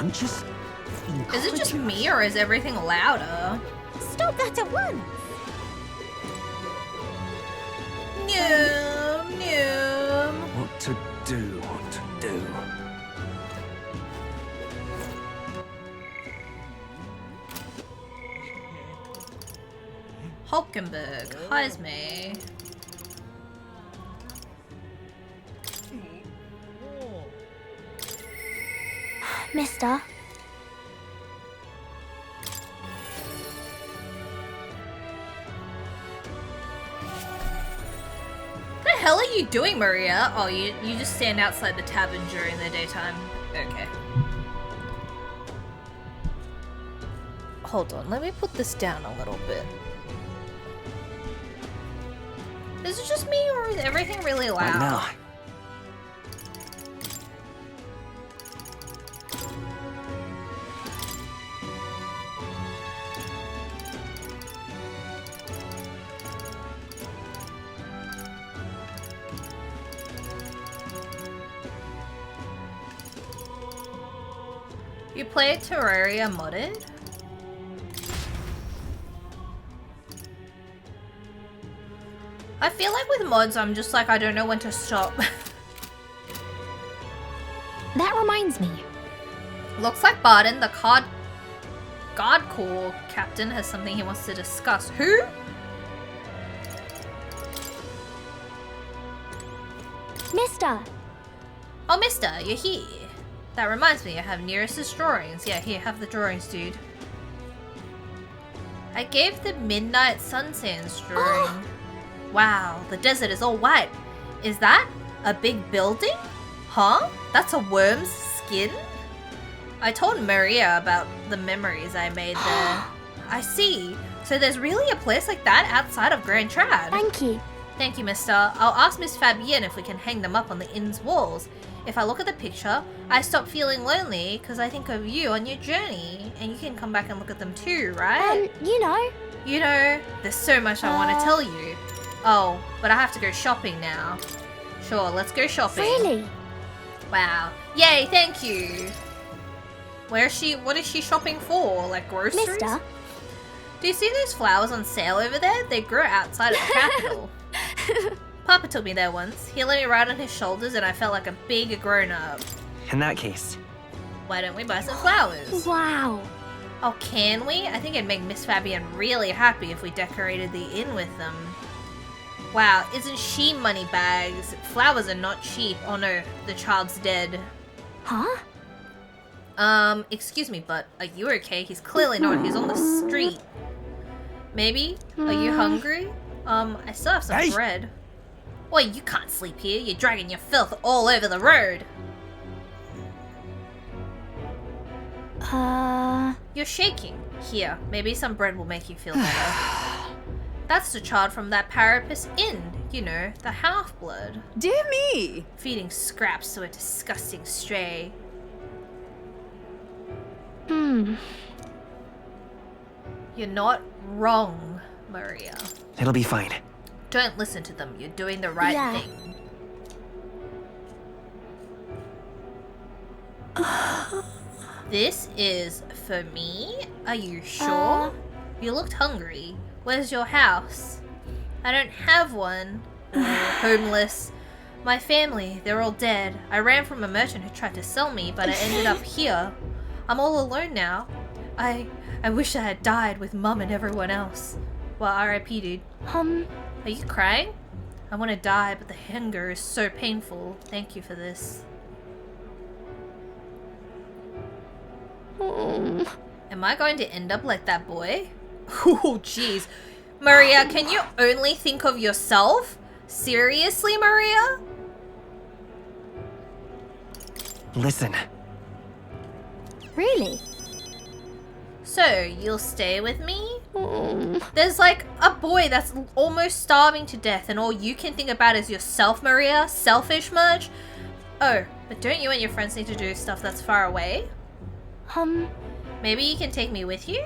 I'm just... Is it just me or is everything louder? Stop that at once! Noom, noom. What to do, what to do. Hulkenberg, Heisme. Mister, What the hell are you doing, Maria? Oh, you just stand outside the tavern during the daytime. Okay. Hold on, let me put this down a little bit. Is it just me or is everything really loud? Right now. You play Terraria modded? I feel like with mods, I'm just like, I don't know when to stop. that reminds me. Looks like Barton, the guard corps captain, has something he wants to discuss. Who? Mister, Oh, mister, you're here. That reminds me, I have Nearest's drawings. Yeah, here, have the drawings, dude. I gave the Midnight Sun Sands drawing. Wow, the desert is all white. Is that a big building? Huh? That's a worm's skin? I told Maria about the memories I made there. I see. So there's really a place like that outside of Grand Trad? thank you. Thank you, mister. I'll ask Miss Fabienne if we can hang them up on the inn's walls. If I look at the picture, I stop feeling lonely because I think of you on your journey. And you can come back and look at them too, right? You know. You know, there's so much I want to tell you. Oh, but I have to go shopping now. Sure, let's go shopping. Really? Wow. Yay, thank you. Where is she? What is she shopping for? Like groceries? Mister? Do you see those flowers on sale over there? They grow outside of the capital. Papa took me there once. He let me ride on his shoulders and I felt like a big grown-up. In that case, Why don't we buy some flowers? Wow. Oh, can we? I think it'd make Miss Fabienne really happy if we decorated the inn with them. Wow, isn't she money bags? Flowers are not cheap. Oh no, the child's dead. Huh? Excuse me, but are you okay? He's clearly not. He's on the street. Maybe? Are you hungry? I still have some bread. Boy, you can't sleep here. You're dragging your filth all over the road. You're shaking. Here, maybe some bread will make you feel better. That's the child from that Parapus Inn. You know, the half-blood. Dear me! Feeding scraps to a disgusting stray. You're not wrong, Maria. it'll be fine. Don't listen to them. You're doing the right thing. This is for me? Are you sure? You looked hungry. Where's your house? I don't have one. Homeless. My family, they're all dead. I ran from a merchant who tried to sell me, but I ended up here. I'm all alone now. I wish I had died with Mum and everyone else. Well, R.I.P. dude. Are you crying? I want to die, but the hunger is so painful. Thank you for this. Am I going to end up like that boy? Oh, jeez. Maria, can you only think of yourself? Seriously, Maria? Listen, Really? So, you'll stay with me? There's like a boy that's almost starving to death and all you can think about is yourself, Maria? Selfish much? Oh, but don't you and your friends need to do stuff that's far away? Maybe you can take me with you?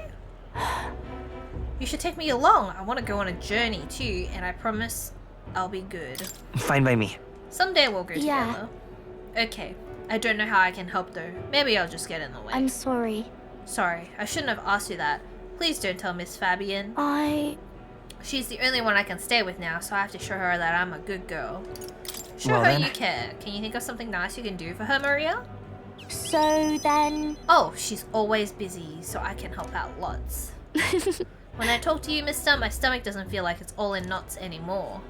You should take me along. I want to go on a journey too, and I promise I'll be good. fine by me. Someday we'll go Yeah. together. Okay, I don't know how I can help though. Maybe I'll just get in the way. I'm sorry. Sorry, I shouldn't have asked you that. Please don't tell Miss Fabian. She's the only one I can stay with now, so I have to show her that I'm a good girl. Show Well her then. you care. Can you think of something nice you can do for her, Maria? So then... Oh, she's always busy, so I can help out lots. When I talk to you, mister, my stomach doesn't feel like it's all in knots anymore.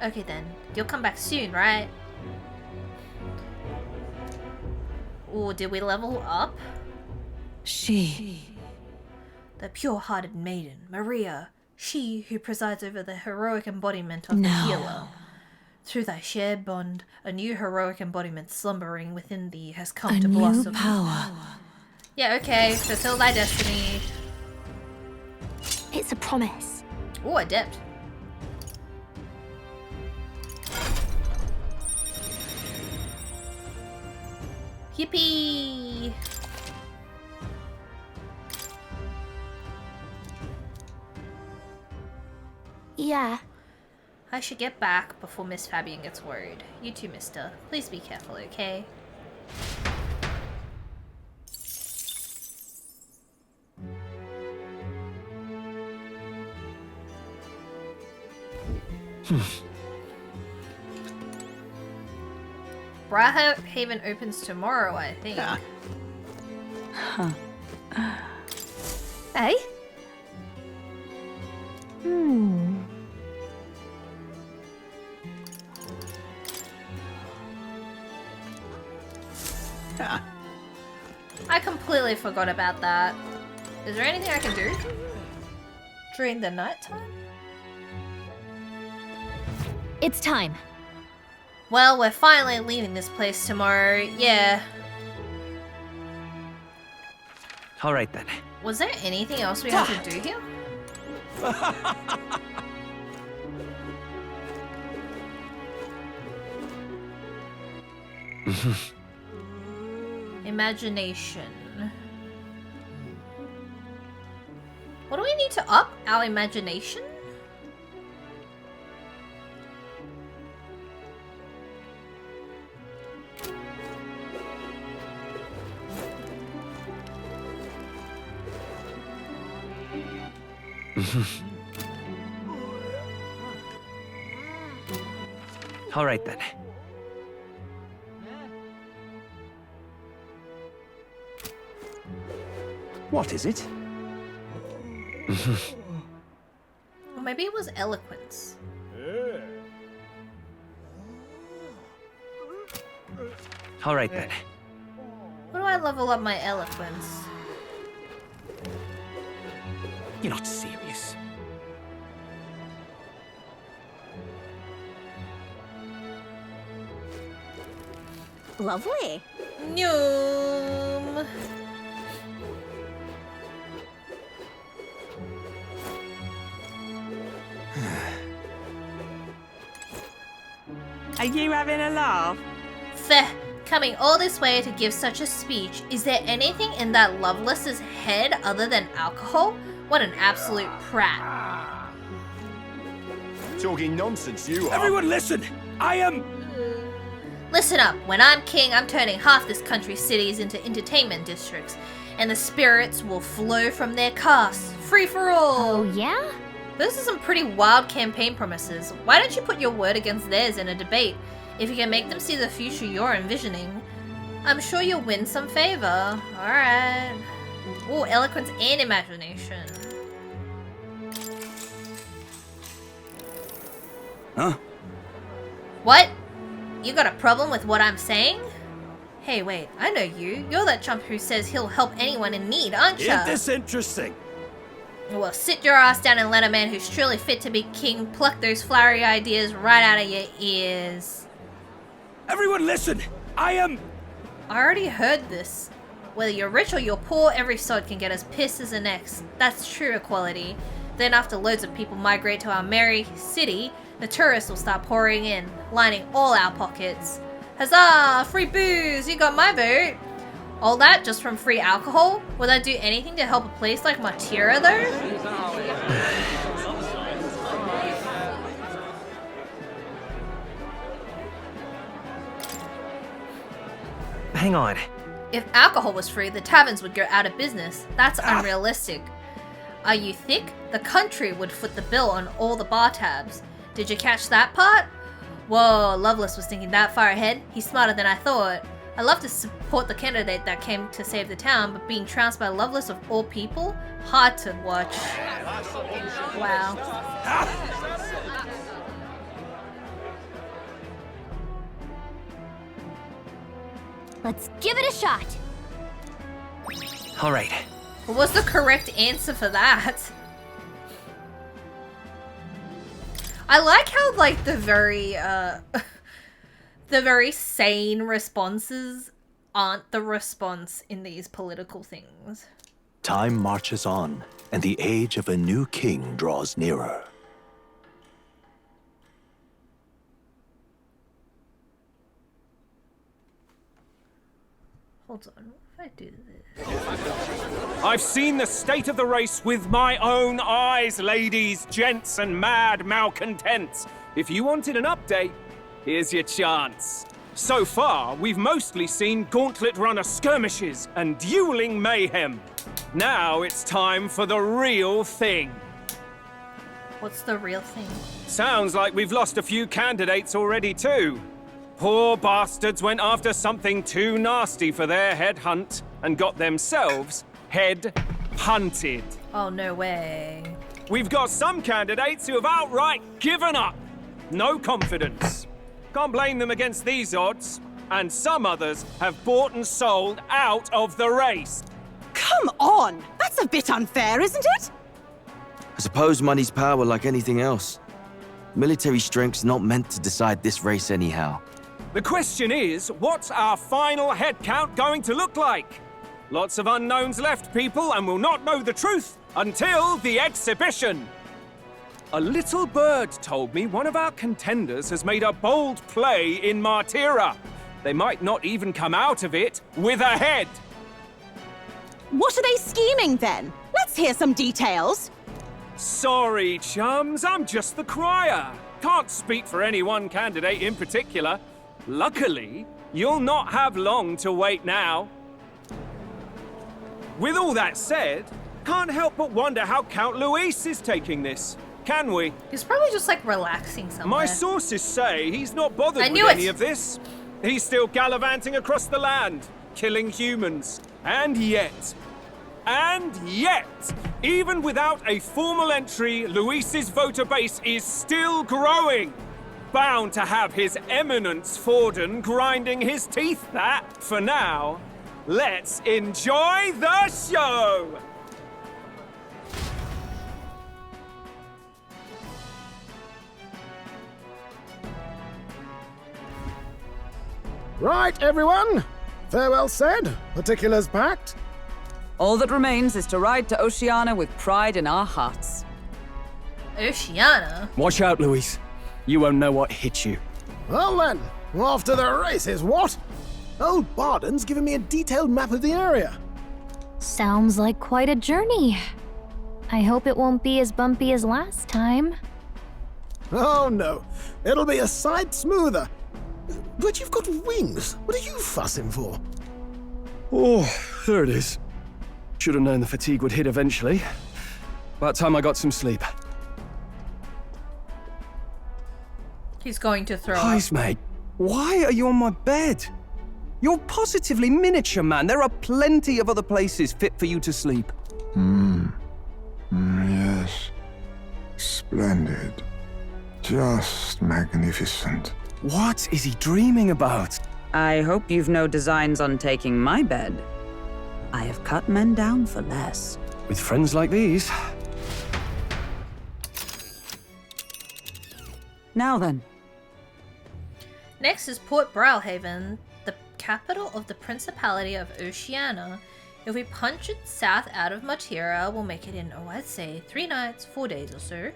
Okay then, you'll come back soon, right? Ooh, did we level up? The pure-hearted maiden, Maria, she who presides over the heroic embodiment of the healer. Through thy shared bond, a new heroic embodiment slumbering within thee has come to blossom. Power. Yeah, okay, fulfill thy destiny. It's a promise. Ooh, adept. Yippee! Yeah. I should get back before Miss Fabian gets worried. You too, mister. Please be careful, okay? Haven opens tomorrow, I think. Eh? I completely forgot about that. Is there anything I can do? During the nighttime? It's time. Well, we're finally leaving this place tomorrow. Yeah. All right then. Was there anything else we have to do here? Imagination. What do we need to up? Our imagination? All right then. What is it? Or maybe it was eloquence. All right then. What do I level up my eloquence? You're not serious. Lovely. Noom. Are you having a laugh? Feh, coming all this way to give such a speech. Is there anything in that Lovelace's head other than alcohol? What an absolute prat. Talking nonsense, you are. Everyone listen! I am... Listen up, when I'm king, I'm turning half this country's cities into entertainment districts, and the spirits will flow from their casts, free for all. Oh, yeah? Those are some pretty wild campaign promises. Why don't you put your word against theirs in a debate? If you can make them see the future you're envisioning, I'm sure you'll win some favor. Alright. Ooh, eloquence and imagination. Huh? What? You got a problem with what I'm saying? Hey, wait, I know you. You're that chump who says he'll help anyone in need, aren't ya? Isn't this interesting? Well, sit your ass down and let a man who's truly fit to be king pluck those flowery ideas right out of your ears. Everyone listen! I am... I already heard this. Whether you're rich or you're poor, every sod can get as pissed as an ex. That's true equality. Then after loads of people migrate to our merry city, the tourists will start pouring in, lining all our pockets. Huzzah! Free booze! You got my vote! All that just from free alcohol? Would that do anything to help a place like Matira, though? hang on. If alcohol was free, the taverns would go out of business. That's unrealistic. Are you thick? The country would foot the bill on all the bar tabs. Did you catch that part? Whoa, Lovelace was thinking that far ahead. He's smarter than I thought. I love to support the candidate that came to save the town, but being trounced by Lovelace of all people? Hard to watch. Wow. Let's give it a shot. All right. What was the correct answer for that? I like how, like, the very sane responses aren't the response in these political things. Time marches on, and the age of a new king draws nearer. Hold on, what if I do this? I've seen the state of the race with my own eyes, ladies, gents, and mad malcontents. If you wanted an update, here's your chance. So far, we've mostly seen gauntlet runner skirmishes and dueling mayhem. Now it's time for the real thing. What's the real thing? Sounds like we've lost a few candidates already too. Poor bastards went after something too nasty for their head hunt and got themselves head hunted. Oh, no way. We've got some candidates who have outright given up. No confidence. Can't blame them against these odds. And some others have bought and sold out of the race. Come on! That's a bit unfair, isn't it? I suppose money's power like anything else. Military strength's not meant to decide this race anyhow. The question is, what's our final head count going to look like? Lots of unknowns left, people, and we'll not know the truth until the exhibition. A little bird told me one of our contenders has made a bold play in Martira. They might not even come out of it with a head. What are they scheming then? Let's hear some details. Sorry, chums, I'm just the crier. Can't speak for any one candidate in particular. Luckily, you'll not have long to wait now. With all that said, can't help but wonder how Count Luis is taking this. Can we? He's probably just, like, relaxing somewhere. My sources say he's not bothered with any of this. He's still gallivanting across the land, killing humans. And yet, even without a formal entry, Luis's voter base is still growing. Bound to have his eminence Forden grinding his teeth that, for now, let's enjoy the show! Right, everyone. Farewell said, particulars packed. All that remains is to ride to Oceania with pride in our hearts. Oceania? Watch out, Luis. You won't know what hit you. Well then, off to the races, what? Old Barden's given me a detailed map of the area. Sounds like quite a journey. I hope it won't be as bumpy as last time. Oh no, it'll be a sight smoother. But you've got wings. What are you fussing for? Oh, there it is. Should have known the fatigue would hit eventually. About time I got some sleep. He's going to throw Guys, up. mate, why are you on my bed? You're positively miniature, man. There are plenty of other places fit for you to sleep. Yes. Splendid. Just magnificent. What is he dreaming about? I hope you've no designs on taking my bed. I have cut men down for less. With friends like these. Now then. Next is Port Browhaven, the capital of the Principality of Oceania. If we punch it south out of Martira, we'll make it in, oh, I'd say 3 nights, 4 days or so.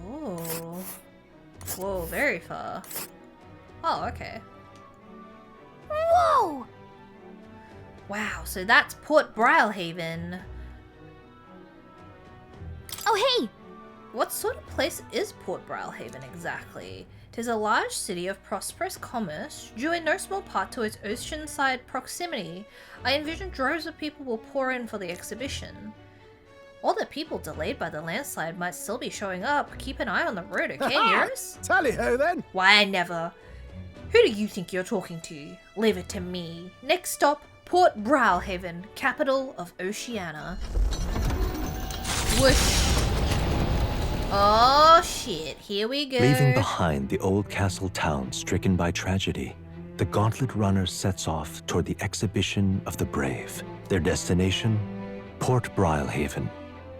Ooh. Whoa, very far. Oh, okay. Whoa! Wow, so that's Port Browhaven. Oh, hey! What sort of place is Port Browhaven exactly? 'Tis a large city of prosperous commerce, due in no small part to its oceanside proximity. I envision droves of people will pour in for the exhibition. All the people delayed by the landslide might still be showing up. Keep an eye on the road, okay, Eurus? Tally-ho then! Why, never. Who do you think you're talking to? Leave it to me. Next stop, Port Brawlhaven, capital of Oceania. Whoosh. Oh shit, here we go. Leaving behind the old castle town stricken by tragedy, the Gauntlet Runner sets off toward the exhibition of the brave. Their destination, Port Brawlhaven,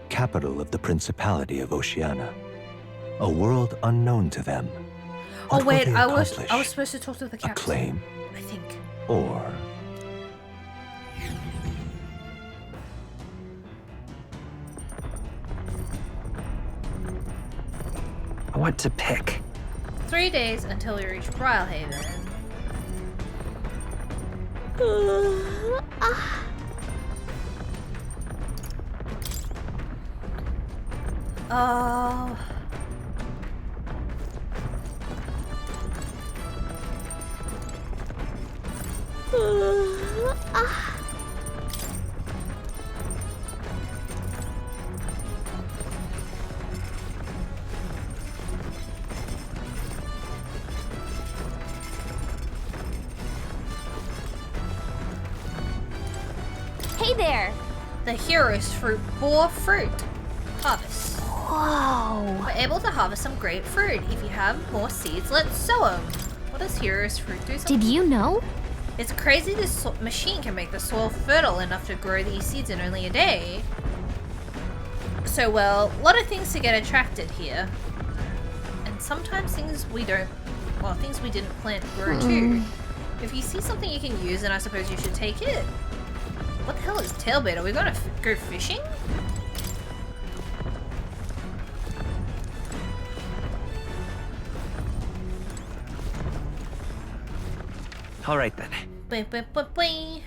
capital of the Principality of Oceania. A world unknown to them. Oh What will wait, they I was accomplish? supposed to talk to the captain. Acclaim, I think. or What to pick? 3 days until we reach Brawlhaven. Oh. Hey there! The hero's fruit bore fruit. Harvest. Whoa! We're able to harvest some great fruit. If you have more seeds, let's sow them. What does hero's fruit do? Did you know? It's crazy this machine can make the soil fertile enough to grow these seeds in only a day. So, well, a lot of things to get attracted here. And sometimes things we didn't plant grow too. If you see something you can use, then I suppose you should take it. What the hell is tailbait? Are we gonna go fishing? All right then. Bing, bing, bing, bing.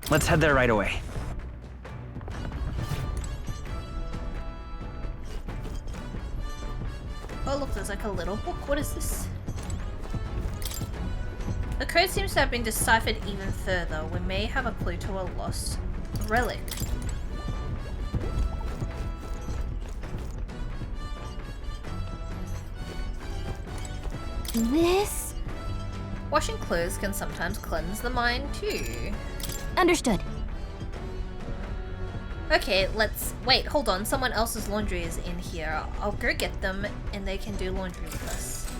Let's head there right away. Oh look, there's like a little book. What is this? The code seems to have been deciphered even further. We may have a clue to a lost relic. This? Washing clothes can sometimes cleanse the mind too. Understood. Okay, let's... Wait, hold on. Someone else's laundry is in here. I'll go get them and they can do laundry with us.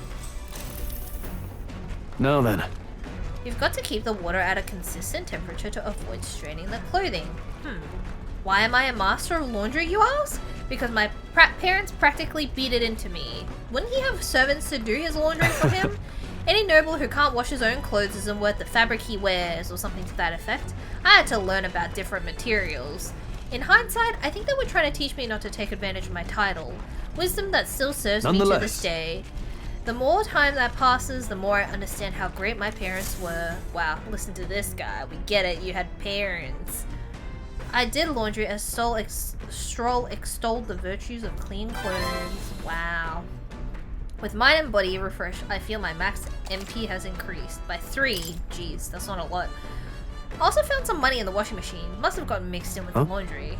now then. You've got to keep the water at a consistent temperature to avoid straining the clothing. Why am I a master of laundry, you ask? Because my parents practically beat it into me. Wouldn't he have servants to do his laundry for him? Any noble who can't wash his own clothes isn't worth the fabric he wears, or something to that effect. I had to learn about different materials. In hindsight, I think they were trying to teach me not to take advantage of my title. Wisdom that still serves me to this day. The more time that passes, the more I understand how great my parents were. Wow, listen to this guy. We get it, you had parents. I did laundry as Stroll extolled the virtues of clean clothes. Wow. With mind and body refresh, I feel my max MP has increased by 3. Jeez, that's not a lot. Also found some money in the washing machine. Must have gotten mixed in with the laundry.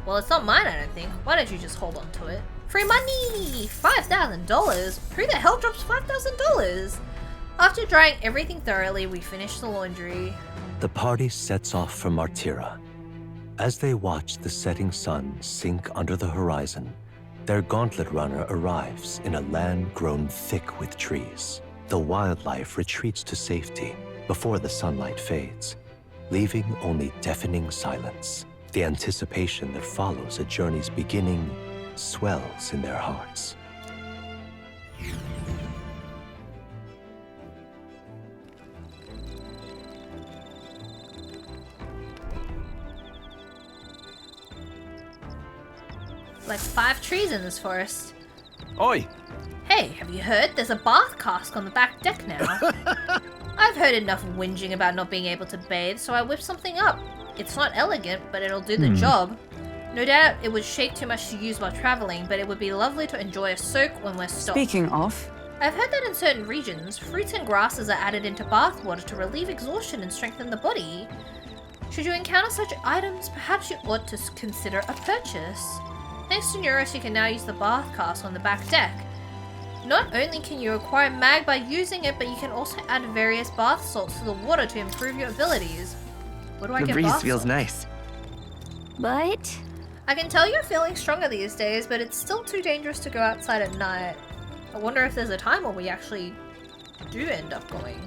Well, it's not mine, I don't think. Why don't you just hold on to it? Free money! $5,000? Who the hell drops $5,000? After drying everything thoroughly, we finish the laundry. The party sets off for Martira. As they watch the setting sun sink under the horizon, their Gauntlet Runner arrives in a land grown thick with trees. The wildlife retreats to safety before the sunlight fades, leaving only deafening silence. The anticipation that follows a journey's beginning swells in their hearts. Like 5 trees in this forest. Oi! Hey, Hey, have you heard? There's a bath cask on the back deck now. I've heard enough whinging about not being able to bathe, so I whipped something up. It's not elegant, but it'll do the job. No doubt it would shake too much to use while traveling, but it would be lovely to enjoy a soak when we're stopped. Speaking of, I've heard that in certain regions, fruits and grasses are added into bath water to relieve exhaustion and strengthen the body. Should you encounter such items, perhaps you ought to consider a purchase. Thanks to Neuros, you can now use the bath cask on the back deck. Not only can you acquire mag by using it, but you can also add various bath salts to the water to improve your abilities. Where do I The get breeze bath feels salts? nice. But I can tell you're feeling stronger these days, but it's still too dangerous to go outside at night. I wonder if there's a time where we actually do end up going.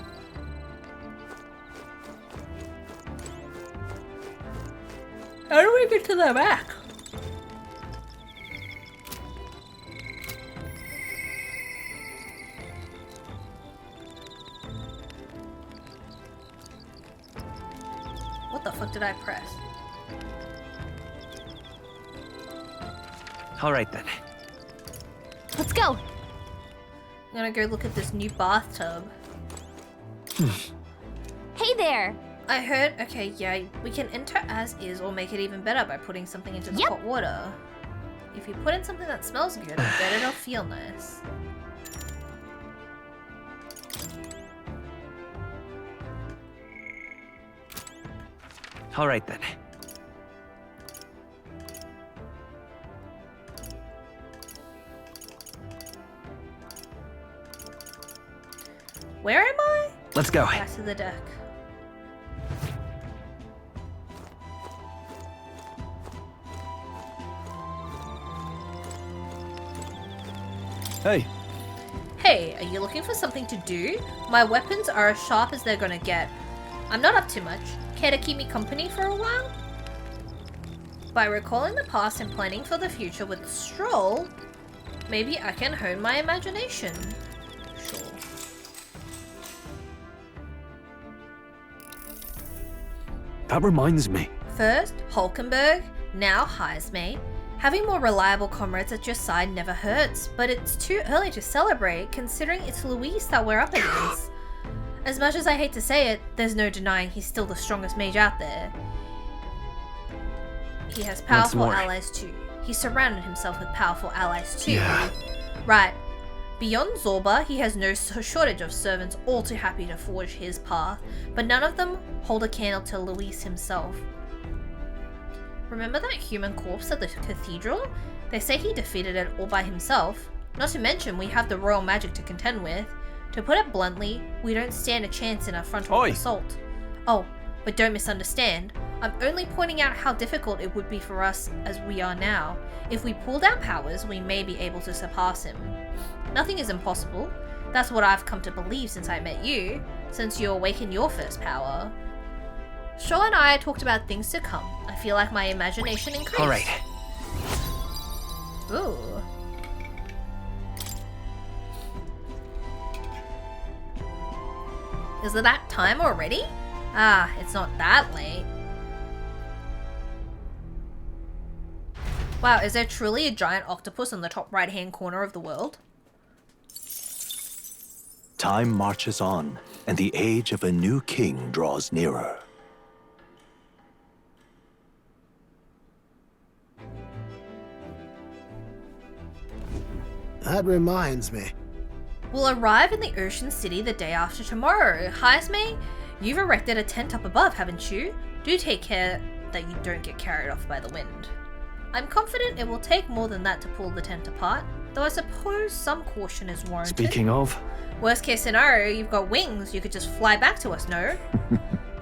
How do we get to the back? What the fuck did I press? All right then. let's go. I'm gonna go look at this new bathtub. Hey there. I heard, okay, yeah, we can enter as is or make it even better by putting something into the hot water. If you put in something that smells good, I bet it'll feel nice. All right then. Where am I? Let's go. Back to the deck. Hey, Hey, are you looking for something to do? My weapons are as sharp as they're gonna get. I'm not up to much. Care to keep me company for a while? By recalling the past and planning for the future with a stroll, maybe I can hone my imagination. Sure. that reminds me. First, Hulkenberg, now Heismate. Having more reliable comrades at your side never hurts, but it's too early to celebrate considering it's Luis that we're up against. As much as I hate to say it, there's no denying he's still the strongest mage out there. He has powerful more. allies too. He surrounded himself with powerful allies too. Yeah. Right. Beyond Zorba, he has no shortage of servants all too happy to forge his path, but none of them hold a candle to Luis himself. Remember that human corpse at the cathedral? They say he defeated it all by himself. Not to mention we have the royal magic to contend with. To put it bluntly, we don't stand a chance in a frontal assault. Oh, but don't misunderstand. I'm only pointing out how difficult it would be for us as we are now. If we pulled our powers, we may be able to surpass him. Nothing is impossible. That's what I've come to believe since I met you, since you awakened your first power. Shaw and I talked about things to come. I feel like my imagination increased. All right. Ooh. Is it that time already? Ah, it's not that late. Wow, is there truly a giant octopus in the top right-hand corner of the world? Time marches on, and the age of a new king draws nearer. That reminds me. We'll arrive in the Ocean City the day after tomorrow. Heismate, you've erected a tent up above, haven't you? Do take care that you don't get carried off by the wind. I'm confident it will take more than that to pull the tent apart, though I suppose some caution is warranted. Speaking of, Worst case scenario, you've got wings, you could just fly back to us, no?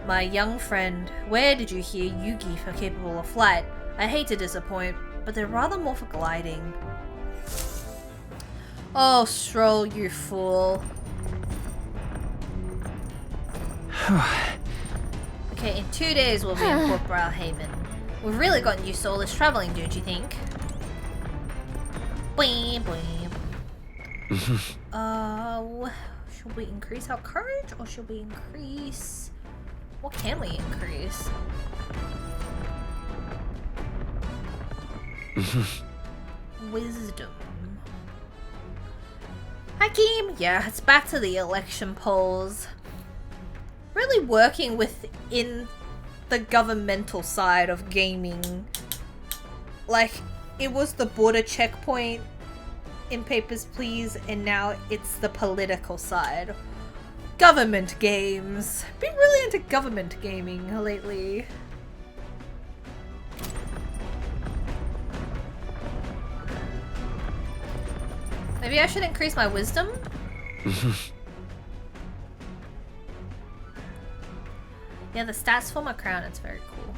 My young friend, where did you hear Yugi are capable of flight? I hate to disappoint, but they're rather more for gliding. Oh, Stroll, you fool. Okay, in 2 days we'll be in Port Browhaven. We've really gotten used to all this traveling, don't you think? Boing, boing. Should we increase our courage or should we increase... What can we increase? Wisdom. Hakeem, yeah, it's back to the election polls. Really working within the governmental side of gaming. Like, it was the border checkpoint in Papers, Please, and now it's the political side. Government games. Been really into government gaming lately. Maybe I should increase my wisdom? Yeah, the stats for my crown, it's very cool.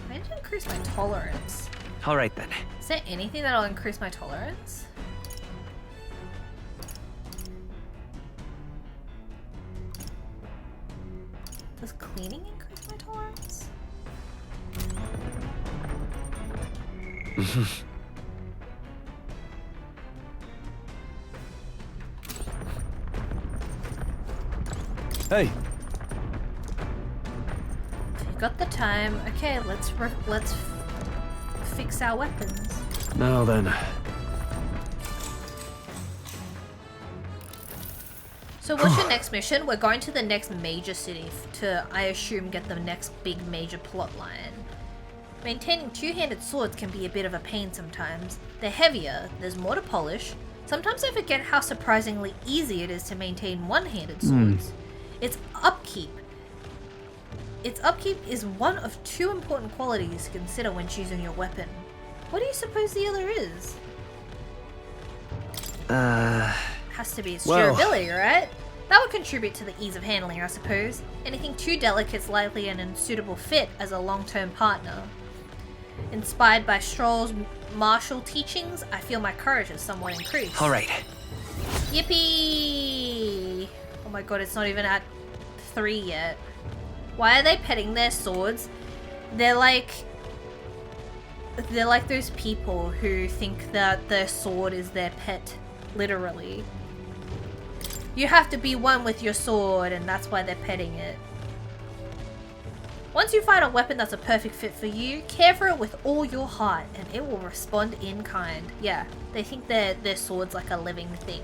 I need to increase my tolerance. Alright then. Is there anything that'll increase my tolerance? Does cleaning increase my tolerance? Hey. If you got the time, okay, let's fix our weapons. Now then. So what's your next mission? We're going to the next major city to, I assume, get the next big major plot line. Maintaining two-handed swords can be a bit of a pain sometimes. They're heavier, there's more to polish. Sometimes I forget how surprisingly easy it is to maintain one-handed swords. Its upkeep is one of two important qualities to consider when choosing your weapon. What do you suppose the other is? Has to be its durability, right? That would contribute to the ease of handling, I suppose. Anything too delicate is likely an unsuitable fit as a long-term partner. Inspired by Stroll's martial teachings, I feel my courage has somewhat increased. Alright. Yippee! Oh my god, it's not even at 3 yet. Why are they petting their swords? They're like those people who think that their sword is their pet, literally. You have to be one with your sword, and that's why they're petting it. Once you find a weapon that's a perfect fit for you, care for it with all your heart, and it will respond in kind. Yeah, they think their sword's like a living thing.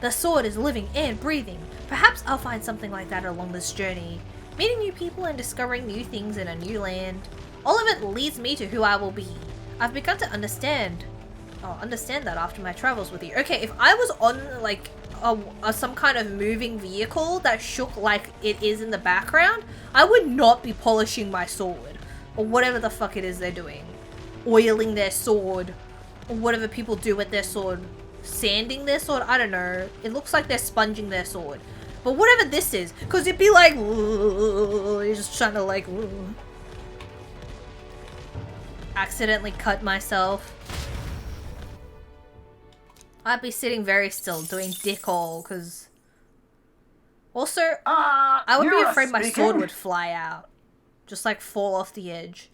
The sword is living and breathing. Perhaps I'll find something like that along this journey. Meeting new people and discovering new things in a new land. All of it leads me to who I will be. I've begun to understand that after my travels with you. Okay, if I was on like some kind of moving vehicle that shook like it is in the background, I would not be polishing my sword. Or whatever the fuck it is they're doing. Oiling their sword. Or whatever people do with their sword. Sanding their sword? I don't know. It looks like they're sponging their sword. But whatever this is, because it'd be like, you're just trying to like, accidentally cut myself. I'd be sitting very still doing dick all, because also, I would be afraid my sword would fly out. Just like fall off the edge.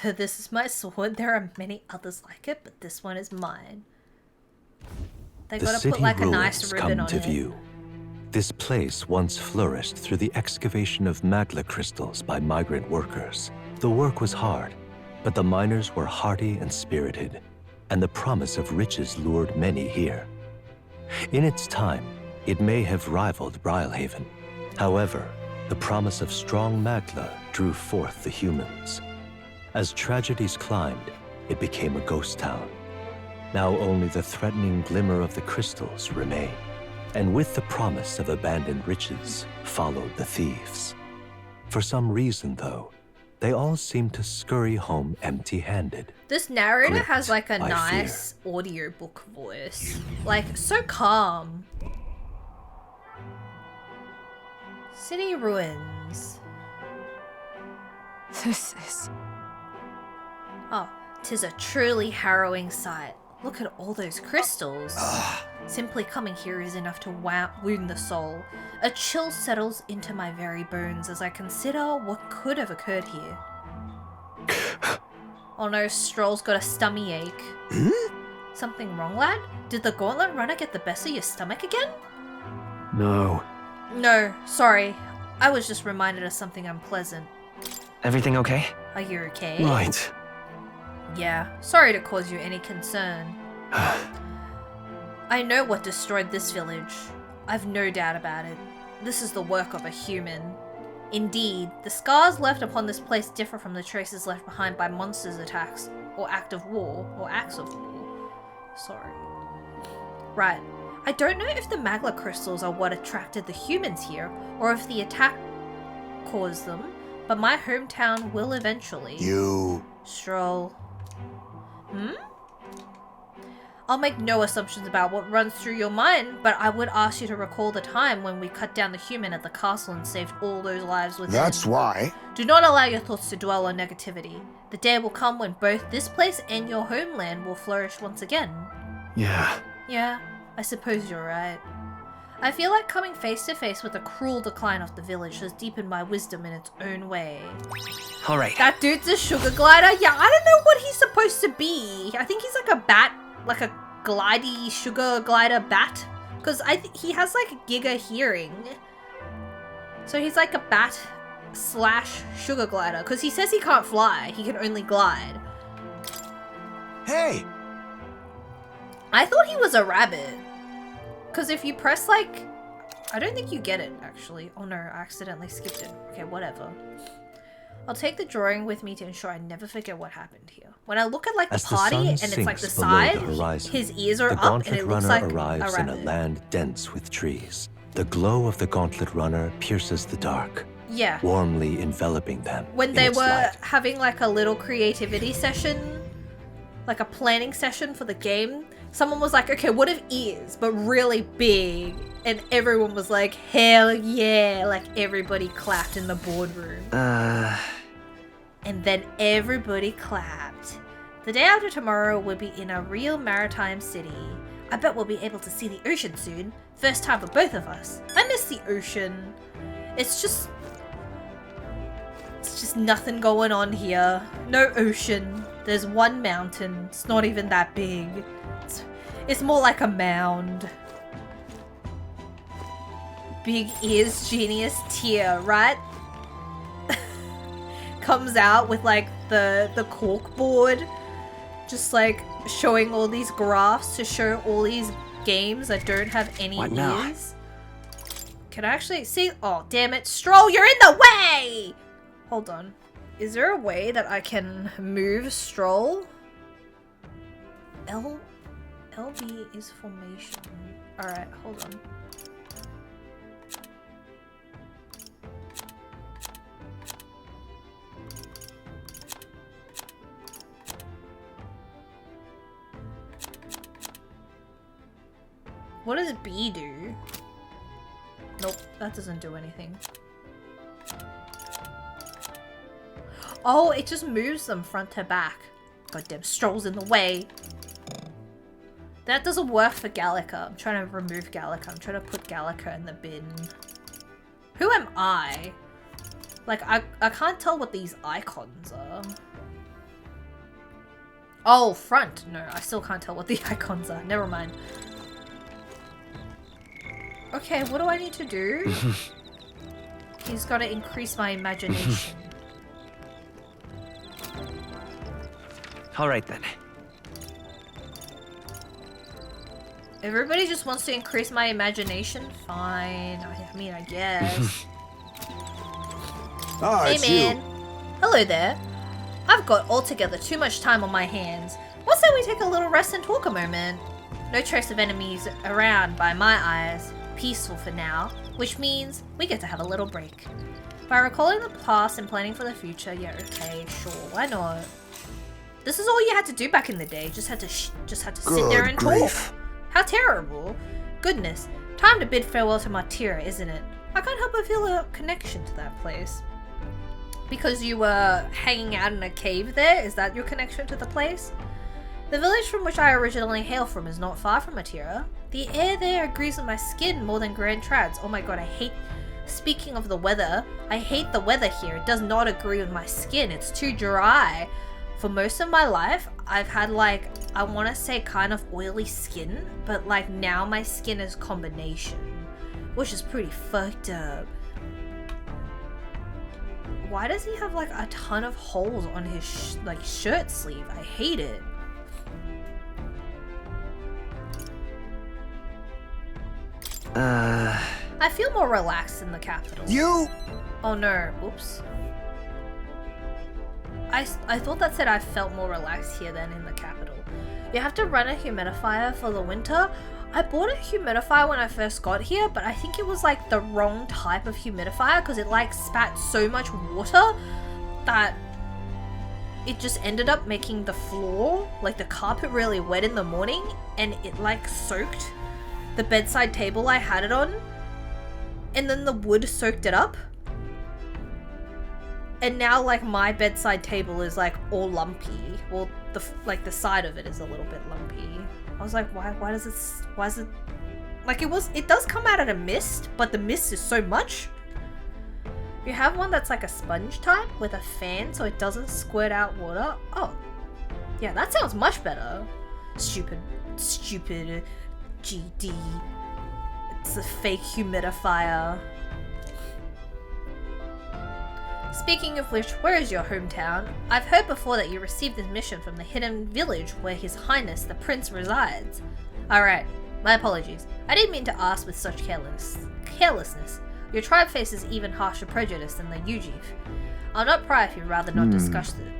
This is my sword. There are many others like it, but this one is mine. They gotta put like a nice ribbon on it. View. This place once flourished through the excavation of magma crystals by migrant workers. The work was hard, but the miners were hardy and spirited, and the promise of riches lured many here. In its time, it may have rivaled Brylehaven. However, the promise of strong magma drew forth the humans. As tragedies climbed, it became a ghost town. Now only the threatening glimmer of the crystals remain. And with the promise of abandoned riches followed the thieves. For some reason, though, they all seem to scurry home empty-handed. This narrator has like a nice audiobook voice. Like, so calm. City ruins. This is... Oh, 'tis a truly harrowing sight. Look at all those crystals. Simply coming here is enough to wound the soul. A chill settles into my very bones as I consider what could have occurred here. Oh no, Stroll's got a stummy ache. Something wrong, lad? Did the gauntlet runner get the best of your stomach again? No. No, sorry. I was just reminded of something unpleasant. Everything okay? Are you okay? Right. Yeah, sorry to cause you any concern. I know what destroyed this village. I've no doubt about it. This is the work of a human. Indeed, the scars left upon this place differ from the traces left behind by monsters' attacks, or acts of war. Sorry. Right. I don't know if the magla crystals are what attracted the humans here, or if the attack caused them, but my hometown will eventually. You. Stroll. I'll make no assumptions about what runs through your mind, but I would ask you to recall the time when we cut down the human at the castle and saved all those lives within. That's why. Do not allow your thoughts to dwell on negativity. The day will come when both this place and your homeland will flourish once again. Yeah. Yeah, I suppose you're right. I feel like coming face to face with a cruel decline of the village has deepened my wisdom in its own way. All right. That dude's a sugar glider? Yeah, I don't know what he's supposed to be. I think he's like a bat, like a glidey sugar glider bat. Because he has like giga hearing. So he's like a bat / sugar glider. Because he says he can't fly, he can only glide. Hey! I thought he was a rabbit. Because if you press like... I don't think you get it, actually. Oh no, I accidentally skipped it. Okay, whatever. I'll take the drawing with me to ensure I never forget what happened here. When I look at like the party and it's like the side, his ears are up and it looks like arrives a in a rabbit. land dense with trees. The glow of the Gauntlet Runner pierces the dark, Yeah. warmly enveloping them. When in they its were light. having like a little creativity session, like a planning session for the game, someone was like, okay, what if ears, but really big? And everyone was like, hell yeah, like everybody clapped in the boardroom. And then everybody clapped. The day after tomorrow we'll be in a real maritime city. I bet we'll be able to see the ocean soon. First time for both of us. I miss the ocean. It's just nothing going on here. No ocean. There's one mountain. It's not even that big. It's more like a mound. Big ears genius tier, right? Comes out with like the cork board, just like showing all these graphs to show all these games that don't have any What now? ears. Can I actually see? Oh, damn it. Stroll, you're in the way! Hold on. Is there a way that I can move Stroll? LB is formation. Alright, hold on. What does B do? Nope, that doesn't do anything. Oh, it just moves them front to back. Goddamn, Stroll's in the way. That doesn't work for Gallica. I'm trying to remove Gallica. I'm trying to put Gallica in the bin. Who am I? Like, I can't tell what these icons are. Oh, front. No, I still can't tell what the icons are. Never mind. Okay, what do I need to do? He's got to increase my imagination. All right then. Everybody just wants to increase my imagination? Fine. I mean, I guess. Oh, Hey it's man. you. Hello there. I've got altogether too much time on my hands. What say we take a little rest and talk a moment? No trace of enemies around by my eyes. Peaceful for now, which means we get to have a little break. By recalling the past and planning for the future, yeah, okay, sure, why not? This is all you had to do back in the day. Just had to sit there and talk. How terrible. Goodness, time to bid farewell to Martira, isn't it? I can't help but feel a connection to that place. Because you were hanging out in a cave there? Is that your connection to the place? The village from which I originally hail from is not far from Matira. The air there agrees with my skin more than Grand Trads. Oh my god, I hate... Speaking of the weather, I hate the weather here. It does not agree with my skin. It's too dry. For most of my life, I've had like, I want to say kind of oily skin, but like now my skin is combination, which is pretty fucked up. why does he have like a ton of holes on his like shirt sleeve? I hate it. I feel more relaxed in the capital. You! Oh no, oops. I thought that said I felt more relaxed here than in the capital. You have to run a humidifier for the winter. I bought a humidifier when I first got here, but I think it was like the wrong type of humidifier because it like spat so much water that it just ended up making the floor, like the carpet, really wet in the morning, and it like soaked the bedside table I had it on, and then the wood soaked it up. And now like my bedside table is like all lumpy. Well, the side of it is a little bit lumpy. I was like, why is it like it does come out at a mist, but the mist is so much. You have one that's like a sponge type with a fan so it doesn't squirt out water. Oh, yeah, that sounds much better. Stupid GD. It's a fake humidifier. Speaking of which, where is your hometown? I've heard before that you received this mission from the hidden village where His Highness the Prince resides. Alright, my apologies. I didn't mean to ask with such carelessness. Your tribe faces even harsher prejudice than the Ujif. I'll not pry if you'd rather not discuss it.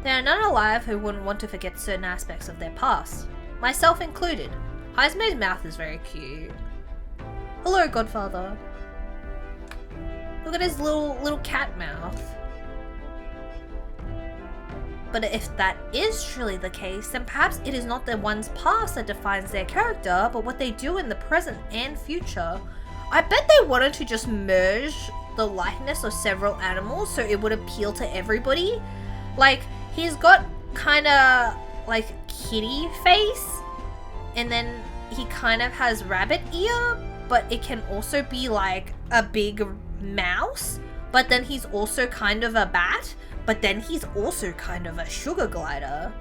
There are none alive who wouldn't want to forget certain aspects of their past. Myself included. Heisme's mouth is very cute. Hello, Godfather. Look at his little cat mouth. But if that is truly the case, then perhaps it is not the one's past that defines their character, but what they do in the present and future. I bet they wanted to just merge the likeness of several animals so it would appeal to everybody. Like, he's got kind of like kitty face, and then he kind of has rabbit ear, but it can also be like a big mouse, but then he's also kind of a bat, but then he's also kind of a sugar glider.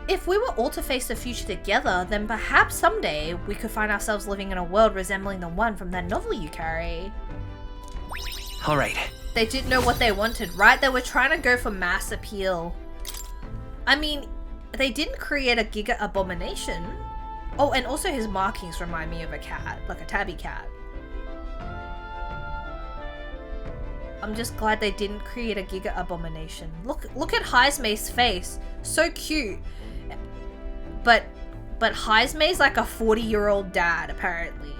If we were all to face the future together, then perhaps someday we could find ourselves living in a world resembling the one from that novel you carry. Alright. They didn't know what they wanted, right? They were trying to go for mass appeal. I mean, they didn't create a giga abomination. Oh, and also his markings remind me of a cat, like a tabby cat. I'm just glad they didn't create a giga abomination. Look at Heisme's face. So cute. But Heisme's like a 40-year-old dad, apparently.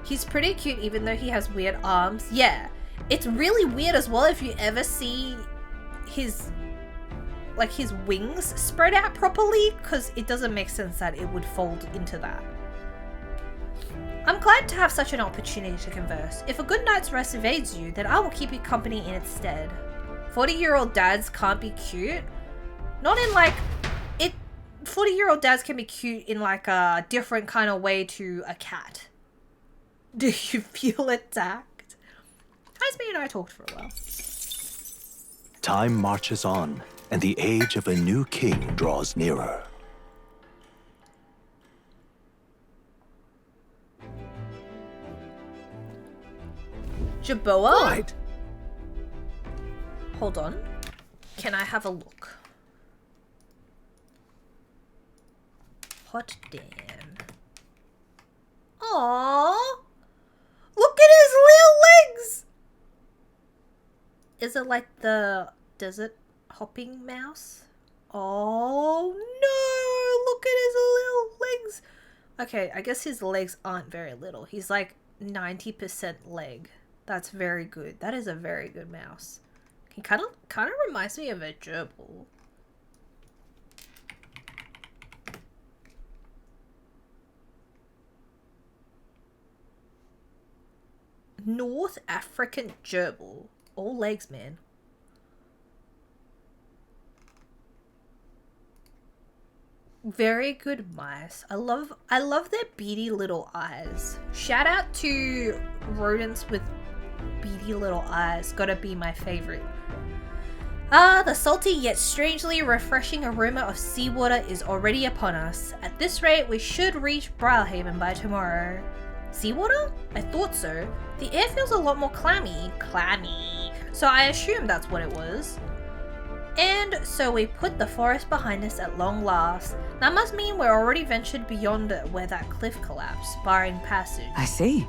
He's pretty cute even though he has weird arms. Yeah. It's really weird as well if you ever see his wings spread out properly, because it doesn't make sense that it would fold into that. I'm glad to have such an opportunity to converse. If a good night's rest evades you, then I will keep you company in its stead. 40-year-old dads can't be cute. Not in like... 40-year-old dads can be cute in like a different kind of way to a cat. Do you feel attacked? Heisme and I talked for a while. Time marches on, and the age of a new king draws nearer. Jaboa? Right. Hold on. Can I have a look? Hot damn. Aww. Look at his little legs! Is it like the desert hopping mouse? Oh no! Look at his little legs! Okay, I guess his legs aren't very little. He's like 90% leg. That's very good. That is a very good mouse. He kind of reminds me of a gerbil. North African gerbil. All legs, man. Very good mice. I love their beady little eyes. Shout out to rodents with beady little eyes. Gotta be my favorite. Ah, the salty yet strangely refreshing aroma of seawater is already upon us. At this rate, we should reach Brilhaven by tomorrow. Seawater? I thought so. The air feels a lot more clammy. So I assumed that's what it was. And so we put the forest behind us at long last. That must mean we're already ventured beyond where that cliff collapsed, barring passage. I see.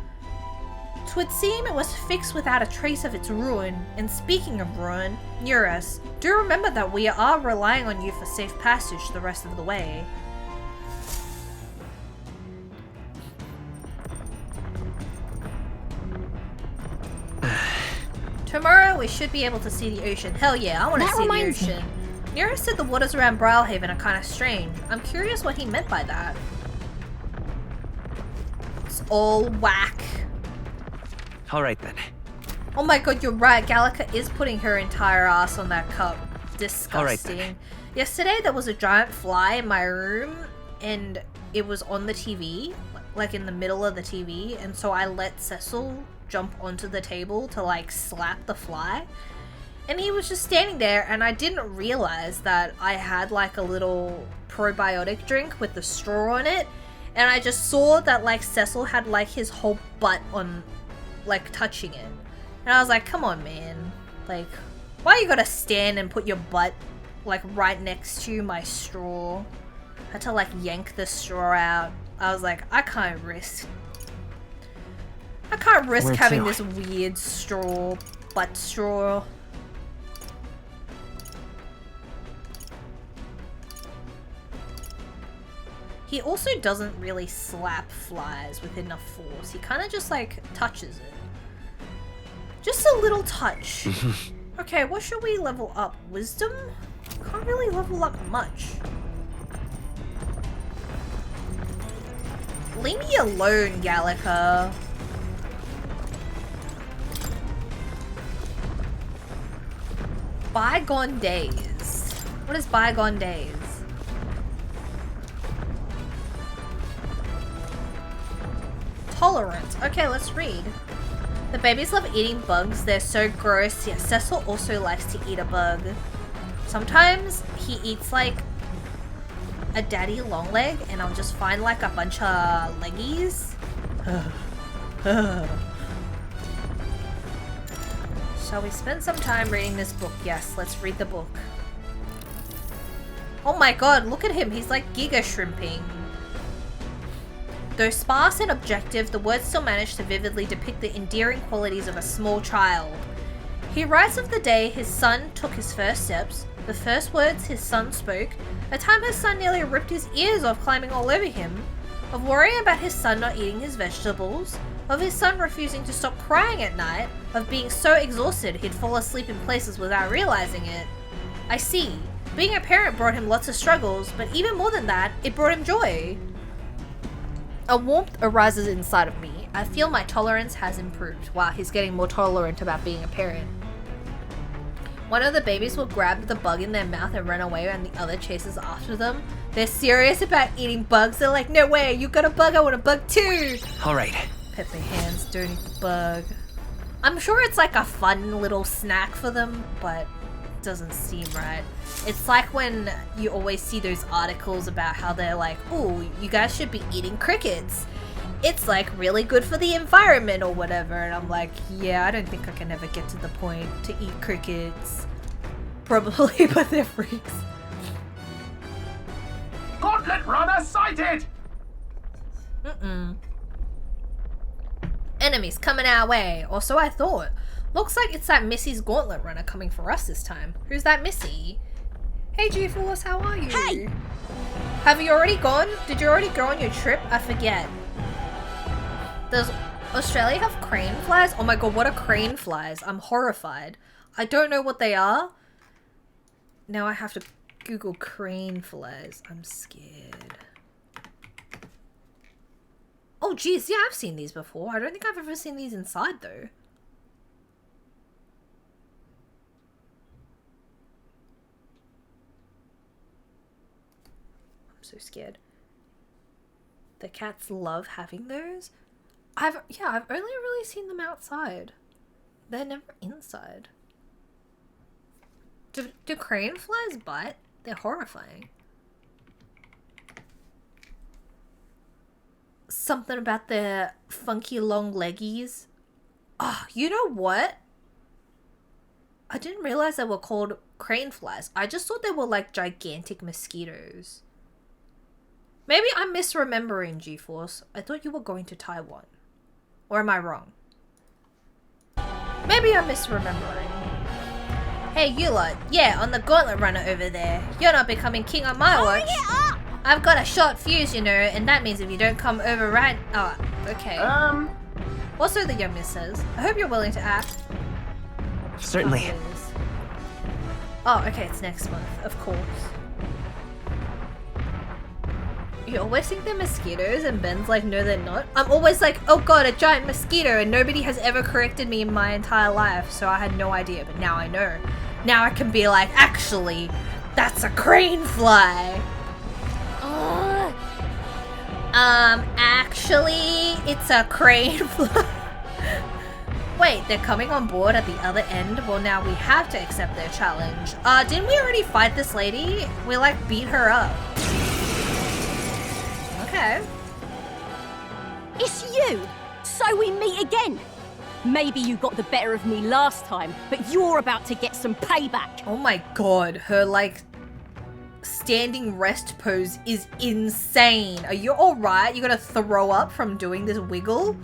'Twould seem it was fixed without a trace of its ruin. And speaking of ruin, near us, do remember that we are relying on you for safe passage the rest of the way. Tomorrow we should be able to see the ocean. Hell yeah, I want to see the ocean. Nero said the waters around Brawlhaven are kind of strange. I'm curious what he meant by that. It's all whack. Alright then. Oh my god, you're right. Gallica is putting her entire ass on that cup. Disgusting. Yesterday there was a giant fly in my room and it was on the TV, like in the middle of the TV, and so I let Cecil jump onto the table to like slap the fly, and he was just standing there, and I didn't realize that I had like a little probiotic drink with the straw on it, and I just saw that like Cecil had like his whole butt on like touching it, and I was like, come on man, like why you gotta stand and put your butt like right next to my straw? I had to like yank the straw out. I was like, I can't risk Where having to? this weird straw, butt straw. He also doesn't really slap flies with enough force. He kind of just like touches it. Just a little touch. Okay, what should we level up? Wisdom? Can't really level up much. Leave me alone, Gallica. Bygone days. What is bygone days? Tolerance. Okay, let's read. The babies love eating bugs. They're so gross. Yeah, Cecil also likes to eat a bug. Sometimes he eats like a daddy long leg and I'll just find like a bunch of leggies. Shall we spend some time reading this book? Yes, let's read the book. Oh my god, look at him. He's like giga shrimping. Though sparse and objective, the words still manage to vividly depict the endearing qualities of a small child. He writes of the day his son took his first steps, the first words his son spoke, a time his son nearly ripped his ears off climbing all over him, of worrying about his son not eating his vegetables, of his son refusing to stop crying at night, of being so exhausted he'd fall asleep in places without realizing it. I see. Being a parent brought him lots of struggles, but even more than that, it brought him joy. A warmth arises inside of me. I feel my tolerance has improved. Wow, he's getting more tolerant about being a parent. One of the babies will grab the bug in their mouth and run away, and the other chases after them. They're serious about eating bugs. They're like, no way, you got a bug, I want a bug too. Alright. Pet their hands, don't eat the bug. I'm sure it's like a fun little snack for them, but it doesn't seem right. It's like when you always see those articles about how they're like, oh, you guys should be eating crickets. It's like really good for the environment or whatever. And I'm like, yeah, I don't think I can ever get to the point to eat crickets. Probably, but they're freaks. Gauntlet runner sighted! Enemies coming our way, or so I thought. Looks like it's that Missy's Gauntlet Runner coming for us this time. Who's that Missy? Hey G-Force, how are you? Hey! Have you already gone? Did you already go on your trip? I forget. Does Australia have crane flies? Oh my god, what are crane flies? I'm horrified. I don't know what they are. Now I have to Google crane flies. I'm scared. Oh geez, yeah, I've seen these before. I don't think I've ever seen these inside though. I'm so scared. The cats love having those. I've only really seen them outside. They're never inside. Do crane flies bite? They're horrifying. something about their funky long leggies. Oh, you know what? I didn't realize they were called crane flies. I just thought they were like gigantic mosquitoes. Maybe I'm misremembering, G-Force. I thought you were going to Taiwan. Or am I wrong? Maybe I'm misremembering. Hey, you lot. Yeah, on the gauntlet runner over there. You're not becoming king on my watch. I've got a short fuse, you know, and that means if you don't come over right... Oh, okay. Also, the young miss says, I hope you're willing to act. Certainly. Oh, okay, it's next month, of course. You always think they're mosquitoes, and Ben's like, no, they're not. I'm always like, oh god, a giant mosquito, and nobody has ever corrected me in my entire life, so I had no idea, but now I know. Now I can be like, actually, that's a crane fly. Actually, it's a crane fly. Wait, they're coming on board at the other end? Well, now we have to accept their challenge. Didn't we already fight this lady? We, like, beat her up. Okay. It's you! So we meet again! Maybe you got the better of me last time, but you're about to get some payback! Oh my god, her, like, standing rest pose is insane. Are you alright? You gonna throw up from doing this wiggle?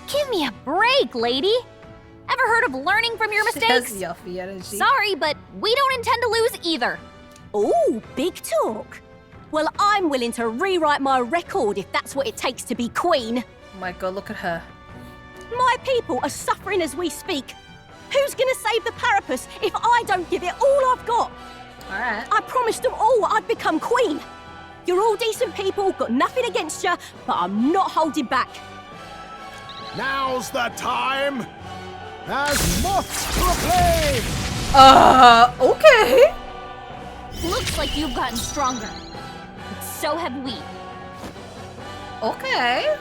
Give me a break, lady. Ever heard of learning from your mistakes? She has yuffie energy. Sorry, but we don't intend to lose either. Ooh, big talk. Well, I'm willing to rewrite my record if that's what it takes to be queen. Oh my god, look at her. My people are suffering as we speak. Who's gonna save the Parapus if I don't give it all I've got? Alright. I promised them all I'd become queen. You're all decent people, got nothing against you, but I'm not holding back. Now's the time! As moths to a flame! Okay. Looks like you've gotten stronger. But so have we. Okay.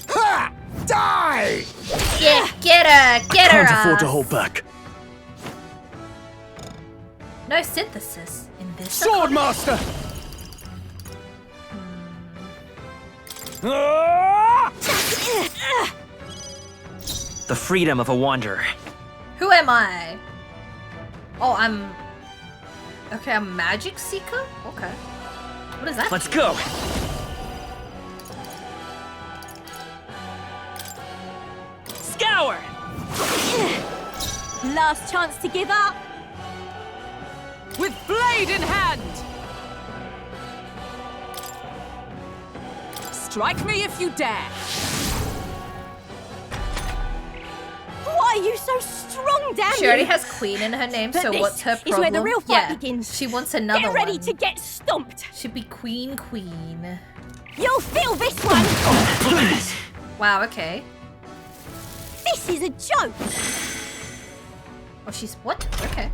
Ha! Die! Yeah, get her! Get her! Can't afford to hold back. No synthesis in this. Swordmaster! The freedom of a wanderer. Who am I? Oh, I'm... Okay, I'm Magic Seeker? Okay. What is that? Let's go! Scour! Last chance to give up. With blade in hand! Strike me if you dare! Why are you so strong, damn She already has Queen in her name, But so this what's her problem? is where the real fight begins. She wants another Get ready one. to get stomped. Should be Queen. You'll feel this one. Wow, okay. This is a joke. Oh, she's... What? Okay.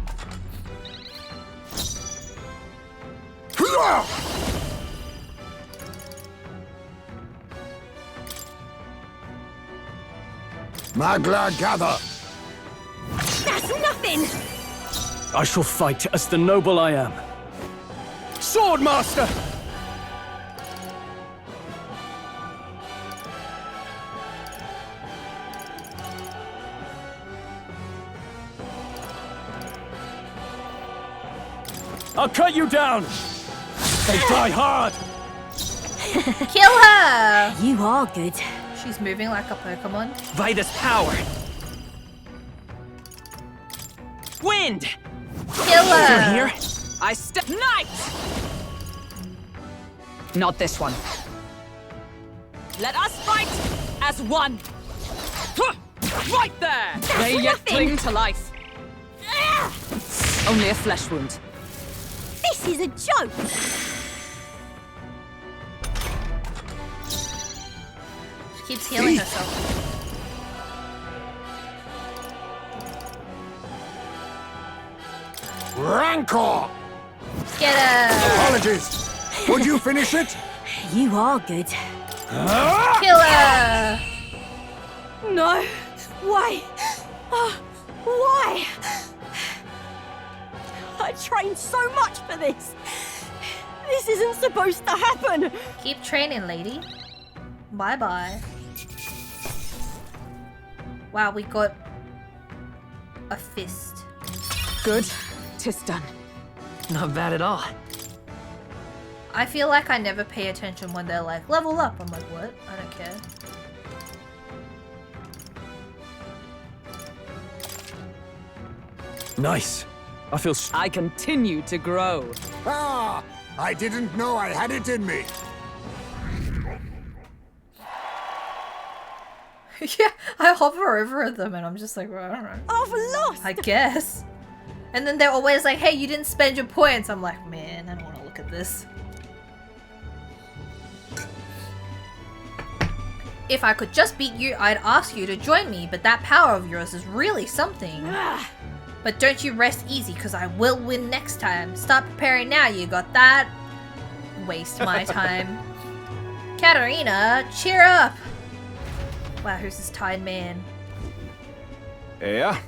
Magla gather! That's nothing. I shall fight as the noble I am. Swordmaster! I'll cut you down! They die hard! Kill her! You are good. She's moving like a Pokemon. Vitus power! Wind! Kill her! Here? I step Knight! Not this one. Let us fight as one! Right there! They yet cling to life. Only a flesh wound. This is a joke. She keeps healing herself. Rancor! Get her! Apologies. Would you finish it? You are good. Kill her! No. Why? Why? I trained so much for this. This isn't supposed to happen. Keep training, lady. Bye-bye. Wow, we got a fist. Good. 'Tis done. Not bad at all. I feel like I never pay attention when they're like, level up. I'm like, what? I don't care. Nice. I feel I continue to grow. Ah! I didn't know I had it in me. Yeah, I hover over them and I'm just like, well, I don't know. I've lost! I guess. And then they're always like, hey, you didn't spend your points. I'm like, man, I don't want to look at this. If I could just beat you, I'd ask you to join me, but that power of yours is really something. But don't you rest easy, because I will win next time. Start preparing now, you got that? Waste my time. Katarina, cheer up! Wow, who's this tired man? Yeah?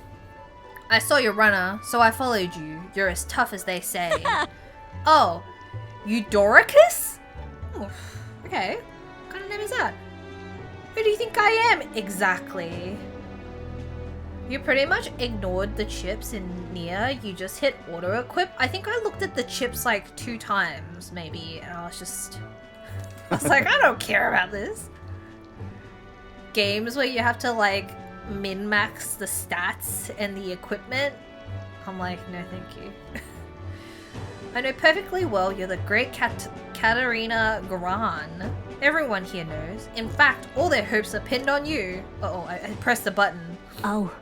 I saw your runner, so I followed you. You're as tough as they say. Oh, Eudoricus? Oh, okay. What kind of name is that? Who do you think I am? Exactly. You pretty much ignored the chips in Nier. You just hit auto-equip. I think I looked at the chips like 2 times, maybe, and I was like, I don't care about this. Games where you have to like min-max the stats and the equipment. I'm like, no thank you. I know perfectly well you're the great Katarina Gran. Everyone here knows. In fact, all their hopes are pinned on you. Uh-oh, I pressed the button. Oh.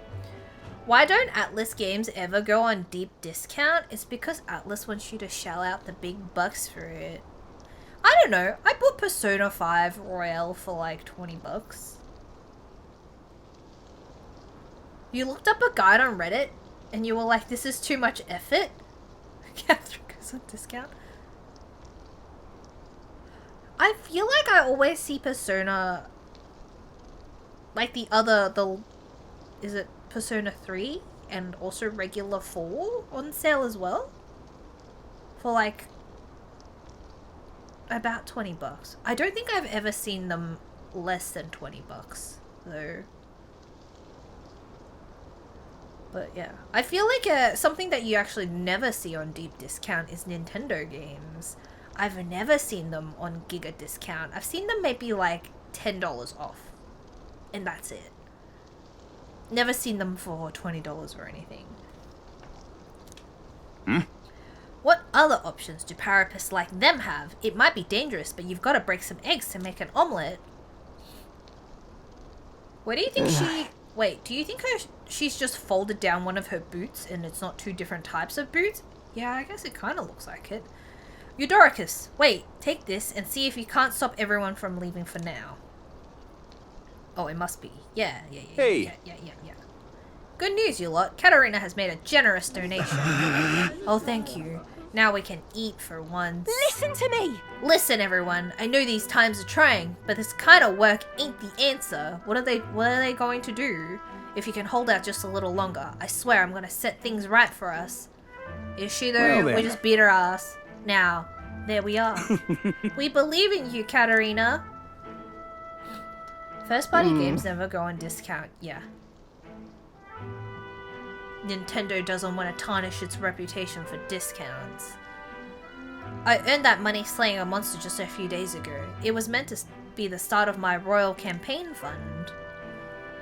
Why don't Atlas games ever go on deep discount? It's because Atlas wants you to shell out the big bucks for it. I don't know. I bought Persona 5 Royale for like 20 bucks. You looked up a guide on Reddit and you were like, this is too much effort? Catherine goes on discount. I feel like I always see Persona, like is it Persona 3 and also regular 4 on sale as well? For like about 20 bucks. I don't think I've ever seen them less than 20 bucks though. But yeah, I feel like something that you actually never see on deep discount is Nintendo games. I've never seen them on Giga discount. I've seen them maybe like $10 off. And that's it. Never seen them for $20 or anything. What other options do parapists like them have? It might be dangerous, but you've got to break some eggs to make an omelette. Where do you think she... Wait, do you think she's just folded down one of her boots and it's not 2 different types of boots? Yeah, I guess it kind of looks like it. Eudoricus, wait, take this and see if you can't stop everyone from leaving for now. Oh, it must be. Yeah. Hey. Yeah. Good news, you lot. Katarina has made a generous donation. Oh, thank you. Now we can eat for once. Listen to me! Listen, everyone. I know these times are trying, but this kind of work ain't the answer. What are they going to do? If you can hold out just a little longer, I swear I'm gonna set things right for us. Is she though? Well, we just beat her ass. Now, there we are. We believe in you, Katarina. First party games never go on discount. Yeah. Nintendo doesn't want to tarnish its reputation for discounts. I earned that money slaying a monster just a few days ago. It was meant to be the start of my royal campaign fund.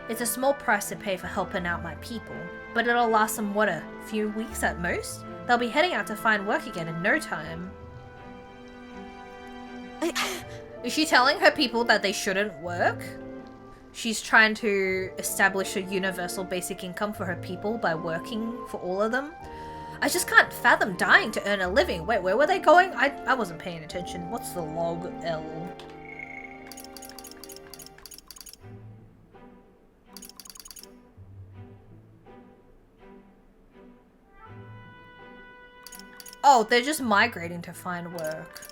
It's a small price to pay for helping out my people, but it'll last them, what, a few weeks at most? They'll be heading out to find work again in no time. Is she telling her people that they shouldn't work? She's trying to establish a universal basic income for her people by working for all of them. I just can't fathom dying to earn a living. Wait, where were they going? I wasn't paying attention. What's the log L? Oh, they're just migrating to find work.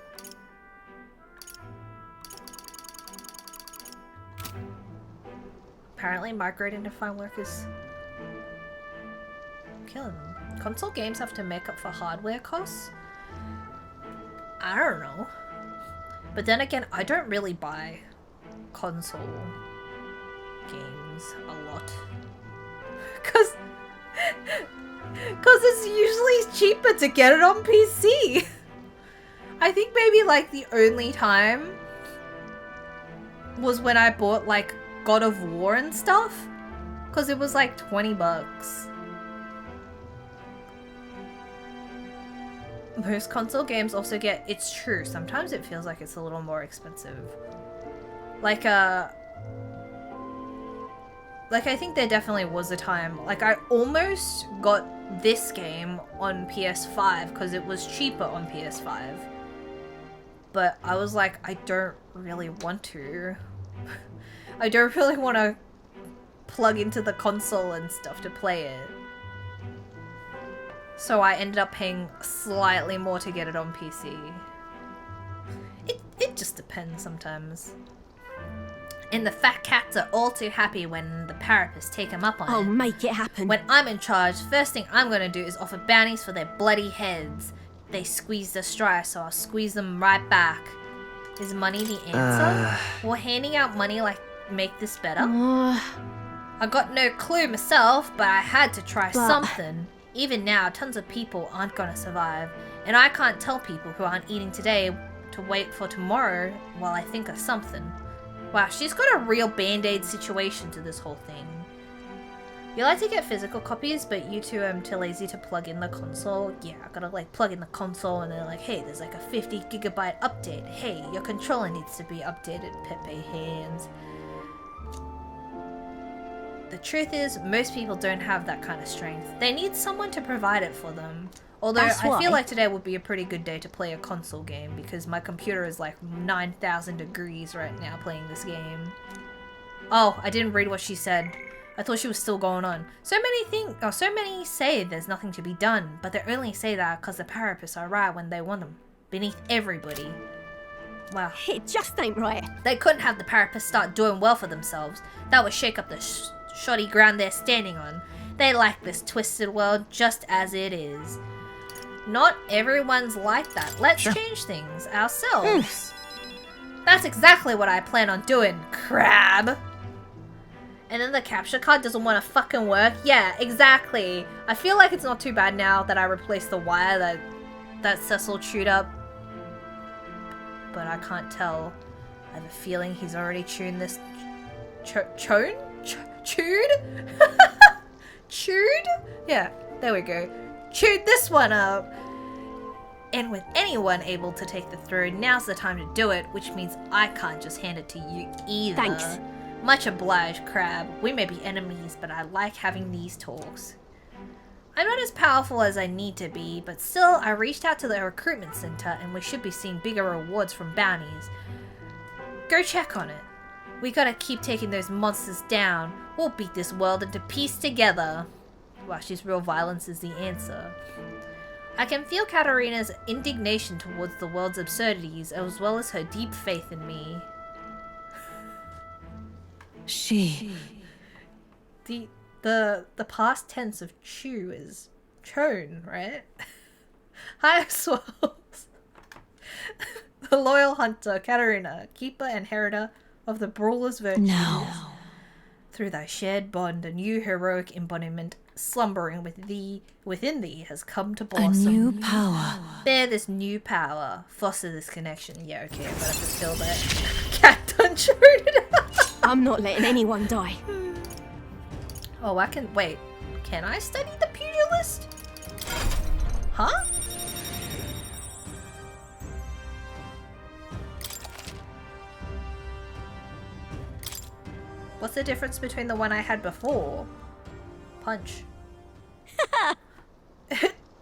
Apparently migrating to find work is killing them. console games have to make up for hardware costs? I don't know. But then again, I don't really buy console games a lot. Cause it's usually cheaper to get it on PC. I think maybe like the only time was when I bought like God of War and stuff. Cause it was like $20. Most console games also get, it's true, sometimes it feels like it's a little more expensive. Like I think there definitely was a time, like I almost got this game on PS5 because it was cheaper on PS5. But I was like, I don't really want to. I don't really want to plug into the console and stuff to play it. So I ended up paying slightly more to get it on PC. It just depends sometimes. And the fat cats are all too happy when the Parapets take them up on it. Oh, make it happen. When I'm in charge, first thing I'm gonna do is offer bounties for their bloody heads. They squeeze the strife, so I'll squeeze them right back. Is money the answer? Will handing out money like make this better? I got no clue myself, but I had to try something. Even now, tons of people aren't gonna survive, and I can't tell people who aren't eating today to wait for tomorrow while I think of something. Wow, she's got a real band-aid situation to this whole thing. You like to get physical copies, but you two are too lazy to plug in the console. Yeah, I gotta like plug in the console and they're like, hey, there's like a 50 gigabyte update. Hey, your controller needs to be updated, Pepe hands. The truth is, most people don't have that kind of strength. They need someone to provide it for them. Although I feel like today would be a pretty good day to play a console game because my computer is like 9,000 degrees right now playing this game. Oh, I didn't read what she said. I thought she was still going on. So many say there's nothing to be done, but they only say that because the Parapets are right when they want them. Beneath everybody. Wow. It just ain't right. They couldn't have the Parapets start doing well for themselves. That would shake up the shoddy ground they're standing on. They like this twisted world just as it is. Not everyone's like that. Let's change things ourselves. That's exactly what I plan on doing, crab. And then the capture card doesn't want to fucking work. Yeah, exactly. I feel like it's not too bad now that I replaced the wire that Cecil chewed up. But I can't tell. I have a feeling he's already tuned this... Chewed? Chewed? Yeah, there we go. Chewed this one up. And with anyone able to take the throne, now's the time to do it, which means I can't just hand it to you either. Thanks. Much obliged, Crab. We may be enemies, but I like having these talks. I'm not as powerful as I need to be, but still, I reached out to the recruitment center and we should be seeing bigger rewards from bounties. Go check on it. We gotta keep taking those monsters down. We'll beat this world into peace together. Wow, she's real violence is the answer. I can feel Katarina's indignation towards the world's absurdities as well as her deep faith in me. The past tense of chew is chown, right? Hi, Swirls. The loyal hunter, Katarina, keeper and heriter of the brawler's virtues. No. Through thy shared bond, a new heroic embodiment slumbering within thee has come to blossom. A new power. Bear this new power. Foster this connection. Yeah, okay, I'm gonna fulfill that. Cat done chewed it up. I'm not letting anyone die. Oh, I can... Wait. Can I study the pugilist? Huh? What's the difference between the one I had before? Punch.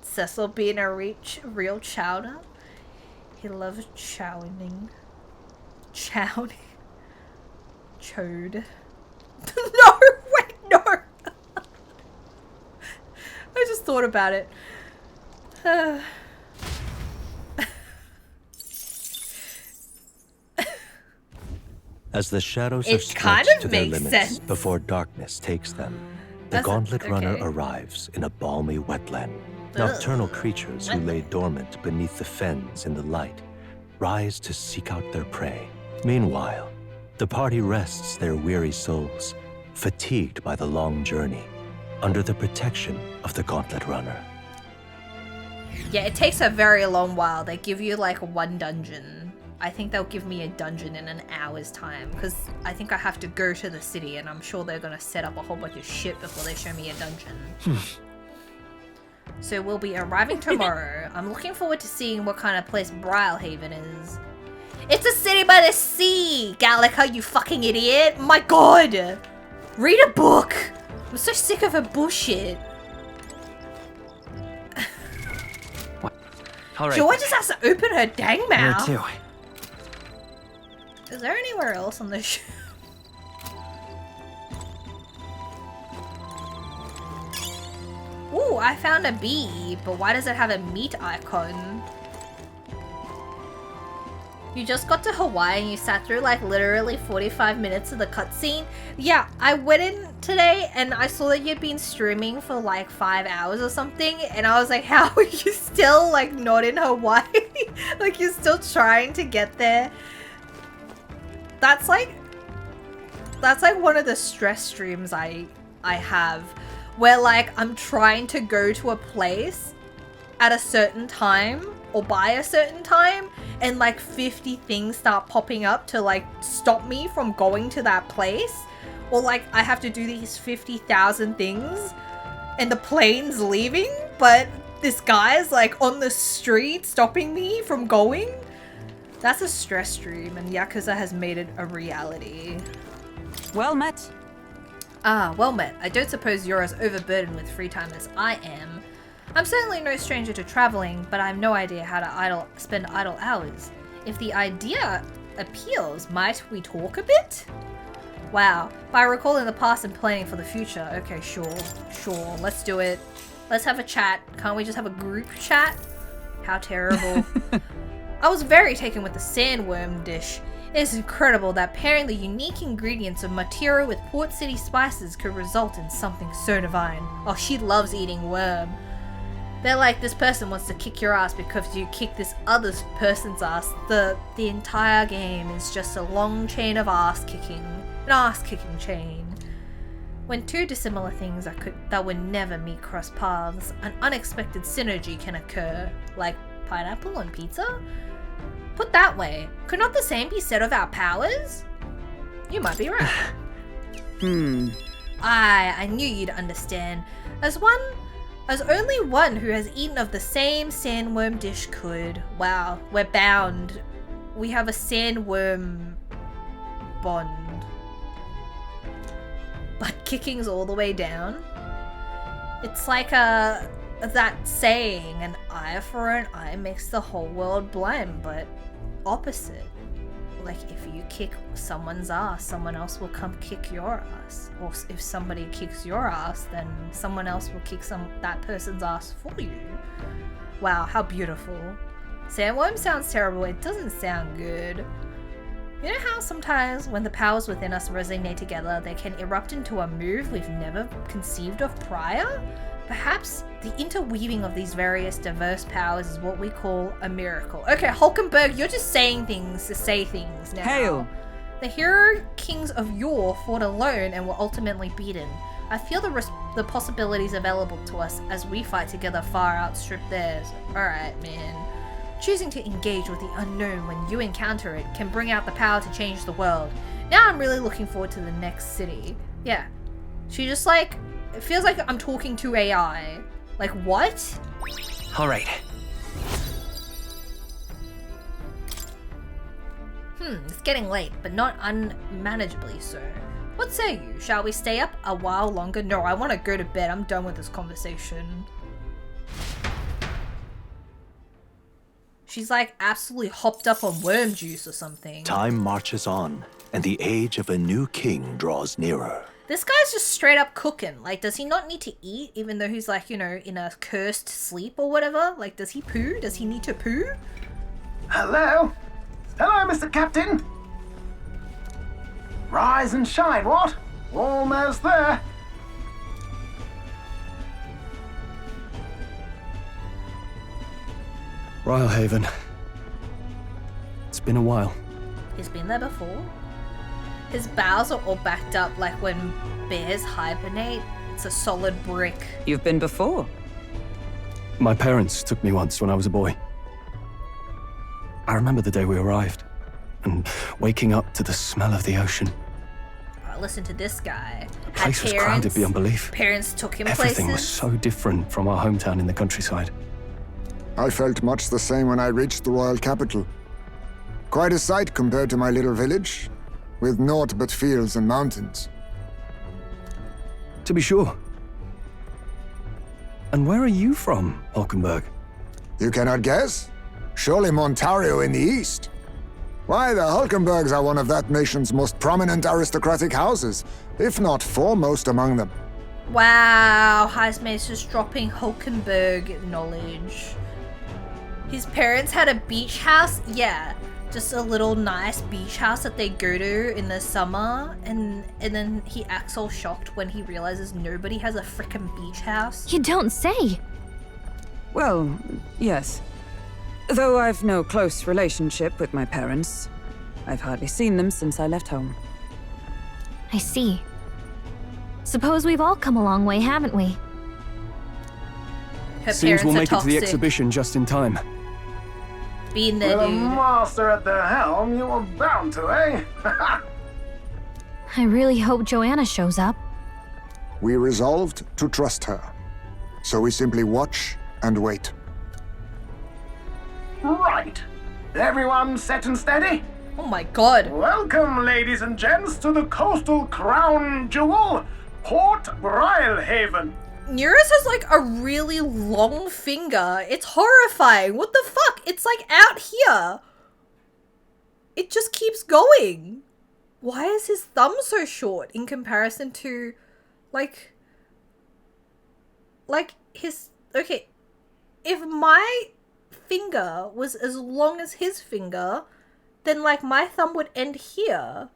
Cecil being a real chowder. He loves chowing. Chowing. Chode. No! Wait, no! I just thought about it. As the shadows It are kind stretched of to their makes limits sense. before darkness takes them, The Gauntlet Runner arrives in a balmy wetland. Nocturnal creatures who lay dormant beneath the fens in the light rise to seek out their prey. Meanwhile, the party rests their weary souls, fatigued by the long journey, under the protection of the Gauntlet Runner. Yeah, it takes a very long while. They give you like one dungeon. I think they'll give me a dungeon in an hour's time because I think I have to go to the city and I'm sure they're gonna set up a whole bunch of shit before they show me a dungeon. So we'll be arriving tomorrow. I'm looking forward to seeing what kind of place Brilehaven is. It's a city by the sea! Gallica, you fucking idiot! My god! Read a book! I'm so sick of her bullshit. All right. Joy just has to open her dang mouth. Where to? Is there anywhere else on this show? Ooh, I found a bee, but why does it have a meat icon? You just got to Hawaii and you sat through like literally 45 minutes of the cutscene? Yeah, I went in today and I saw that you'd been streaming for like 5 hours or something and I was like, how are you still like not in Hawaii? Like you're still trying to get there? That's like one of the stress streams I have where like I'm trying to go to a place at a certain time or by a certain time and like 50 things start popping up to like stop me from going to that place, or like I have to do these 50,000 things and the plane's leaving but this guy's like on the street stopping me from going. That's a stress stream and Yakuza has made it a reality. Well met. Ah, well met. I don't suppose you're as overburdened with free time as I am. I'm certainly no stranger to traveling, but I have no idea how to spend idle hours. If the idea appeals, might we talk a bit? Wow, by recalling the past and planning for the future. Okay, sure, let's do it. Let's have a chat. Can't we just have a group chat? How terrible. I was very taken with the sandworm dish. It is incredible that pairing the unique ingredients of Matira with Port City spices could result in something so divine. Oh, she loves eating worm. They're like, this person wants to kick your ass because you kick this other person's ass. The entire game is just a long chain of ass kicking. An ass kicking chain. When two dissimilar things that would never meet cross paths, an unexpected synergy can occur. Like pineapple and pizza? Put that way, could not the same be said of our powers? You might be right. I knew you'd understand. As only one who has eaten of the same sandworm dish could. Wow, we're bound. We have a sandworm bond. But kicking's all the way down. It's like that saying, an eye for an eye makes the whole world blind, but opposite. Like if you kick someone's ass, someone else will come kick your ass. Or if somebody kicks your ass, then someone else will kick that person's ass for you. Wow, how beautiful. Sandworm sounds terrible, it doesn't sound good. You know how sometimes when the powers within us resonate together, they can erupt into a move we've never conceived of prior? Perhaps the interweaving of these various diverse powers is what we call a miracle. Okay, Hulkenberg, you're just saying things to say things now. Hail! The hero kings of yore fought alone and were ultimately beaten. I feel the possibilities available to us as we fight together far outstrip theirs. Alright, man. Choosing to engage with the unknown when you encounter it can bring out the power to change the world. Now I'm really looking forward to the next city. Yeah. She just like... It feels like I'm talking to AI. Like, what? All right. It's getting late, but not unmanageably so. What say you? Shall we stay up a while longer? No, I want to go to bed. I'm done with this conversation. She's like absolutely hopped up on worm juice or something. Time marches on, and the age of a new king draws nearer. This guy's just straight up cooking. Like, does he not need to eat even though he's like, you know, in a cursed sleep or whatever? Like, does he poo? Does he need to poo? Hello? Hello, Mr. Captain. Rise and shine, what? Almost there. Rhylehaven. It's been a while. He's been there before. His bowels are all backed up like when bears hibernate. It's a solid brick. You've been before? My parents took me once when I was a boy. I remember the day we arrived, and waking up to the smell of the ocean. Oh, listen to this guy. The place was crowded beyond belief. Parents took him Everything places. was so different from our hometown in the countryside. I felt much the same when I reached the royal capital. Quite a sight compared to my little village, with naught but fields and mountains. To be sure. And where are you from, Hulkenberg? You cannot guess? Surely Montario in the east. Why, the Hulkenbergs are one of that nation's most prominent aristocratic houses, if not foremost among them. Wow, Heisma's just dropping Hulkenberg knowledge. His parents had a beach house? Yeah, just a little nice beach house that they go to in the summer, and then he acts all shocked when he realizes nobody has a frickin' beach house. You don't say. Well, yes. Though I've no close relationship with my parents. I've hardly seen them since I left home. I see. Suppose we've all come a long way, haven't we? Her Seems we'll parents make are it to the toxic. exhibition just in time. Being there, With a dude. master at the helm, you were bound to, eh? I really hope Joanna shows up. We resolved to trust her. So we simply watch and wait. Right. Everyone set and steady? Oh my god. Welcome, ladies and gents, to the coastal crown jewel, Port Rhylehaven. Eurus has like a really long finger. It's horrifying. What the fuck? It's like out here. It just keeps going. Why is his thumb so short in comparison to like his... Okay, if my finger was as long as his finger, then like my thumb would end here.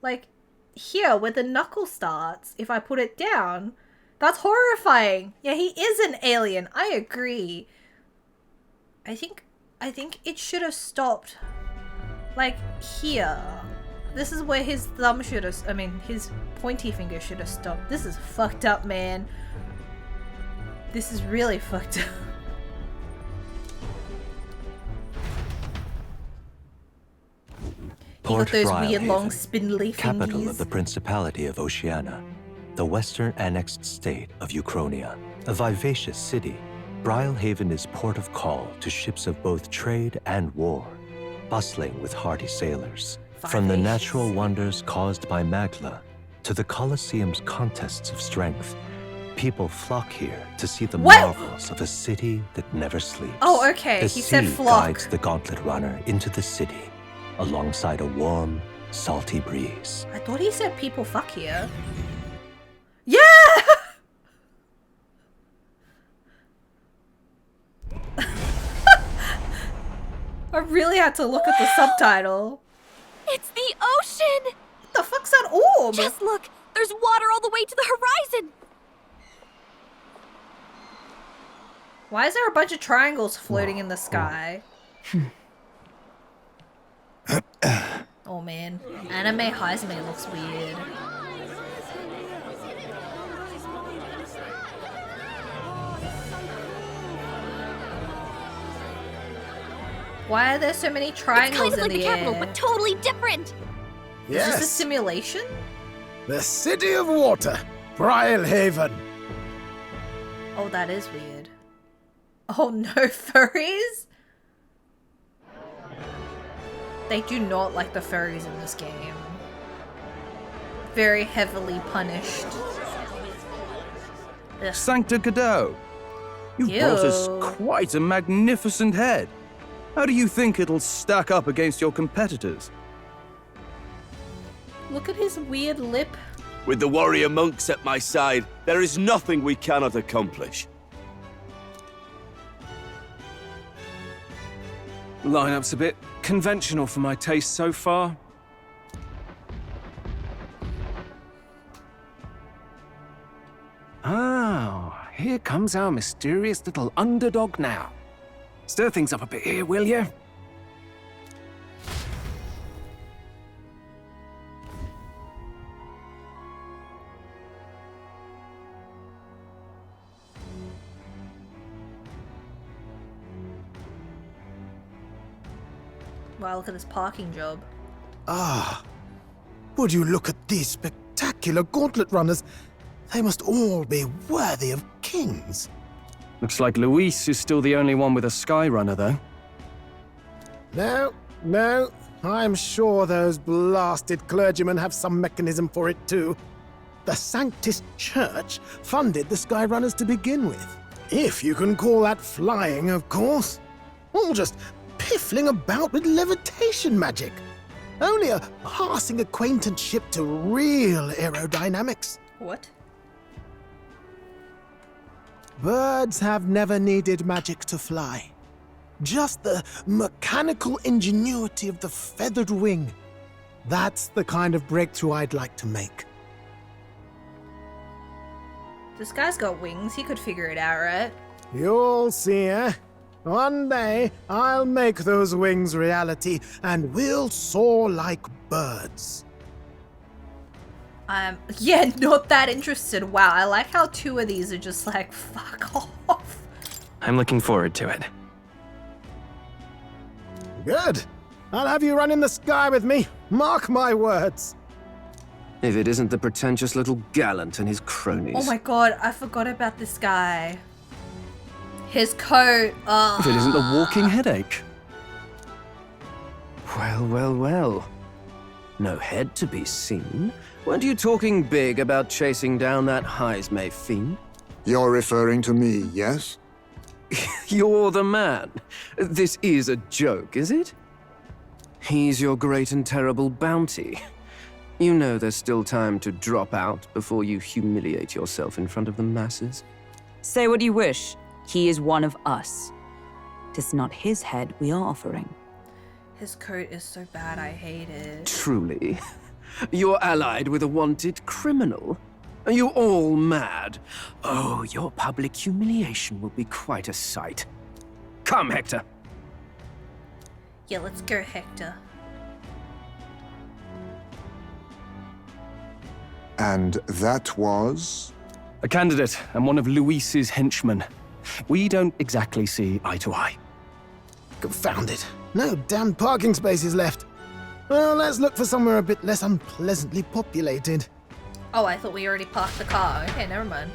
Like here where the knuckle starts if I put it down. That's horrifying. Yeah, he is an alien. I agree. I think it should have stopped like here. This is where his thumb should have, I mean, his pointy finger should have stopped. This is fucked up, man. This is really fucked up. Port those weird Rhylehaven, long spindly capital fingies. of the Principality of Oceania, the western annexed state of Uchronia. A vivacious city, Rhylehaven is port of call to ships of both trade and war, bustling with hardy sailors. From the natural wonders caused by Magla to the Colosseum's contests of strength, people flock here to see the marvels of a city that never sleeps. Oh, okay. The He said sea flock. guides the gauntlet runner into the city, alongside a warm, salty breeze. I thought he said people fuck here. Yeah! I really had to look at the subtitle. It's the ocean! What the fuck's that orb? Just look! There's water all the way to the horizon! Why is there a bunch of triangles floating in the sky? Oh man, anime Heisme looks weird. Why are there so many triangles It's kind of like in the the capital, air? but totally different! Is this a Yes, simulation? the city of water, Rhylehaven. Oh, that is weird. Oh no, furries? They do not like the furries in this game. Very heavily punished. Ugh. Sancta Godot, you've brought us Ew. quite a magnificent head. How do you think it'll stack up against your competitors? Look at his weird lip. With the warrior monks at my side, there is nothing we cannot accomplish. Lineup's a bit conventional for my taste so far. Oh, here comes our mysterious little underdog now. Stir things up a bit here, will you? Wow, look at this parking job. Ah, would you look at these spectacular gauntlet runners? They must all be worthy of kings. Looks like Luis is still the only one with a sky runner, though. No, I'm sure those blasted clergymen have some mechanism for it too. The Sanctus Church funded the Skyrunners to begin with. If you can call that flying, of course. All just piffling about with levitation magic. Only a passing acquaintanceship to real aerodynamics. What? Birds have never needed magic to fly. Just the mechanical ingenuity of the feathered wing. That's the kind of breakthrough I'd like to make. This guy's got wings. He could figure it out, right? You'll see, eh? One day, I'll make those wings reality, and we'll soar like birds. Yeah, not that interested. Wow, I like how two of these are just like, fuck off. I'm looking forward to it. Good. I'll have you run in the sky with me. Mark my words. If it isn't the pretentious little gallant and his cronies. Oh my god, I forgot about this guy. His coat. If it isn't a walking headache. Well. No head to be seen. Weren't you talking big about chasing down that Heismay fiend? You're referring to me, yes? You're the man. This is a joke, is it? He's your great and terrible bounty. You know there's still time to drop out before you humiliate yourself in front of the masses. Say what you wish. He is one of us. 'Tis not his head we are offering. His coat is so bad, I hate it. Truly? You're allied with a wanted criminal? Are you all mad? Oh, your public humiliation will be quite a sight. Come, Hector. Yeah, let's go, Hector. And that was? A candidate and one of Luis's henchmen. We don't exactly see eye to eye. Confound it. No damn parking spaces left. Well, let's look for somewhere a bit less unpleasantly populated. Oh, I thought we already parked the car. Okay, never mind.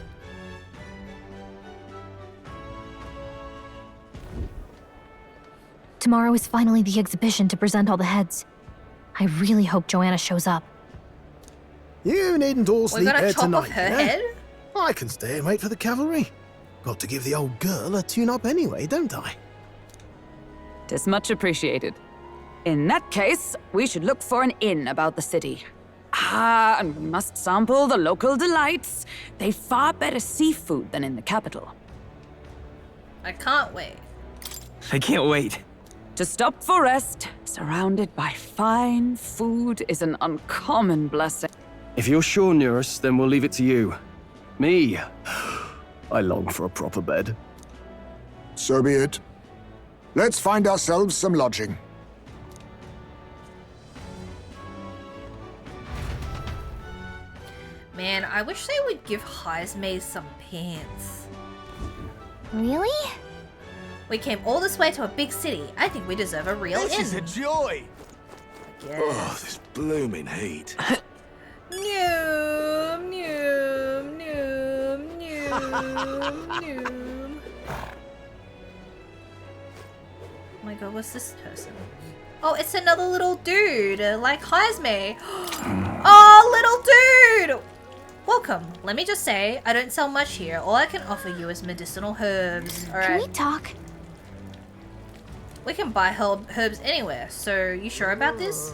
Tomorrow is finally the exhibition to present all the heads. I really hope Joanna shows up. You needn't all sleep We're gonna here chop tonight. off her eh? head? I can stay and wait for the cavalry. Got to give the old girl a tune-up anyway, don't I? 'Tis much appreciated. In that case, we should look for an inn about the city. Ah, and we must sample the local delights. They've far better seafood than in the capital. I can't wait. I can't wait. To stop for rest, surrounded by fine food, is an uncommon blessing. If you're sure, Neurus, then we'll leave it to you. Me? I long for a proper bed. So be it. Let's find ourselves some lodging. Man, I wish they would give Heismay some pants. Really? We came all this way to a big city. I think we deserve a real inn. This is a joy! Oh, this blooming heat. Noom, noom, noom, noom, noom. Oh my god, what's this person? Oh, it's another little dude, like Heismay. Oh, little dude! Welcome. Let me just say, I don't sell much here. All I can offer you is medicinal herbs. All Can right. we talk? We can buy herbs anywhere. So, you sure about this?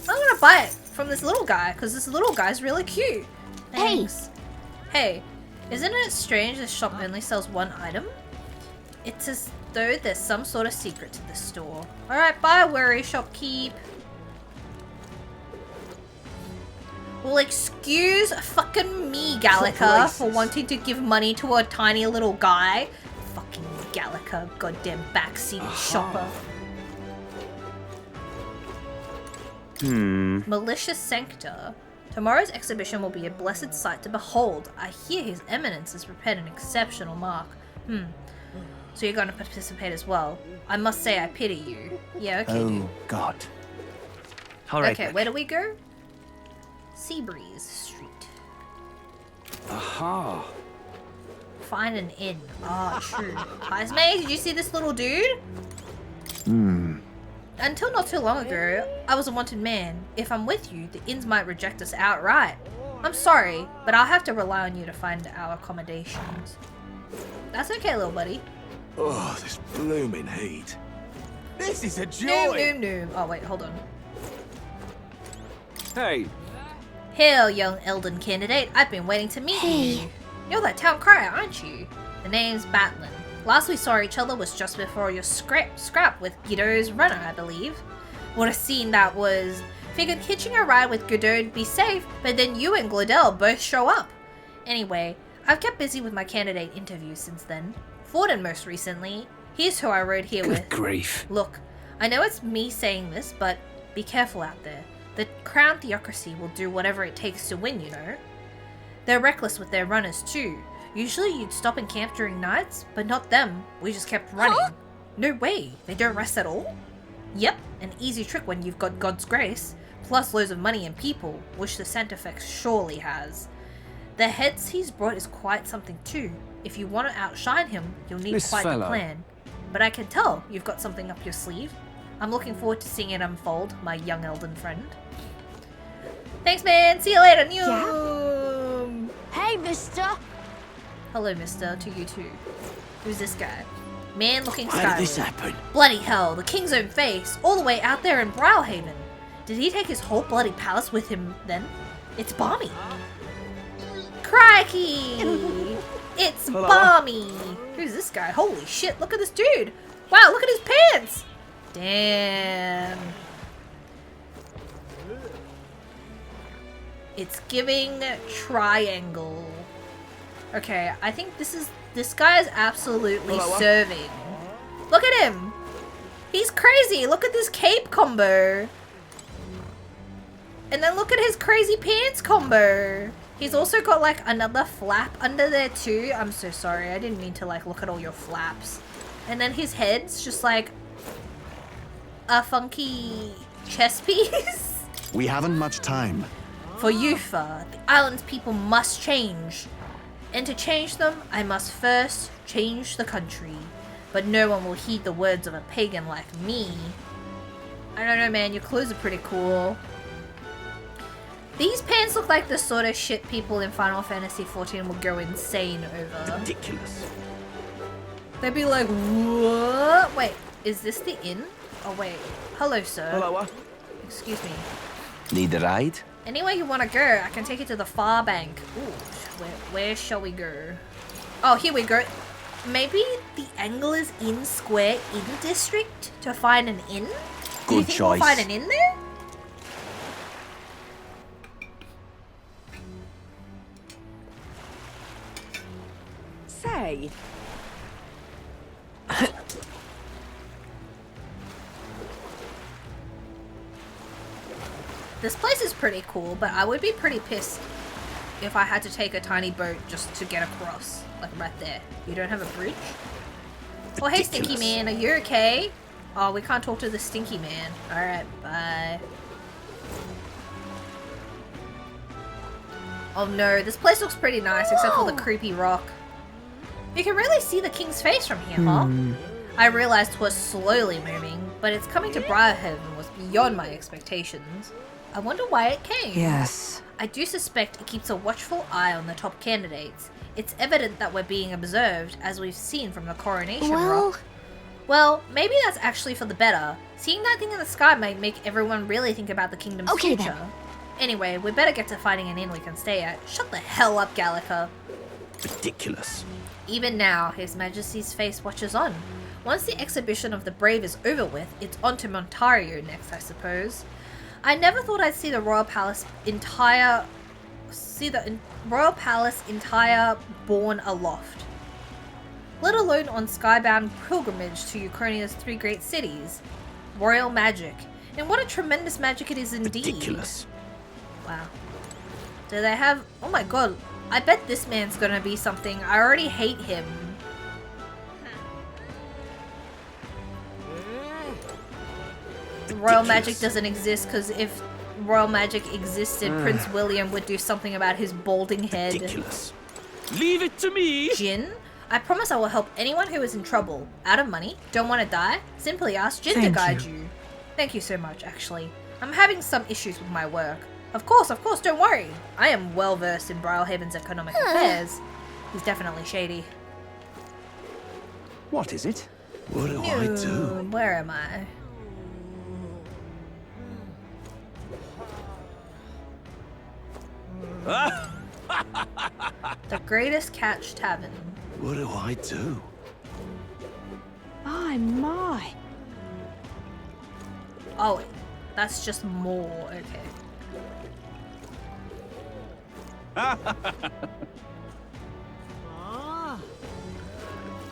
I'm gonna buy it from this little guy because this little guy's really cute. Thanks. Hey, isn't it strange this shop only sells one item? It's as though there's some sort of secret to this store. Alright, bye, worry shopkeep. Well, excuse fucking me, Gallica, for wanting to give money to a tiny little guy. Fucking Gallica, goddamn backseated shopper. Malicious Sanctor. Tomorrow's exhibition will be a blessed sight to behold. I hear His Eminence has prepared an exceptional mark. So you're going to participate as well. I must say I pity you. Yeah, okay, dude. Oh, God. All right. Okay, then. where do we go? Seabreeze Street. Aha. Find an inn. Ah, true. May, did you see this little dude? Until not too long ago, I was a wanted man. If I'm with you, the inns might reject us outright. I'm sorry, but I'll have to rely on you to find our accommodations. That's okay, little buddy. Oh, this blooming heat. This is a No, joy. no, no. Oh, wait, hold on. Hey, Hail, young Elden candidate. I've been waiting to meet you. You're that town crier, aren't you? The name's Batlin. Last we saw each other was just before your scrap with Guido's runner, I believe. What a scene that was. Figured hitching a ride with Guido'd be safe, but then you and Glodell both show up. Anyway, I've kept busy with my candidate interviews since then. Forden most recently. Here's who I rode here with. Good grief. Look, I know it's me saying this, but be careful out there. The Crown Theocracy will do whatever it takes to win, you know. They're reckless with their runners too. Usually you'd stop and camp during nights, but not them. We just kept running. Huh? No way, they don't rest at all? Yep, an easy trick when you've got God's grace, plus loads of money and people, which the Santafex surely has. The heads he's brought is quite something too. If you want to outshine him, you'll need This quite fellow. the plan. But I can tell you've got something up your sleeve. I'm looking forward to seeing it unfold, my young Elden friend. Thanks, man. See you later. New. Hey, mister. Hello, mister. To you too. Who's this guy? Man looking Why did this skyward. happen? Bloody hell, the king's own face, all the way out there in Browhaven. Did he take his whole bloody palace with him then? It's balmy. Crikey! It's balmy. Who's this guy? Holy shit, look at this dude. Wow, look at his pants. Damn. It's giving triangle. Okay, I think this guy is absolutely serving. Look at him. He's crazy. Look at this cape combo. And then look at his crazy pants combo. He's also got like another flap under there too. I'm so sorry. I didn't mean to like look at all your flaps. And then his head's just like a funky chess piece. We haven't much time. For Yufa, the island's people must change. And to change them, I must first change the country. But no one will heed the words of a pagan like me. I don't know, man. Your clothes are pretty cool. These pants look like the sort of shit people in Final Fantasy XIV will go insane over. Ridiculous. They'd be like, what? Wait, is this the inn? Oh, wait. Hello, sir. Hello. Excuse me. Need a ride? Anywhere you want to go, I can take you to the far bank. Ooh, where shall we go? Oh, here we go. Maybe the Anglers Inn Square Inn District to find an inn? Do you Good think choice. we'll find an inn there? Say, This place is pretty cool, but I would be pretty pissed if I had to take a tiny boat just to get across. Like right there. You don't have a bridge? Oh, hey, Stinky Man, are you okay? Oh, we can't talk to the Stinky Man. Alright, bye. Oh no, this place looks pretty nice, except for the creepy rock. You can really see the king's face from here, huh? I realized 'twas slowly moving, but its coming to Briarhaven was beyond my expectations. I wonder why it came. yes. I do suspect it keeps a watchful eye on the top candidates. It's evident that we're being observed, as we've seen from the coronation rock. Well, maybe that's actually for the better. Seeing that thing in the sky might make everyone really think about the kingdom's future. Anyway, we better get to finding an inn we can stay at. Shut the hell up, Gallica. Ridiculous. Even now, His Majesty's face watches on. Once the exhibition of the brave is over with, it's on to Montario next, I suppose. I never thought I'd see the Royal Palace entire borne aloft. let alone on skybound pilgrimage to Ukrainia's 3 great cities. Royal magic. And what a tremendous magic it is indeed. Ridiculous. Wow. Do they have... Oh my god. I bet this man's gonna be something. I already hate him. Royal magic doesn't exist because if royal magic existed, Prince William would do something about his balding head. Ridiculous. Leave it to me. Jin, I promise I will help anyone who is in trouble, out of money, don't want to die. Simply ask Jin to guide you. Thank you so much, actually. I'm having some issues with my work. Of course, don't worry. I am well versed in Brylehaven's economic affairs. He's definitely shady. What is it? What do I do? Where am I? The Greatest Catch Tavern. What do I do? My, my. Oh, that's just more. Okay.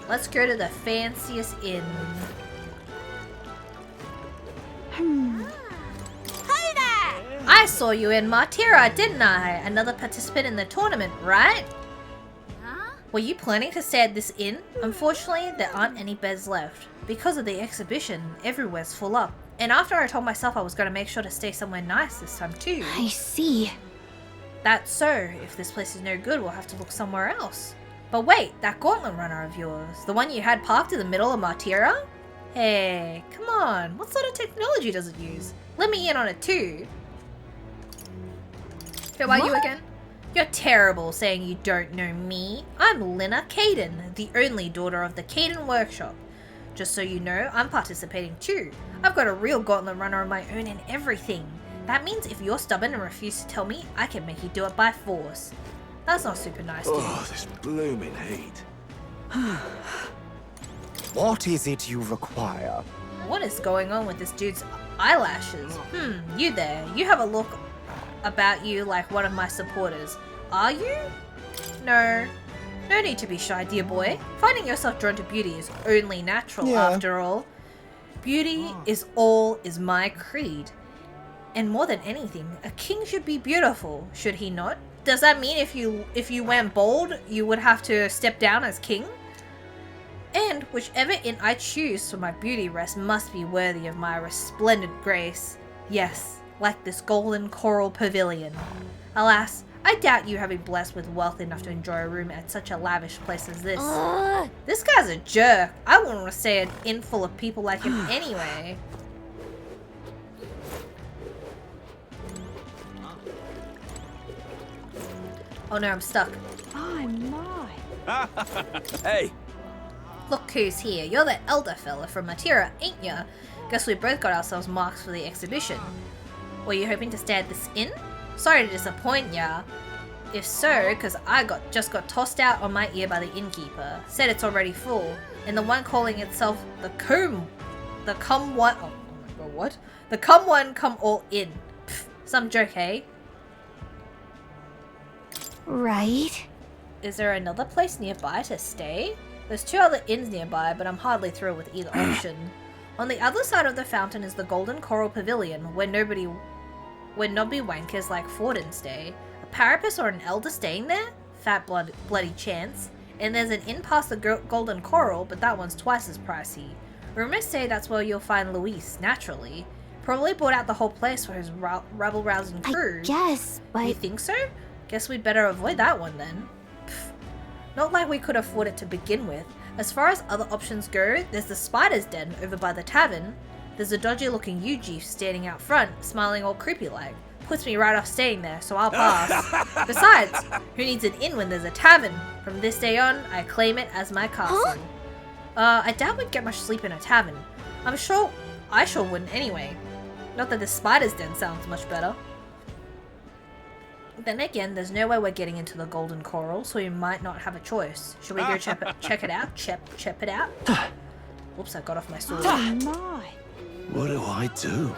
Let's go to the fanciest inn. I saw you in Martira, didn't I? Another participant in the tournament, right? Were you planning to stay at this inn? Unfortunately, there aren't any beds left. Because of the exhibition, everywhere's full up. And after I told myself I was going to make sure to stay somewhere nice this time too. I see. That's so. If this place is no good, we'll have to look somewhere else. But wait, that gauntlet runner of yours, the one you had parked in the middle of Martira? Hey, come on. What sort of technology does it use? Let me in on it too. Who are you again? You're terrible saying you don't know me. I'm Lena Caden, the only daughter of the Caden Workshop. Just so you know, I'm participating too. I've got a real gauntlet runner of my own and everything. That means if you're stubborn and refuse to tell me, I can make you do it by force. That's not super nice, dude. Oh, this blooming heat. What is it you require? What is going on with this dude's eyelashes? You there. You have a look about you like one of my supporters. Are you? No. No need to be shy, dear boy. Finding yourself drawn to beauty is only natural, after all. Beauty is my creed. And more than anything, a king should be beautiful, should he not? Does that mean if you went bald, you would have to step down as king? And whichever inn I choose for my beauty rest must be worthy of my resplendent grace. Yes, like this golden coral pavilion. Alas, I doubt you have been blessed with wealth enough to enjoy a room at such a lavish place as this. This guy's a jerk. I wouldn't want to stay at an inn full of people like him anyway. Oh no, I'm stuck. My, my. Hey! Look who's here. You're that elder fella from Matira, ain't ya? Guess we both got ourselves marks for the exhibition. Were you hoping to stay at this inn? Sorry to disappoint ya. If so, cause I just got tossed out on my ear by the innkeeper. Said it's already full. And the one calling itself the come one, oh my god, what? The come one, come all in. Pfft, some joke, hey? Right. Is there another place nearby to stay? There's 2 other inns nearby, but I'm hardly thrilled with either option. On the other side of the fountain is the Golden Coral Pavilion, where nobby wankers like Forden stay. A parapet or an elder staying there? Fat bloody chance. And there's an inn past the Golden Coral, but that one's twice as pricey. Rumors say that's where you'll find Luis, naturally. Probably bought out the whole place for his rabble-rousing crew. I guess, but... You think so? Guess we'd better avoid that one then. Pfft. Not like we could afford it to begin with. As far as other options go, there's the Spider's Den over by the tavern. There's a dodgy looking Yuji standing out front, smiling all creepy like. Puts me right off staying there, so I'll pass. Besides, who needs an inn when there's a tavern? From this day on, I claim it as my castle. I doubt we'd get much sleep in a tavern. I sure wouldn't anyway. Not that the Spider's Den sounds much better. Then again, there's no way we're getting into the Golden Coral, so we might not have a choice. Should we go check it out? Check it out? Whoops, I got off my sword. Oh my. What do I do?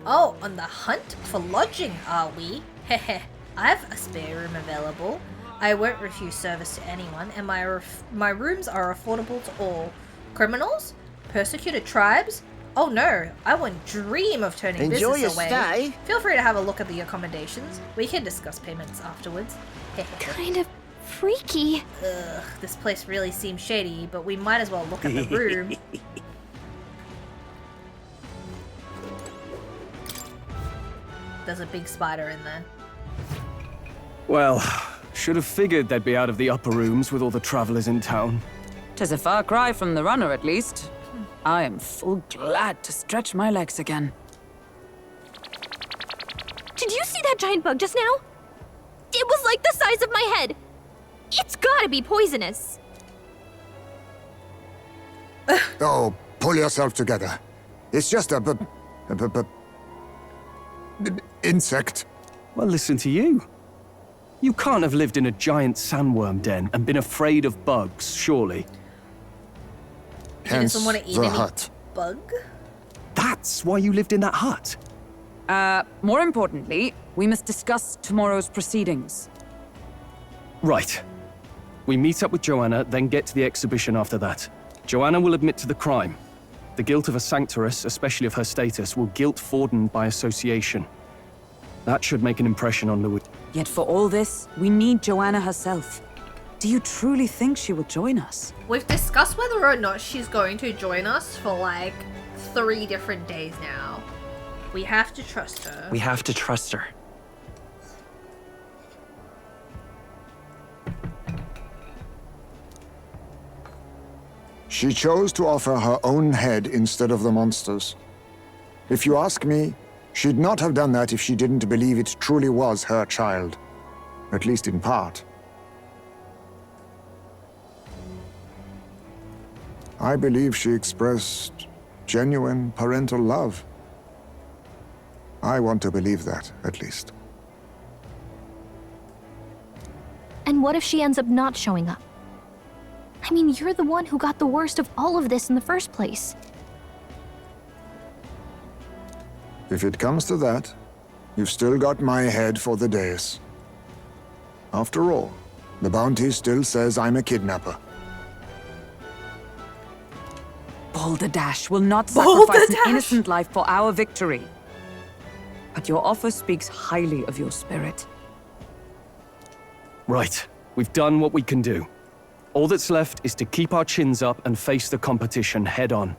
Oh, on the hunt for lodging, are we? Heh I've a spare room available. I won't refuse service to anyone, and my rooms are affordable to all. Criminals? Persecuted tribes? Oh no, I wouldn't dream of turning Enjoy business your away. stay. Feel free to have a look at the accommodations. We can discuss payments afterwards. Kind of freaky. Ugh, this place really seems shady, but we might as well look at the room. There's a big spider in there. Well, should have figured they'd be out of the upper rooms with all the travelers in town. 'Tis a far cry from the runner, at least. I am full glad to stretch my legs again. Did you see that giant bug just now? It was like the size of my head. It's gotta be poisonous. Oh, pull yourself together. It's just a insect. Well, listen to you. You can't have lived in a giant sandworm den and been afraid of bugs, surely. He doesn't want to eat the any hut. bug? That's why you lived in that hut. More importantly, we must discuss tomorrow's proceedings. Right. We meet up with Joanna, then get to the exhibition after that. Joanna will admit to the crime. The guilt of a sanctoress, especially of her status, will guilt Forden by association. That should make an impression on Louis. Yet for all this, we need Joanna herself. Do you truly think she will join us? We've discussed whether or not she's going to join us for like 3 different days now. We have to trust her. We have to trust her. She chose to offer her own head instead of the monster's. If you ask me, she'd not have done that if she didn't believe it truly was her child. At least in part. I believe she expressed genuine parental love. I want to believe that, at least. And what if she ends up not showing up? I mean, you're the one who got the worst of all of this in the first place. If it comes to that, you've still got my head for the dais. After all, the bounty still says I'm a kidnapper. Balderdash will not sacrifice an innocent life for our victory. But your offer speaks highly of your spirit. Right. We've done what we can do. All that's left is to keep our chins up and face the competition head on.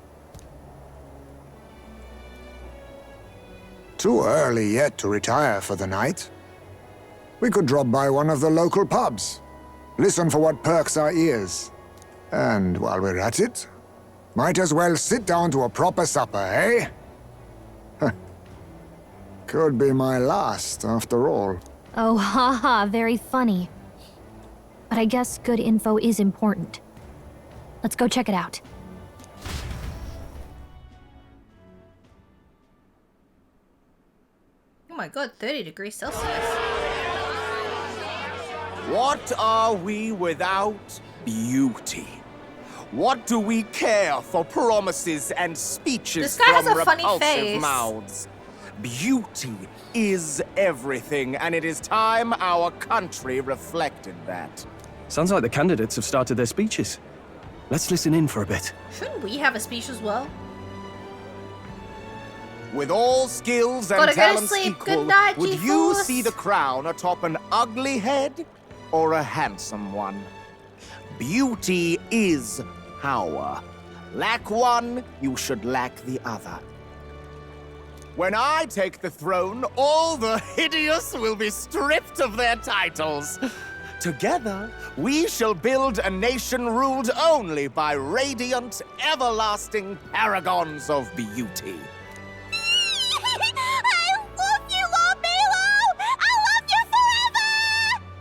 Too early yet to retire for the night. We could drop by one of the local pubs. Listen for what perks our ears. And while we're at it, might as well sit down to a proper supper, eh? Could be my last, after all. Oh, haha, very funny. But I guess good info is important. Let's go check it out. Oh my god, 30 degrees Celsius. What are we without beauty? What do we care for promises and speeches This guy has from a funny repulsive face. mouths? Beauty is everything, and it is time our country reflected that. Sounds like the candidates have started their speeches. Let's listen in for a bit. Shouldn't we have a speech as well? With all skills and Gotta go to talents sleep. equal, Good night, would you G-Force. see the crown atop an ugly head or a handsome one? Beauty is power. Lack one, you should lack the other. When I take the throne, all the hideous will be stripped of their titles. Together, we shall build a nation ruled only by radiant, everlasting paragons of beauty. I love you, Lord Milo! I love you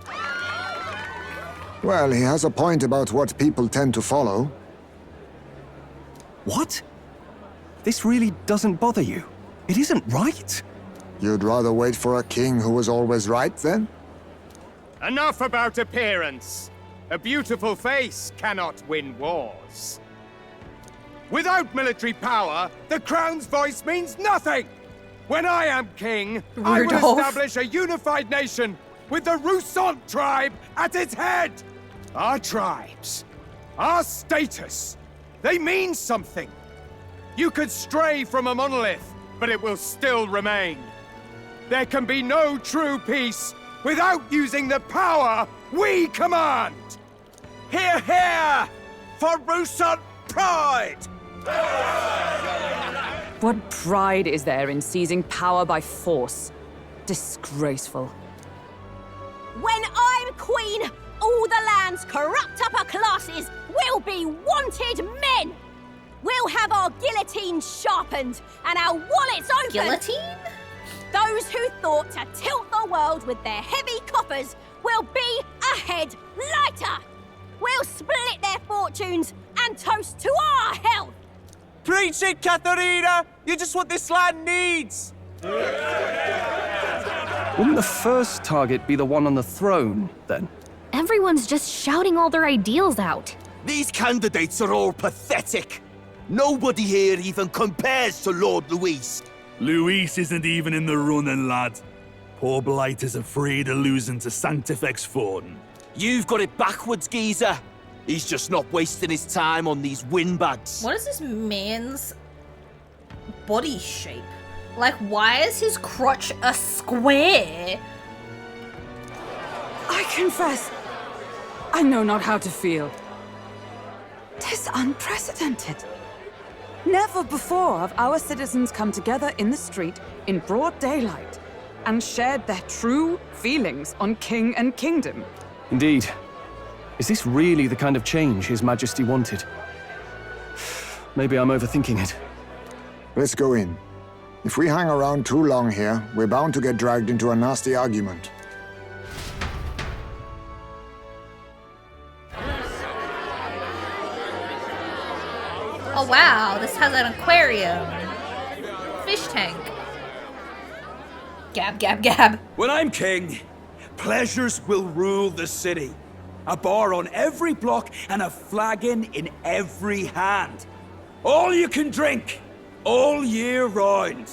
forever! Well, he has a point about what people tend to follow. What? This really doesn't bother you? It isn't right. You'd rather wait for a king who was always right, then? Enough about appearance. A beautiful face cannot win wars. Without military power, the crown's voice means nothing. When I am king, I will Rudolph. establish a unified nation with the Rousant tribe at its head. Our tribes, our status, they mean something. You could stray from a monolith, but it will still remain. There can be no true peace without using the power we command. Hear, hear! For Rousant pride! What pride is there in seizing power by force? Disgraceful. When I'm queen, all the land's corrupt upper classes will be wanted men! We'll have our guillotines sharpened and our wallets open! Guillotine? Those who thought to tilt the world with their heavy coffers will be a head lighter! We'll split their fortunes and toast to our health! Preach it, Katharina! You're just what this land needs! Wouldn't the first target be the one on the throne, then? Everyone's just shouting all their ideals out. These candidates are all pathetic. Nobody here even compares to Lord Luis. Luis isn't even in the running, lad. Poor Blight is afraid of losing to Sanctifex Forden. You've got it backwards, geezer. He's just not wasting his time on these windbags. What is this man's body shape? Like, why is his crotch a square? I confess, I know not how to feel. 'Tis unprecedented. Never before have our citizens come together in the street in broad daylight and shared their true feelings on king and kingdom. Indeed. Is this really the kind of change His Majesty wanted? Maybe I'm overthinking it. Let's go in. If we hang around too long here, we're bound to get dragged into a nasty argument. Oh wow, this has an aquarium. Fish tank. Gab, gab, gab. When I'm king, pleasures will rule the city. A bar on every block and a flagon in every hand. All you can drink, all year round.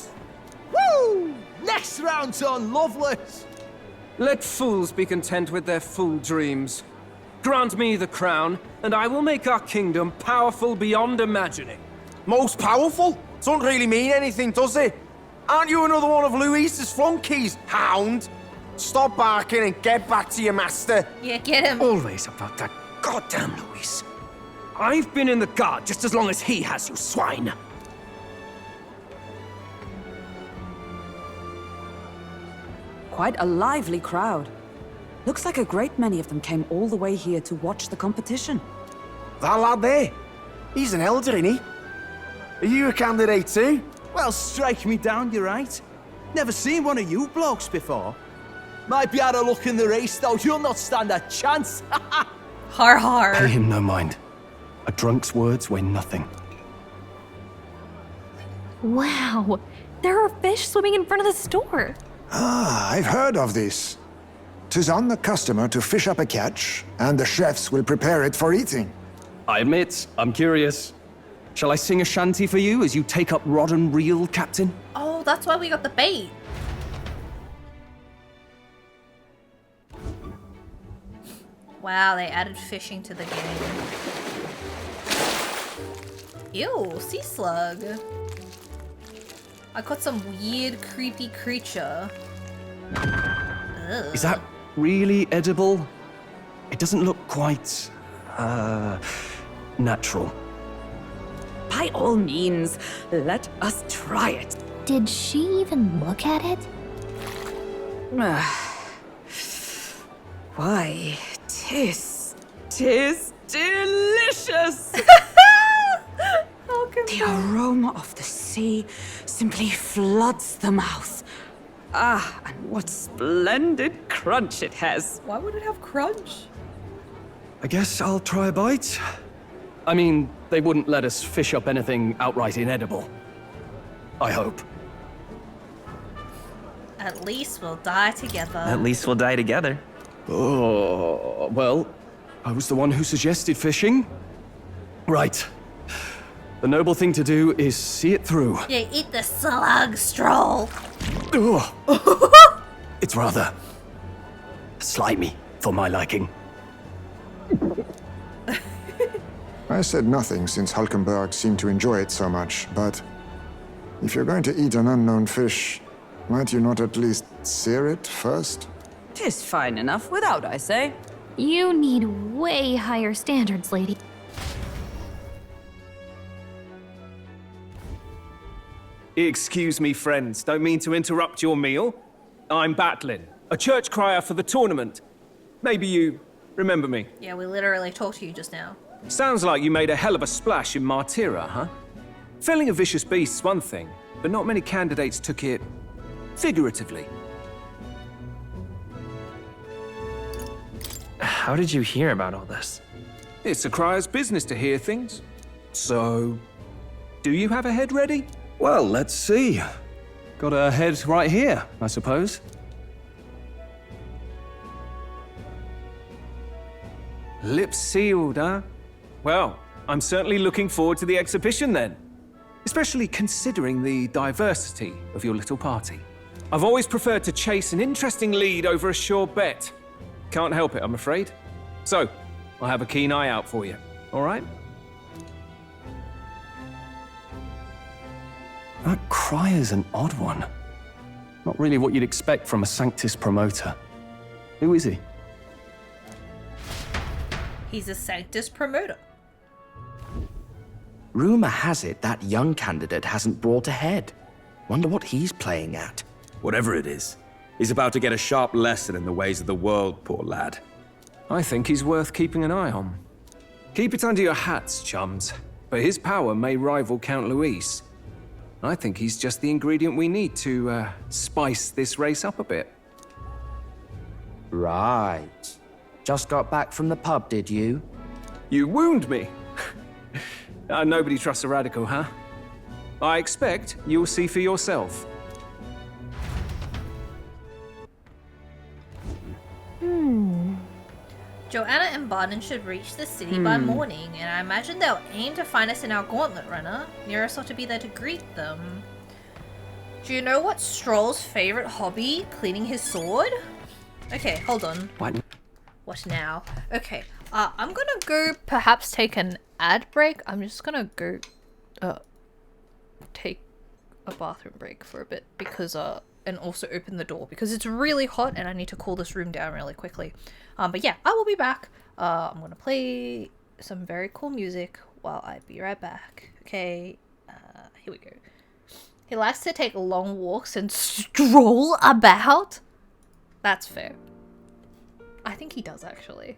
Woo! Next round's on Loveless. Let fools be content with their fool dreams. Grant me the crown, and I will make our kingdom powerful beyond imagining. Most powerful? Doesn't really mean anything, does it? Aren't you another one of Luis's flunkies, hound? Stop barking and get back to your master. Yeah, get him. Always about that goddamn Luis. I've been in the guard just as long as he has, you swine. Quite a lively crowd. Looks like a great many of them came all the way here to watch the competition. That lad there, he's an elder, isn't he? Are you a candidate too? Well, strike me down, you're right. Never seen one of you blokes before. Might be out of luck in the race, though. You'll not stand a chance. Har har. Pay him no mind. A drunk's words weigh nothing. Wow, there are fish swimming in front of the store. Ah, I've heard of this. 'Tis on the customer to fish up a catch, and the chefs will prepare it for eating. I admit, I'm curious. Shall I sing a shanty for you as you take up rod and reel, Captain? Oh, that's why we got the bait. Wow, they added fishing to the game. Ew, sea slug. I caught some weird, creepy creature. Ugh. Is that really edible? It doesn't look quite, natural. By all means, let us try it. Did she even look at it? Why, tis delicious! The aroma of the sea simply floods the mouth. Ah, and what splendid crunch it has. Why would it have crunch? I guess I'll try a bite. I mean, they wouldn't let us fish up anything outright inedible. I hope. At least we'll die together. At least we'll die together. Oh, well, I was the one who suggested fishing. Right. The noble thing to do is see it through. Yeah, eat the slug stroll. Ugh. It's rather slimy for my liking. I said nothing since Hulkenberg seemed to enjoy it so much, but if you're going to eat an unknown fish, might you not at least sear it first? 'Tis fine enough without, I say. You need way higher standards, lady. Excuse me, friends. Don't mean to interrupt your meal. I'm Batlin, a church crier for the tournament. Maybe you remember me. Yeah, we literally talked to you just now. Sounds like you made a hell of a splash in Martira, huh? Felling a vicious beast's one thing, but not many candidates took it figuratively. How did you hear about all this? It's a crier's business to hear things. So, do you have a head ready? Well, let's see. Got a head right here, I suppose. Lips sealed, huh? Well, I'm certainly looking forward to the exhibition then. Especially considering the diversity of your little party. I've always preferred to chase an interesting lead over a sure bet. Can't help it, I'm afraid. So, I'll have a keen eye out for you, all right? That crier's an odd one. Not really what you'd expect from a Sanctus promoter. Who is he? He's a Sanctus promoter. Rumor has it that young candidate hasn't brought a head. Wonder what he's playing at. Whatever it is, he's about to get a sharp lesson in the ways of the world, poor lad. I think he's worth keeping an eye on. Keep it under your hats, chums. But his power may rival Count Luis. I think he's just the ingredient we need to spice this race up a bit. Right. Just got back from the pub, did you? You wound me. Nobody trusts a radical, huh? I expect you'll see for yourself. Joanna and Barden should reach the city by morning, and I imagine they'll aim to find us in our gauntlet runner. Nearest ought to be there to greet them. Do you know what Stroll's favorite hobby? Cleaning his sword? Okay, hold on. What now? Okay, I'm gonna go perhaps take an ad break. I'm just gonna go take a bathroom break for a bit because and also open the door because it's really hot and I need to cool this room down really quickly. But yeah, I will be back. I'm gonna play some very cool music while I be right back. Okay, here we go. He likes to take long walks and stroll about. That's fair. I think he does actually.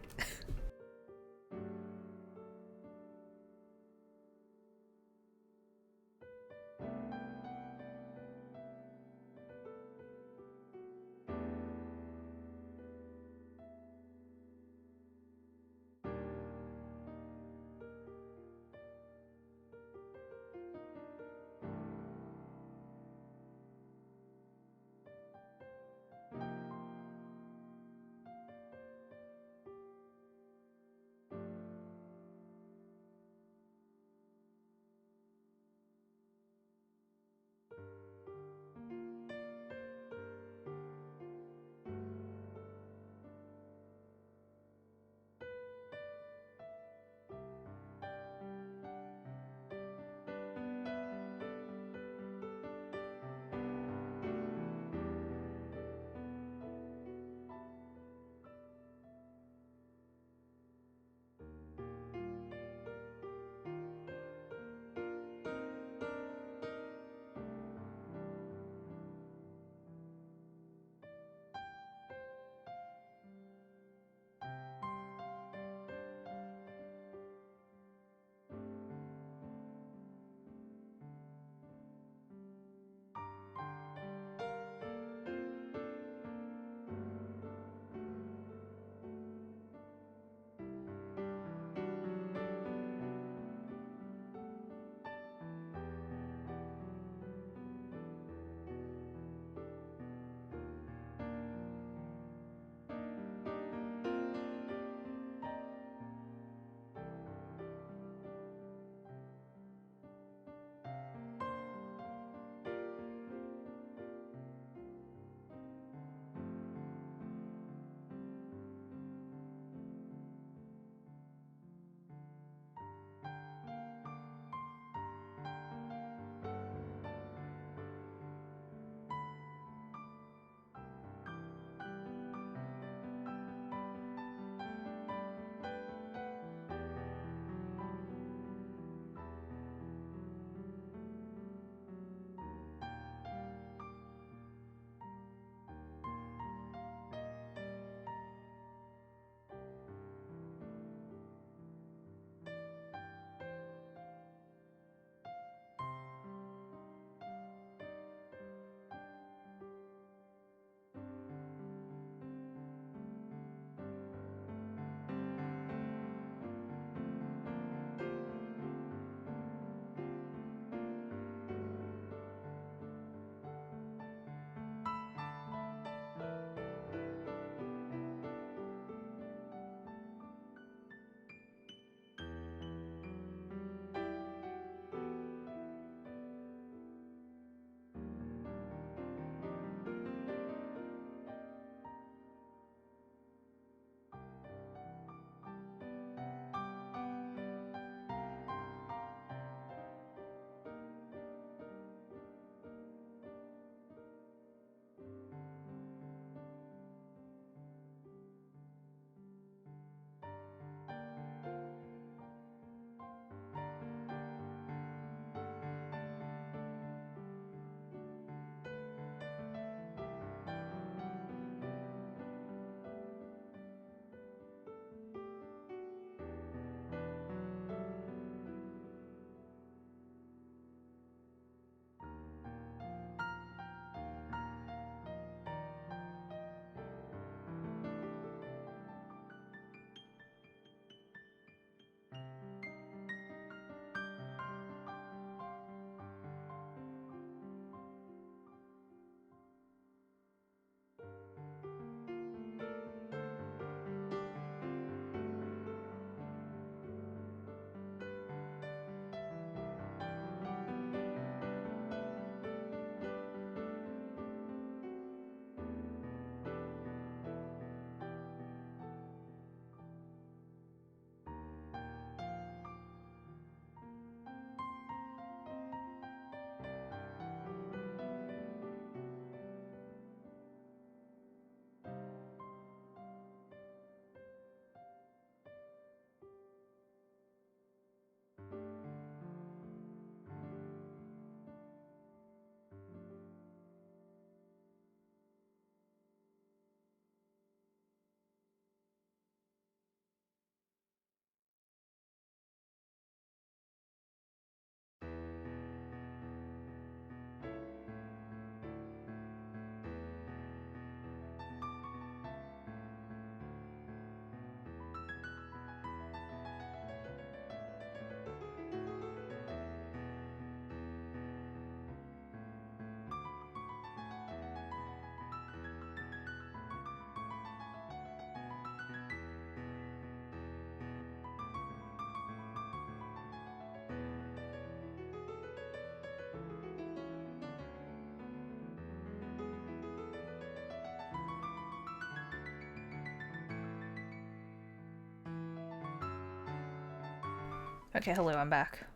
Okay, hello, I'm back.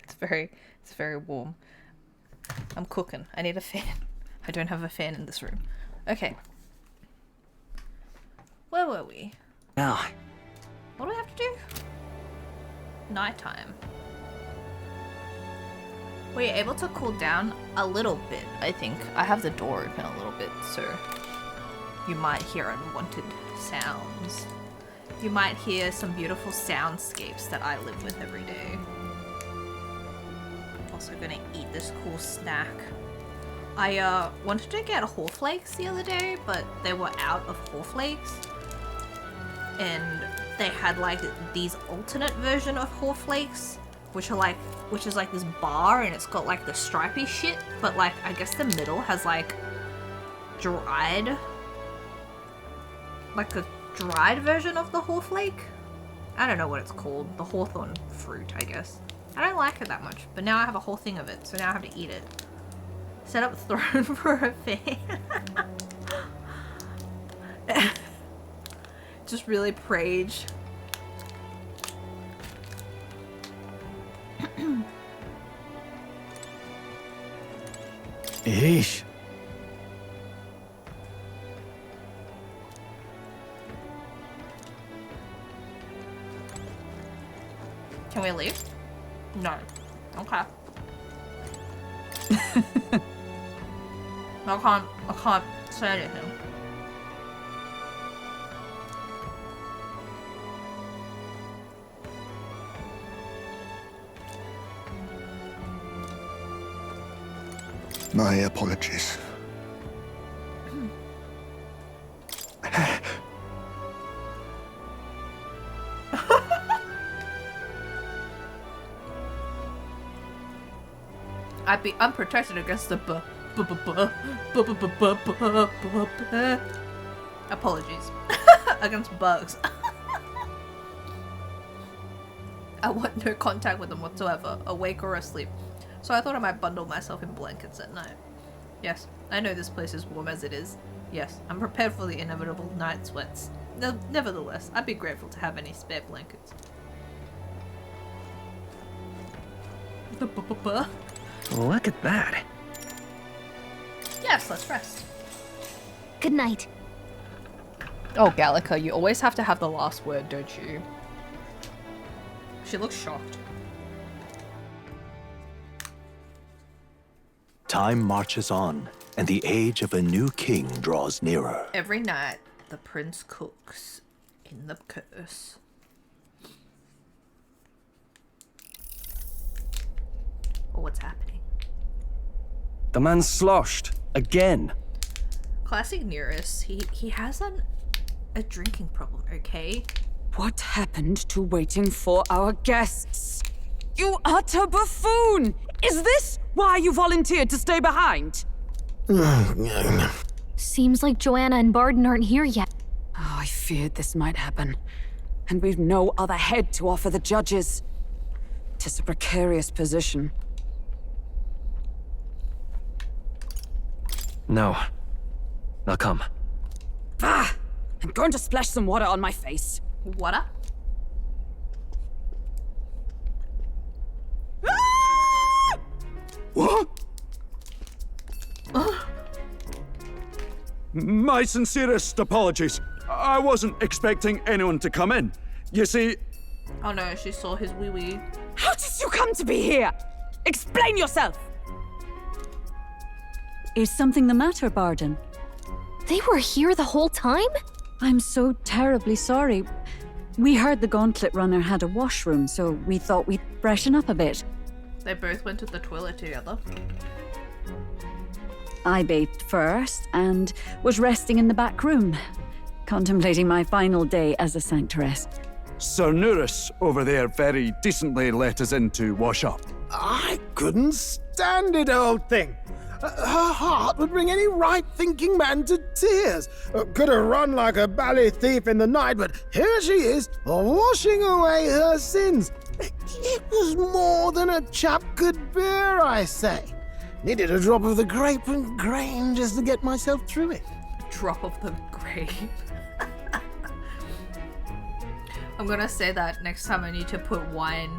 It's very warm. I'm cooking. I need a fan. I don't have a fan in this room. Okay. Where were we? Now. What do we have to do? Nighttime. Were you able to cool down a little bit, I think. I have the door open a little bit, so you might hear unwanted sounds. You might hear some beautiful soundscapes that I live with every day. Also gonna eat this cool snack. I wanted to get Flakes the other day, but they were out of Flakes. And they had like these alternate version of Flakes, which is like this bar and it's got like the stripy shit, but like I guess the middle has like dried, like a dried version of the Flake. I don't know what it's called. The hawthorn fruit, I guess. I don't like it that much, but now I have a whole thing of it, so now I have to eat it. Set up a throne for a fan. Just really Prage. Eesh. Can we leave? No. Okay. I can't say anything. My apologies. I'd be unprotected against the apologies against bugs. I want no contact with them whatsoever, awake or asleep. So I thought I might bundle myself in blankets at night. Yes, I know this place is warm as it is. Yes, I'm prepared for the inevitable night sweats. Nevertheless, I'd be grateful to have any spare blankets. Look at that. Yes, let's rest. Good night. Oh, Gallica, you always have to have the last word, don't you? She looks shocked. Time marches on, and the age of a new king draws nearer. Every night, the prince cooks in the curse. Oh, what's happening? The man's sloshed. Again. Classic Nearest. He has a drinking problem, okay? What happened to waiting for our guests? You utter buffoon! Is this why you volunteered to stay behind? Seems like Joanna and Barden aren't here yet. Oh, I feared this might happen. And we've no other head to offer the judges. 'Tis a precarious position. No. I'll come. Ah! I'm going to splash some water on my face. Water? What? My sincerest apologies. I wasn't expecting anyone to come in. You see... Oh no, she saw his wee-wee. How did you come to be here? Explain yourself! Is something the matter, Barden? They were here the whole time? I'm so terribly sorry. We heard the Gauntlet Runner had a washroom, so we thought we'd freshen up a bit. They both went to the toilet together. I bathed first and was resting in the back room, contemplating my final day as a sanctoress. Sir Nuris over there very decently let us in to wash up. I couldn't stand it, old thing. Her heart would bring any right-thinking man to tears. Could have run like a bally thief in the night, but here she is, washing away her sins. It was more than a chap could bear, I say. Needed a drop of the grape and grain just to get myself through it. Drop of the grape. I'm gonna say that next time I need to put wine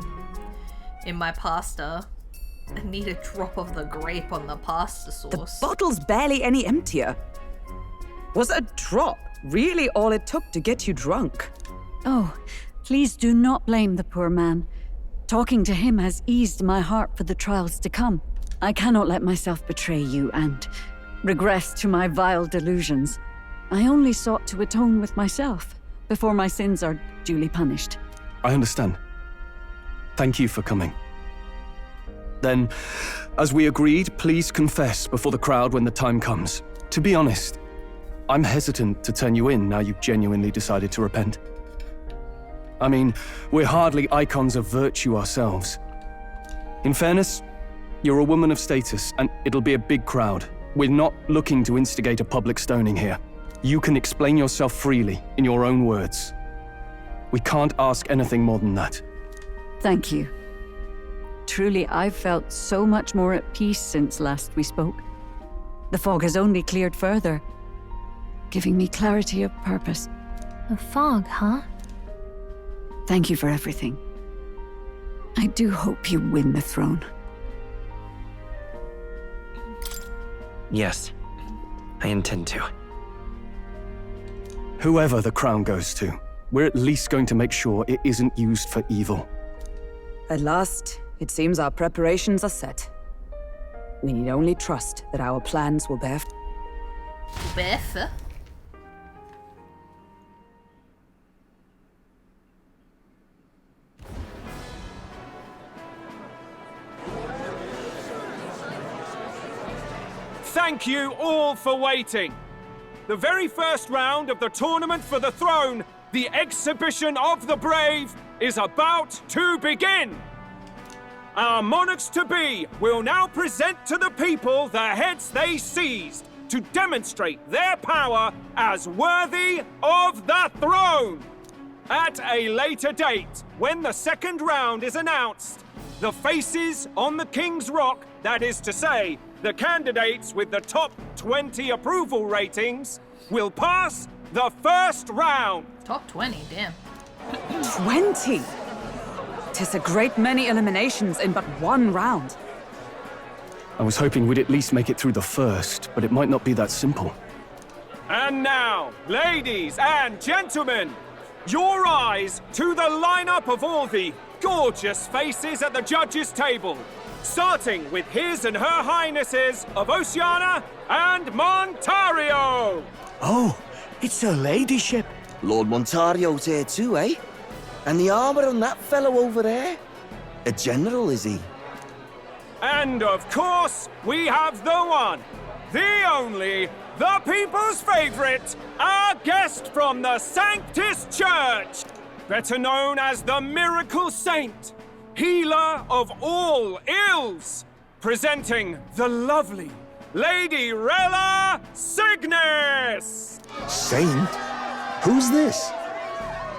in my pasta. I need a drop of the grape on the pasta sauce. The bottle's barely any emptier. Was a drop really all it took to get you drunk? Oh, please do not blame the poor man. Talking to him has eased my heart for the trials to come. I cannot let myself betray you and regress to my vile delusions. I only sought to atone with myself before my sins are duly punished. I understand. Thank you for coming. Then, as we agreed, please confess before the crowd when the time comes. To be honest, I'm hesitant to turn you in now you've genuinely decided to repent. I mean, we're hardly icons of virtue ourselves. In fairness, you're a woman of status, and it'll be a big crowd. We're not looking to instigate a public stoning here. You can explain yourself freely, in your own words. We can't ask anything more than that. Thank you. Truly, I've felt so much more at peace since last we spoke. The fog has only cleared further, giving me clarity of purpose. A fog, huh? Thank you for everything. I do hope you win the throne. Yes, I intend to. Whoever the crown goes to, we're at least going to make sure it isn't used for evil. At last, it seems our preparations are set. We need only trust that our plans will bear Bear. Thank you all for waiting. The very first round of the tournament for the throne, the exhibition of the brave, is about to begin. Our monarchs-to-be will now present to the people the heads they seized to demonstrate their power as worthy of the throne. At a later date, when the second round is announced, the faces on the King's Rock, that is to say, the candidates with the top 20 approval ratings, will pass the first round. Top 20, damn. 20! 'Tis a great many eliminations in but one round. I was hoping we'd at least make it through the first, but it might not be that simple. And now, ladies and gentlemen, your eyes to the lineup of all the gorgeous faces at the judges' table, starting with His and Her Highnesses of Oceania and Montario. Oh, it's her ladyship. Lord Montario's here too, eh? And the armor on that fellow over there? A general, is he? And of course, we have the one, the only, the people's favorite, our guest from the Sanctus Church, better known as the Miracle Saint, healer of all ills, presenting the lovely Lady Rella Cygnus! Saint? Who's this?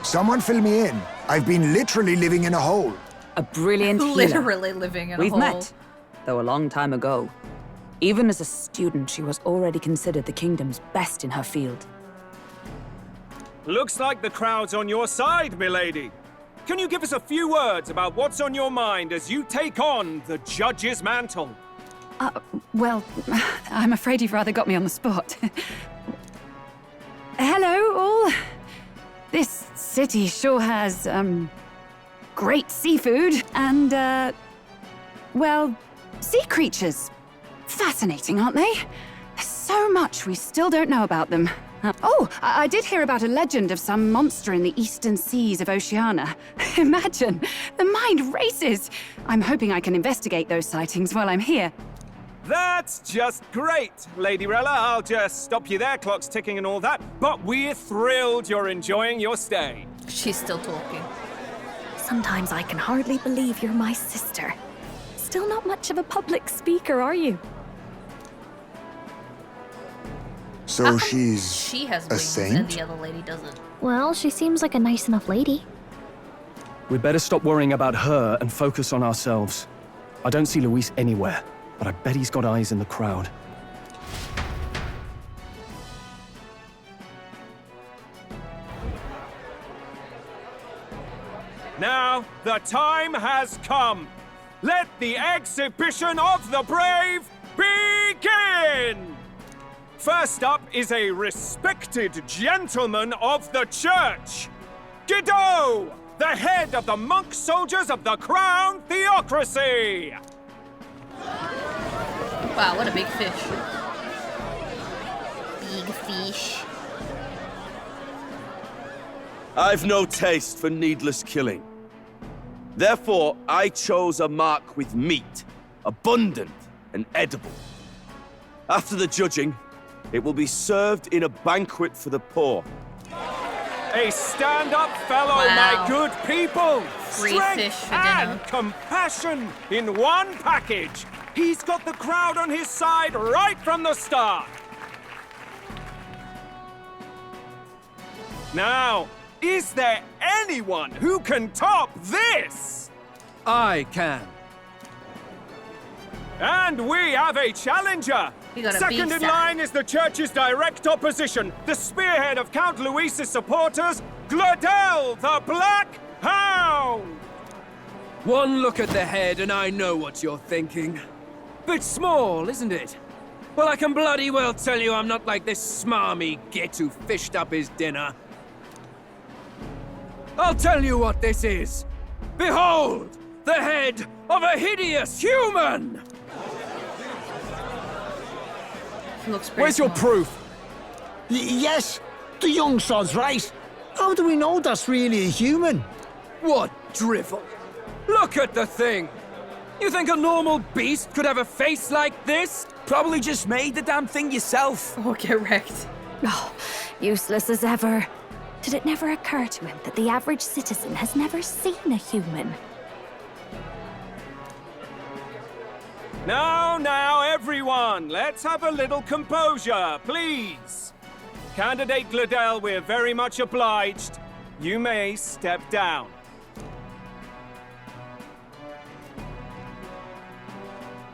Someone fill me in. I've been literally living in a hole. A brilliant healer. Literally living in a hole. We've met, though a long time ago. Even as a student, she was already considered the kingdom's best in her field. Looks like the crowd's on your side, milady. Can you give us a few words about what's on your mind as you take on the judge's mantle? Well, I'm afraid you've rather got me on the spot. Hello, all. This city sure has, great seafood and, well, sea creatures. Fascinating, aren't they? There's so much we still don't know about them. I did hear about a legend of some monster in the eastern seas of Oceania. Imagine, the mind races. I'm hoping I can investigate those sightings while I'm here. That's just great, Lady Rella. I'll just stop you there, clock's ticking and all that. But we're thrilled you're enjoying your stay. She's still talking. Sometimes I can hardly believe you're my sister. Still not much of a public speaker, are you? So she's She has a wings saint? and the other lady doesn't. Well, she seems like a nice enough lady. We'd better stop worrying about her and focus on ourselves. I don't see Luis anywhere, but I bet he's got eyes in the crowd. Now, the time has come. Let the exhibition of the brave begin! First up is a respected gentleman of the church, Guido, the head of the monk soldiers of the Crown Theocracy! Wow, what a big fish. Big fish. I've no taste for needless killing. Therefore, I chose a mark with meat, abundant and edible. After the judging, it will be served in a banquet for the poor. A stand-up fellow, Wow. my good people! Free Strength fish for and dinner. compassion in one package! He's got the crowd on his side right from the start! Now, is there anyone who can top this? I can. And we have a challenger! We got a Second in beef line is the church's direct opposition, the spearhead of Count Luis's supporters, Gladel the Black Hound! One look at the head and I know what you're thinking. Bit small, isn't it? Well, I can bloody well tell you I'm not like this smarmy git who fished up his dinner. I'll tell you what this is. Behold, the head of a hideous human! He looks pretty Where's your small. proof? Yes, the young sod's right. How do we know that's really a human? What drivel! Look at the thing! You think a normal beast could have a face like this? Probably just made the damn thing yourself. Oh, get wrecked. Oh, useless as ever. Did it never occur to him that the average citizen has never seen a human? Now, everyone, let's have a little composure, please. Candidate Gladel, we're very much obliged. You may step down.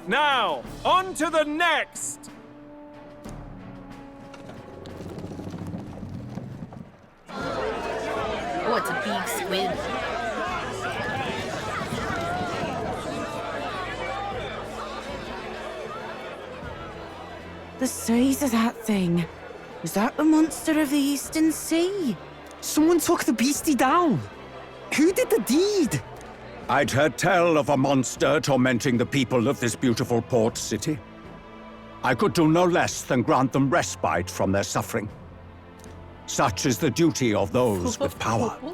Now, on to the next. Oh, it's a big squid. The size of that thing. Is that the monster of the Eastern Sea? Someone took the beastie down. Who did the deed? I'd heard tell of a monster tormenting the people of this beautiful port city. I could do no less than grant them respite from their suffering. Such is the duty of those with power. A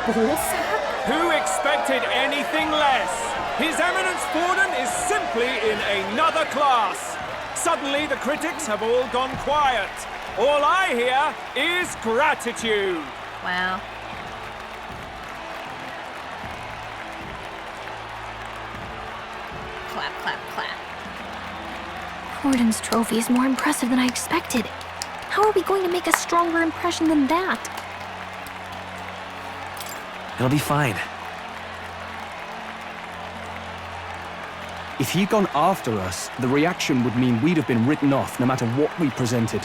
bull sack? Who expected anything less? His Eminence Forden is simply in another class. Suddenly, the critics have all gone quiet. All I hear is gratitude. Wow. Clap, clap, clap. Forden's trophy is more impressive than I expected. How are we going to make a stronger impression than that? It'll be fine. If he'd gone after us, the reaction would mean we'd have been written off no matter what we presented.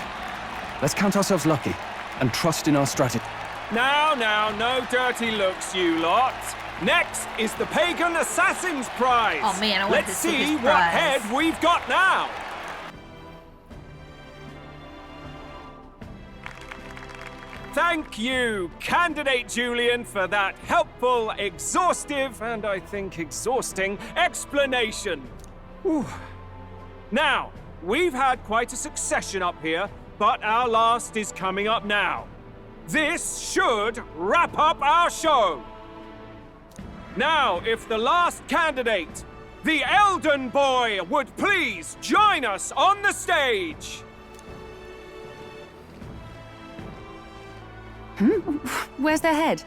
Let's count ourselves lucky and trust in our strategy. Now, no dirty looks, you lot. Next is the Pagan Assassin's Prize. Oh man, I want Let's to see see his what prize. head we've got now. Thank you, Candidate Julian, for that helpful, exhaustive, and I think exhausting explanation. Whew. Now, we've had quite a succession up here, but our last is coming up now. This should wrap up our show. Now, if the last candidate, the Elden Boy, would please join us on the stage. Where's their head?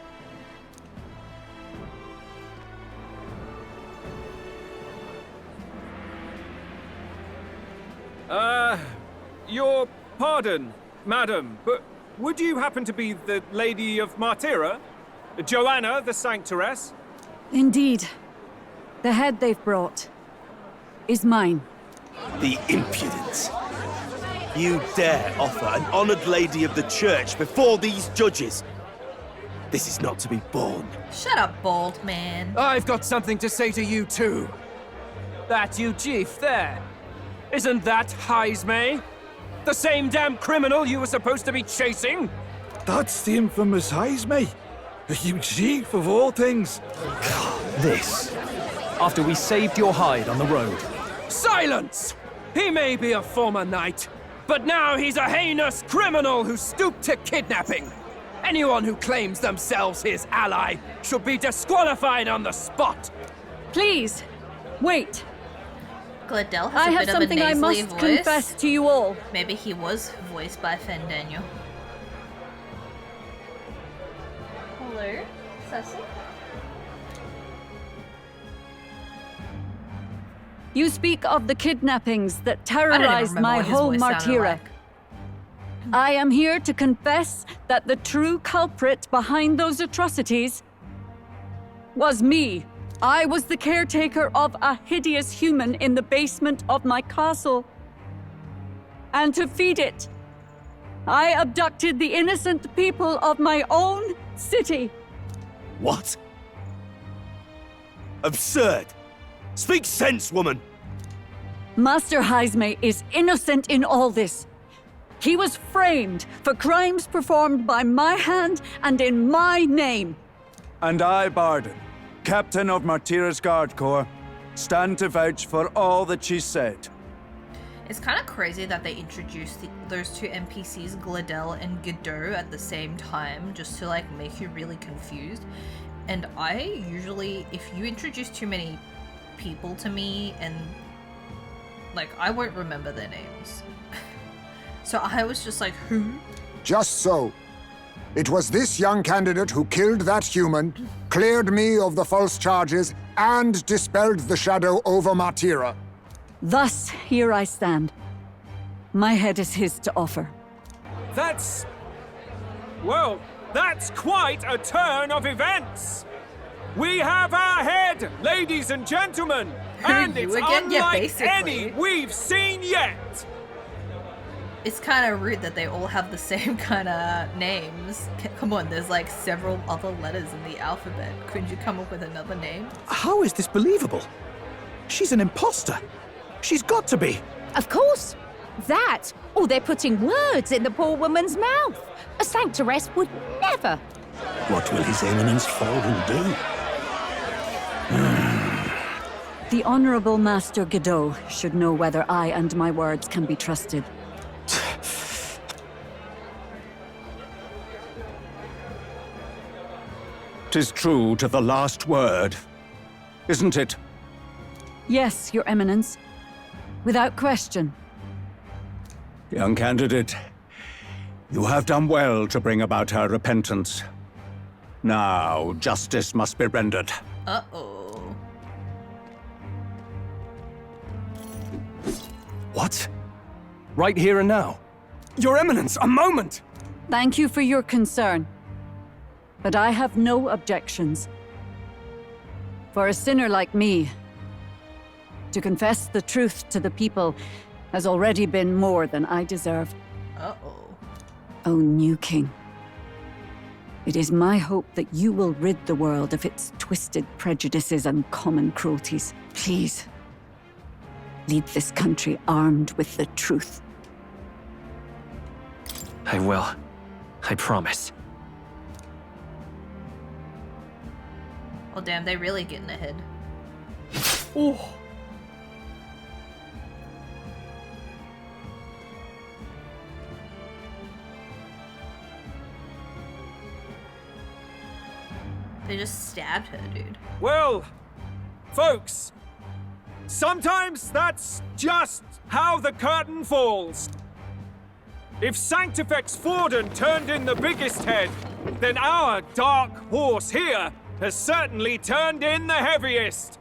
Your pardon, madam, but would you happen to be the Lady of Martira? Joanna, the Sanctoress? Indeed. The head they've brought is mine. The impudence. You dare offer an honored lady of the church before these judges? This is not to be borne. Shut up, bald man. I've got something to say to you too. That you chief there. Isn't that Heismay? The same damn criminal you were supposed to be chasing? That's the infamous Heismay. You chief of all things. This. After we saved your hide on the road. Silence! He may be a former knight, but now he's a heinous criminal who stooped to kidnapping. Anyone who claims themselves his ally should be disqualified on the spot. Please, wait. Gladell has I a have bit something of a I nasally must voice. confess to you all. Maybe he was voiced by Fen Daniel. Hello, Cecil? You speak of the kidnappings that I terrorized don't even remember my what his home, voice sounded Martira. like. I am here to confess that the true culprit behind those atrocities was me. I was the caretaker of a hideous human in the basement of my castle. And to feed it, I abducted the innocent people of my own city. What? Absurd! Speak sense, woman! Master Heismay is innocent in all this. He was framed for crimes performed by my hand and in my name. And I, Barden, captain of Martira's Guard Corps, stand to vouch for all that she said. It's kind of crazy that they introduced those two NPCs, Gladell and Godot, at the same time, just to like make you really confused. And I usually, if you introduce too many people to me, and like I won't remember their names. So I was just like, who? Just so. It was this young candidate who killed that human, cleared me of the false charges, and dispelled the shadow over Martira. Thus, here I stand. My head is his to offer. That's... well, that's quite a turn of events! We have our head, ladies and gentlemen! And You it's again? Yeah, unlike basically. any we've seen yet! It's kind of rude that they all have the same kind of names. Come on, there's like several other letters in the alphabet. Couldn't you come up with another name? How is this believable? She's an imposter. She's got to be. Of course. That, or they're putting words in the poor woman's mouth. A sanctoress would never. What will His Eminence Falden do? The Honorable Master Godot should know whether I and my words can be trusted. 'Tis true to the last word, isn't it? Yes, Your Eminence. Without question. Young candidate, you have done well to bring about her repentance. Now, justice must be rendered. Uh-oh. What? Right here and now? Your Eminence, a moment! Thank you for your concern. But I have no objections. For a sinner like me, to confess the truth to the people has already been more than I deserve. Uh-oh. O new king, it is my hope that you will rid the world of its twisted prejudices and common cruelties. Please, lead this country armed with the truth. I will. I promise. Oh damn, they really getting ahead. Oh. They just stabbed her, dude. Well, folks, sometimes that's just how the curtain falls. If Sanctifex Forden turned in the biggest head, then our dark horse here has certainly turned in the heaviest.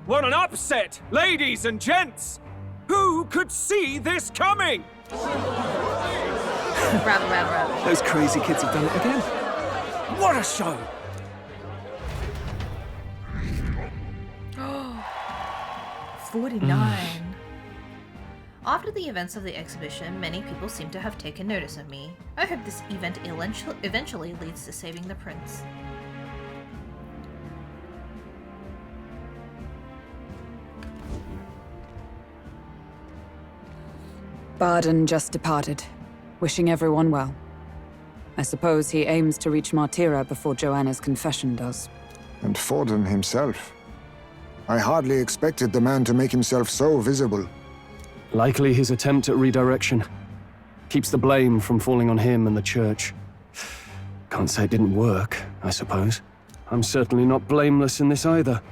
What an upset, ladies and gents! Who could see this coming? Those crazy kids have done it again. What a show! 49. After the events of the exhibition, many people seem to have taken notice of me. I hope this event eventually leads to saving the prince. Barden just departed, wishing everyone well. I suppose he aims to reach Martira before Joanna's confession does. And Forden himself. I hardly expected the man to make himself so visible. Likely his attempt at redirection. Keeps the blame from falling on him and the church. Can't say it didn't work, I suppose. I'm certainly not blameless in this either.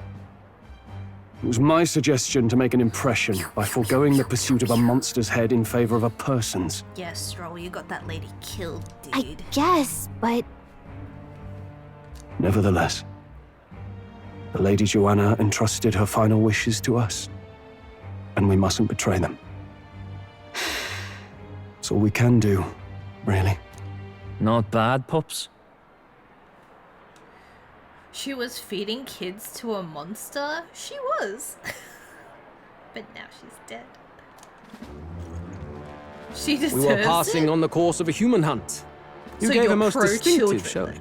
It was my suggestion to make an impression by foregoing the pursuit of a monster's head in favor of a person's. Yes, Stroll, you got that lady killed, dude. I guess, but... Nevertheless, the Lady Joanna entrusted her final wishes to us, and we mustn't betray them. It's all we can do, really. Not bad, pups. She was feeding kids to a monster? She was. But now she's dead. She deserves We were passing it. on the course of a human hunt. You So gave you're a most distinctive pro-children, showing.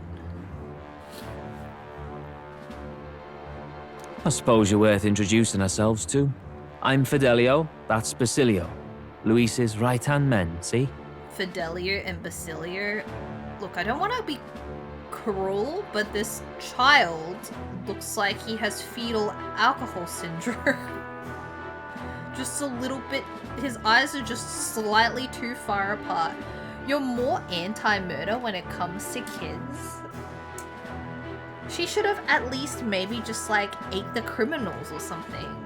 I suppose you're worth introducing ourselves to. I'm Fidelio, that's Basilio. Luis's right-hand men, see? Fidelio and Basilio. Look, I don't want to be cruel, but this child looks like he has fetal alcohol syndrome. Just a little bit. His eyes are just slightly too far apart. You're more anti-murder when it comes to kids. She should have at least maybe just like ate the criminals or something.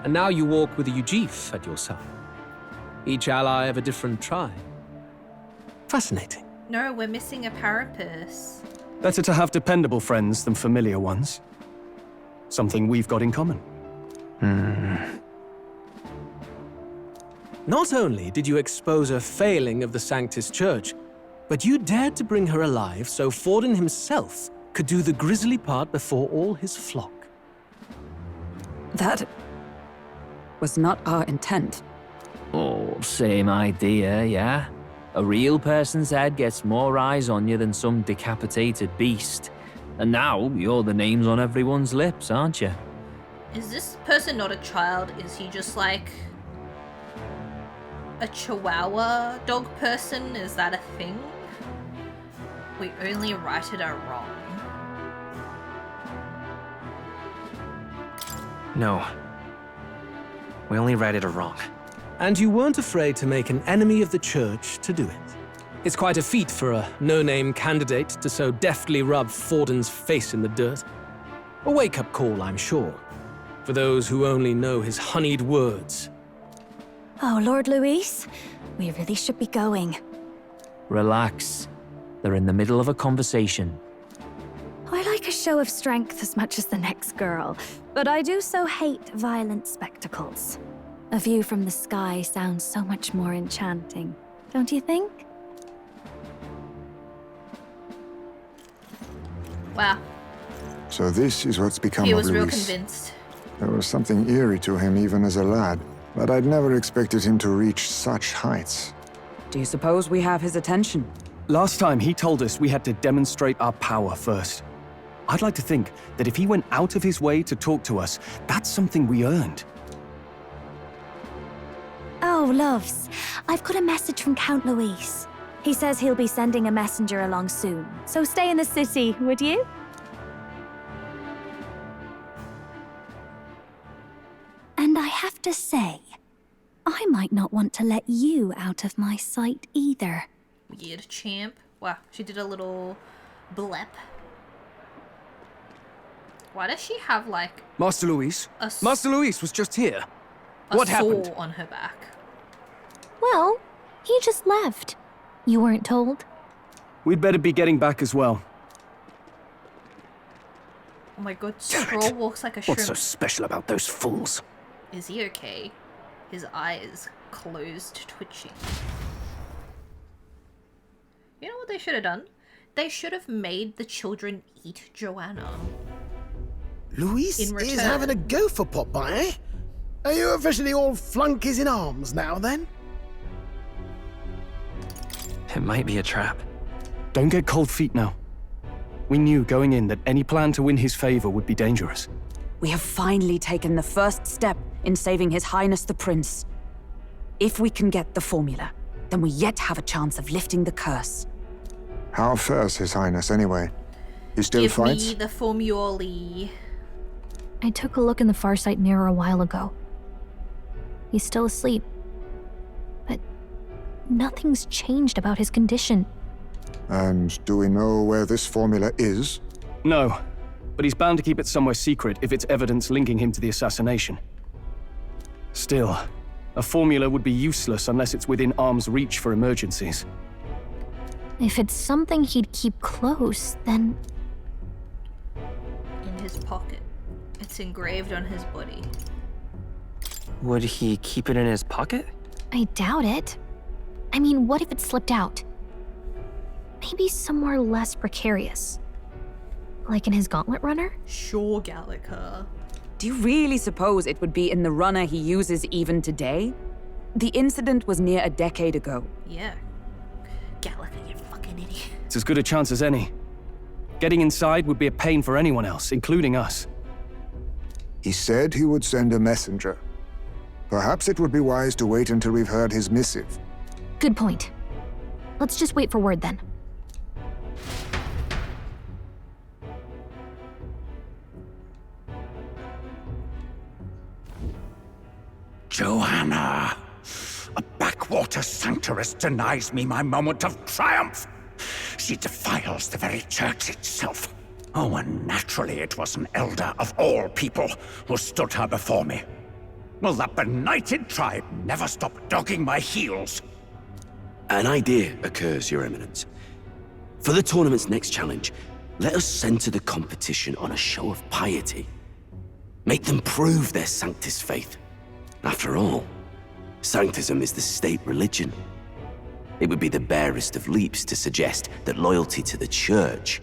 And now you walk with a Ujif at your side. Each ally of a different tribe. Fascinating. No, we're missing a parapurse. Better to have dependable friends than familiar ones. Something we've got in common. Not only did you expose a failing of the Sanctus Church, but you dared to bring her alive so Forden himself could do the grisly part before all his flock. That was not our intent. Oh, same idea, yeah? A real person's head gets more eyes on you than some decapitated beast. And now, you're the names on everyone's lips, aren't you? Is this person not a child? Is he just like a chihuahua dog person? Is that a thing? We only righted a wrong. No. We only righted a wrong. And you weren't afraid to make an enemy of the church to do it. It's quite a feat for a no-name candidate to so deftly rub Forden's face in the dirt. A wake-up call, I'm sure, for those who only know his honeyed words. Oh, Lord Luis, we really should be going. Relax. They're in the middle of a conversation. I like a show of strength as much as the next girl, but I do so hate violent spectacles. A view from the sky sounds so much more enchanting, don't you think? Wow. So this is what's become He of was real Luis. convinced. There was something eerie to him even as a lad, but I'd never expected him to reach such heights. Do you suppose we have his attention? Last time he told us we had to demonstrate our power first. I'd like to think that if he went out of his way to talk to us, that's something we earned. Oh, loves, I've got a message from Count Luis. He says he'll be sending a messenger along soon, so stay in the city, would you? And I have to say, I might not want to let you out of my sight either. Weird champ. Wow, she did a little blep. Why does she have like Master Luis? a Master Luis was just here. a What sore happened? on her back? Well, he just left. You weren't told? We'd better be getting back as well. Oh my god, Stroll walks like a shrimp. What's so special about those fools? Is he okay? His eye is closed, twitching. You know what they should have done? They should have made the children eat Joanna. Luis In is return. having a go for Popeye, eh? Are you officially all flunkies in arms now, then? It might be a trap. Don't get cold feet now. We knew going in that any plan to win his favor would be dangerous. We have finally taken the first step in saving His Highness the Prince. If we can get the formula, then we yet have a chance of lifting the curse. How fares His Highness, anyway? He still Give fights? me the formulae. I took a look in the Farsight mirror a while ago. He's still asleep. But nothing's changed about his condition. And do we know where this formula is? No, but he's bound to keep it somewhere secret if it's evidence linking him to the assassination. Still, a formula would be useless unless it's within arm's reach for emergencies. If it's something he'd keep close, then... In his pocket. It's engraved on his body. Would he keep it in his pocket? I doubt it. I mean, what if it slipped out? Maybe somewhere less precarious. Like in his gauntlet runner? Sure, Gallica. Do you really suppose it would be in the runner he uses even today? The incident was near a decade ago. Yeah. Gallica, you fucking idiot. It's as good a chance as any. Getting inside would be a pain for anyone else, including us. He said he would send a messenger. Perhaps it would be wise to wait until we've heard his missive. Good point. Let's just wait for word then. Joanna! A backwater sanctuarist denies me my moment of triumph! She defiles the very church itself. Oh, and naturally it was an elder of all people who stood her before me. Will that benighted tribe never stop dogging my heels? An idea occurs, Your Eminence. For the tournament's next challenge, let us center the competition on a show of piety. Make them prove their Sanctus faith. After all, Sanctism is the state religion. It would be the barest of leaps to suggest that loyalty to the Church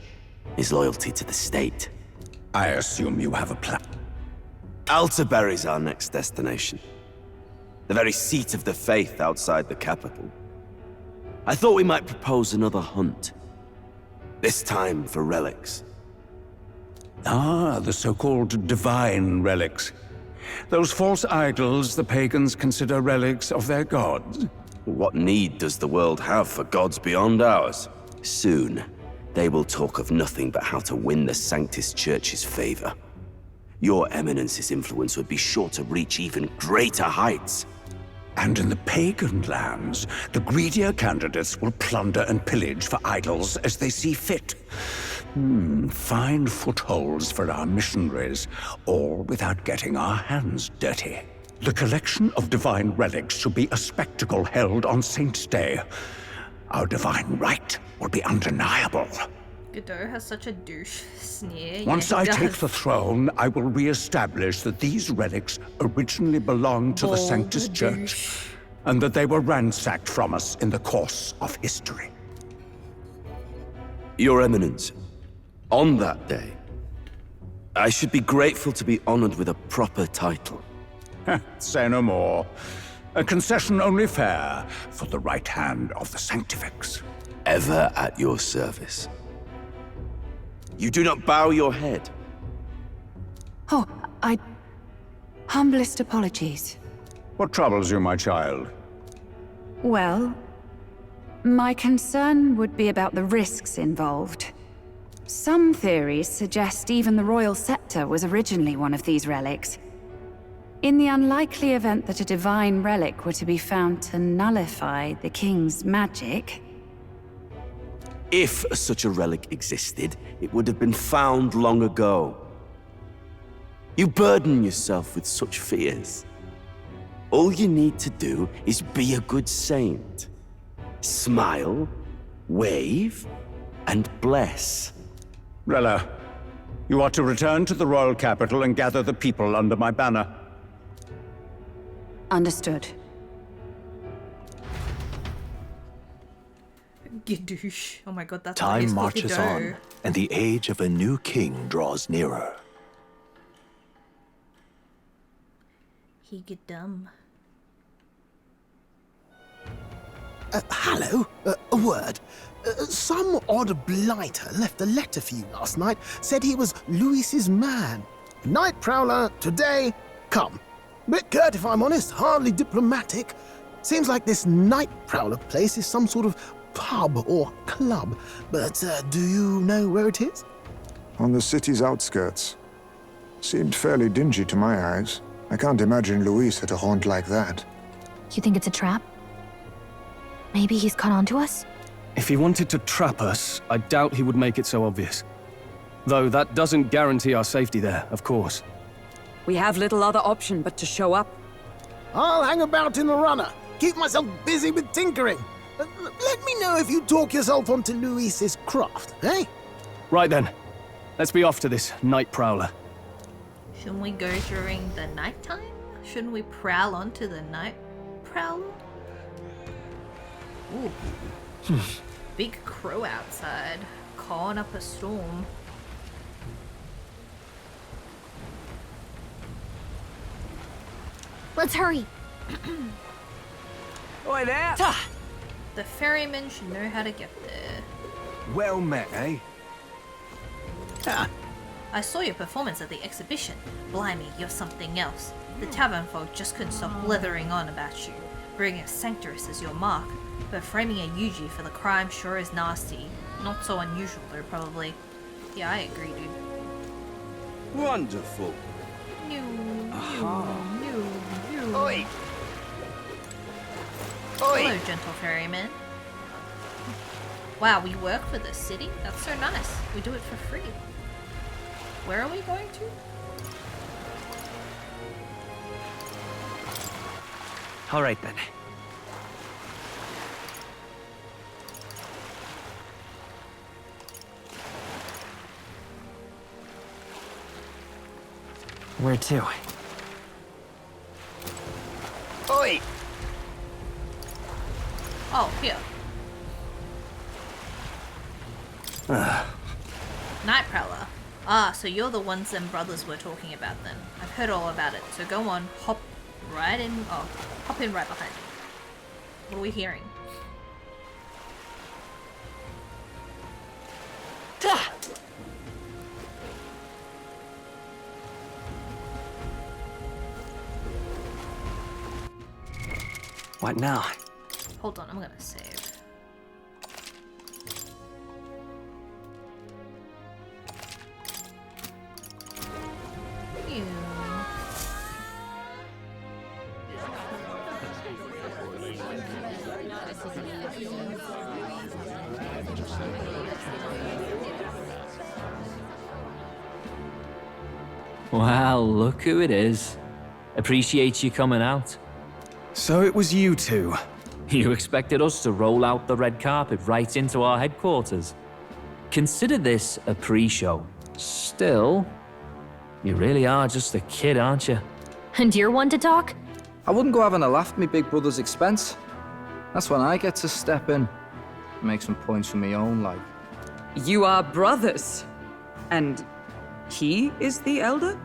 is loyalty to the state. I assume you have a plan. Altaberry's our next destination. The very seat of the faith outside the capital. I thought we might propose another hunt. This time for relics. Ah, the so-called divine relics. Those false idols the pagans consider relics of their gods. What need does the world have for gods beyond ours? Soon, they will talk of nothing but how to win the Sanctus Church's favor. Your Eminence's influence would be sure to reach even greater heights. And in the pagan lands, the greedier candidates will plunder and pillage for idols as they see fit. Fine footholds for our missionaries, all without getting our hands dirty. The collection of divine relics should be a spectacle held on Saint's Day. Our divine right will be undeniable. Godot has such a douche sneer. Once Yeah, I he take does. the throne, I will re-establish that these relics originally belonged to the Bold Sanctus Church, and that they were ransacked from us in the course of history. Your Eminence, on that day, I should be grateful to be honored with a proper title. Say no more. A concession only fair for the right hand of the Sanctifex. Ever at your service. You do not bow your head. Oh, humblest apologies. What troubles you, my child? Well, my concern would be about the risks involved. Some theories suggest even the royal scepter was originally one of these relics. In the unlikely event that a divine relic were to be found to nullify the king's magic... If such a relic existed, it would have been found long ago. You burden yourself with such fears. All you need to do is be a good saint. Smile, wave, and bless. Rella, you are to return to the royal capital and gather the people under my banner. Understood. Gadoosh. Oh my god, that's what he's Time called, marches Godot. on, and the age of a new king draws nearer. He get dumb. Hello? A word. Some odd blighter left a letter for you last night. Said he was Luis's man. Night Prowler, today, come. Bit curt if I'm honest, hardly diplomatic. Seems like this Night Prowler place is some sort of pub or club. But do you know where it is? On the city's outskirts. Seemed fairly dingy to my eyes. I can't imagine Luis at a haunt like that. You think it's a trap? Maybe he's caught on to us? If he wanted to trap us, I doubt he would make it so obvious. Though that doesn't guarantee our safety there, of course. We have little other option but to show up. I'll hang about in the runner. Keep myself busy with tinkering. Let me know if you talk yourself onto Luis's craft, eh? Right then. Let's be off to this Night Prowler. Shouldn't we go during the nighttime? Shouldn't we prowl onto the Night Prowler? Ooh. Big crow outside, calling up a storm. Let's hurry. Oi there! The ferryman should know how to get there. Well met, eh? I saw your performance at the exhibition. Blimey, you're something else. The tavern folk just couldn't stop blithering on about you, bringing a sanctuarist as your mark. But framing a Yuji for the crime sure is nasty. Not so unusual though, probably. Yeah, I agree, dude. Wonderful. Oi! Hello, gentle ferryman. Wow, we work for the city? That's so nice. We do it for free. Where are we going to? All right then. Where to? Oi! Oh, here. Night Prowler. Ah, so you're the ones them brothers were talking about then. I've heard all about it, so go on, hop in right behind me. What are we hearing? What now? Hold on, I'm gonna save. Ew. Well, look who it is. Appreciate you coming out. So it was you two. You expected us to roll out the red carpet right into our headquarters. Consider this a pre-show. Still, you really are just a kid, aren't you? And you're one to talk? I wouldn't go having a laugh at me big brother's expense. That's when I get to step in, make some points for my own life. You are brothers. And he is the elder?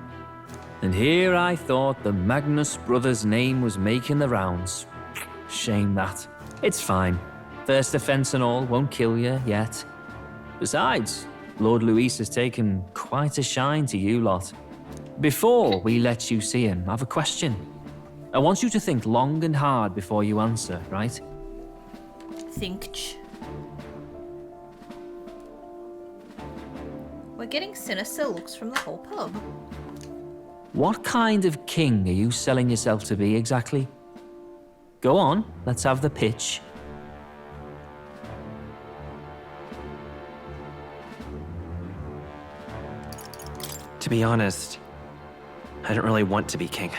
And here I thought the Magnus brothers' name was making the rounds. Shame that. It's fine. First offense and all won't kill you yet. Besides, Lord Luis has taken quite a shine to you lot. Before we let you see him, I have a question. I want you to think long and hard before you answer, right? Think. We're getting sinister looks from the whole pub. What kind of king are you selling yourself to be exactly? Go on, let's have the pitch. To be honest, I don't really want to be king.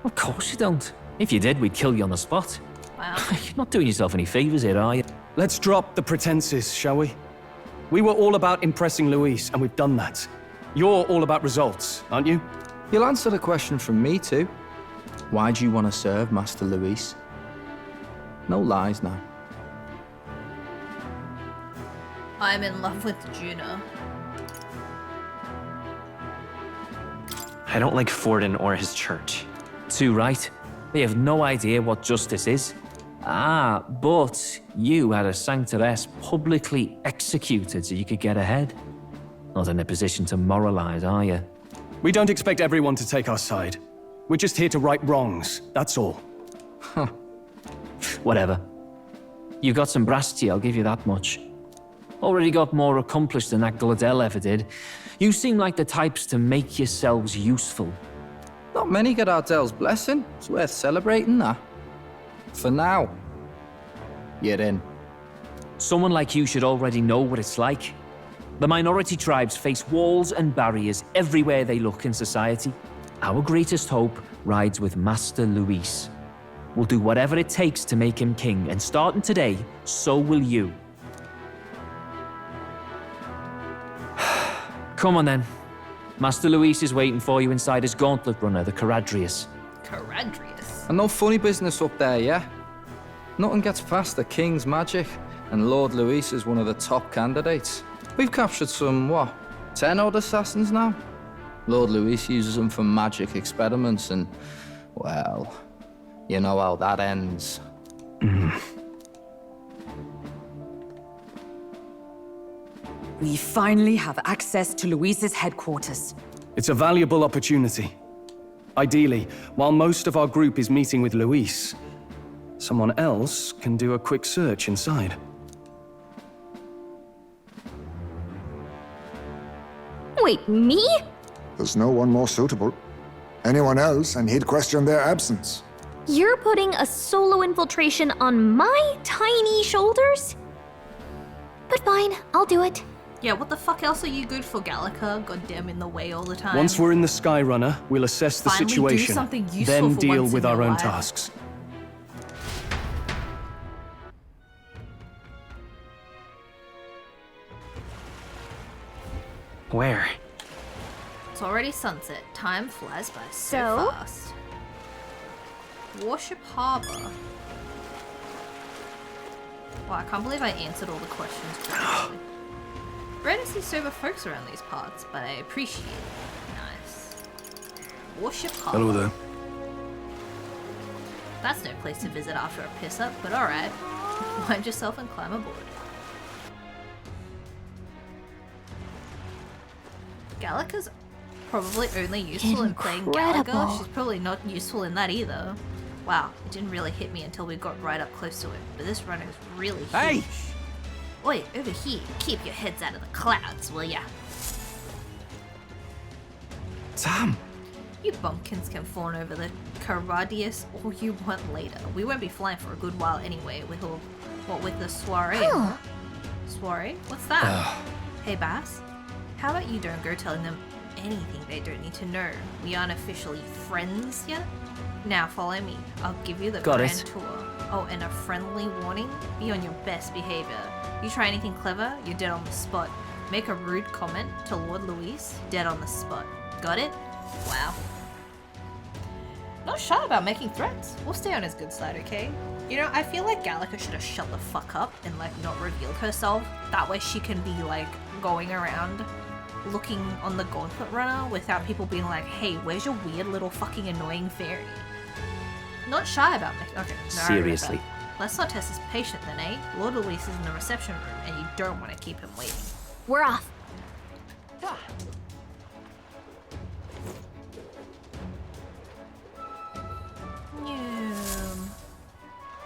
Of course you don't. If you did, we'd kill you on the spot. Wow. You're not doing yourself any favors here, are you? Let's drop the pretenses, shall we? We were all about impressing Luis, and we've done that. You're all about results, aren't you? You'll answer the question from me too. Why do you want to serve Master Luis? No lies now. I'm in love with Juno. I don't like Forden or his church. Too right. They have no idea what justice is. Ah, but you had a sanctoress publicly executed so you could get ahead. Not in a position to moralize, are you? We don't expect everyone to take our side. We're just here to right wrongs, that's all. Whatever. You got some brass to you, I'll give you that much. Already got more accomplished than that Gladell ever did. You seem like the types to make yourselves useful. Not many get Ardell's blessing. It's worth celebrating that. For now. You're in. Someone like you should already know what it's like. The minority tribes face walls and barriers everywhere they look in society. Our greatest hope rides with Master Luis. We'll do whatever it takes to make him king, and starting today, so will you. Come on then. Master Luis is waiting for you inside his gauntlet runner, the Caradrius. Caradrius? And no funny business up there, yeah? Nothing gets past the king's magic, and Lord Luis is one of the top candidates. We've captured some, 10 odd assassins now? Lord Luis uses them for magic experiments and, well, you know how that ends. We finally have access to Luis's headquarters. It's a valuable opportunity. Ideally, while most of our group is meeting with Luis, someone else can do a quick search inside. Wait, me? There's no one more suitable. Anyone else, and he'd question their absence. You're putting a solo infiltration on my tiny shoulders? But fine, I'll do it. Yeah, what the fuck else are you good for, Gallica? Goddamn in the way all the time. Once we're in the Skyrunner, we'll assess the Finally do situation, something useful then for deal once with in our your own life. tasks. Where? It's already sunset. Time flies by so fast. Warship Harbor. Wow, I can't believe I answered all the questions correctly. Rare to see sober folks around these parts, but I appreciate it. Nice. Warship Harbor. Hello there. That's no place to visit after a piss up, but alright. Wind yourself and climb aboard. Gallica's probably only useful in playing Galaga. Incredible. She's probably not useful in that either. Wow, it didn't really hit me until we got right up close to it, but this runner is really huge. Hey! Oi, over here, keep your heads out of the clouds, will ya? Sam! You bumpkins can fawn over the Caradrius all you want later. We won't be flying for a good while anyway, with all, with the soiree. Huh. Soiree? What's that? Hey, Bass, how about you don't go telling them anything they don't need to know? We aren't officially friends yet. Now follow me. I'll give you the Got grand it. tour. Oh, and a friendly warning: be on your best behavior. You try anything clever, you're dead on the spot. Make a rude comment to Lord Luis, dead on the spot. Got it? Wow. Not shy about making threats. We'll stay on his good side, okay? You know, I feel like Gallica should have shut the fuck up and like not revealed herself. That way she can be like going around looking on the gauntlet runner without people being like, hey, where's your weird little fucking annoying fairy? Not shy about making. Okay, no, I regret Seriously. that. Let's not test his patience then, eh? Lord Luis is in the reception room and you don't want to keep him waiting. We're off.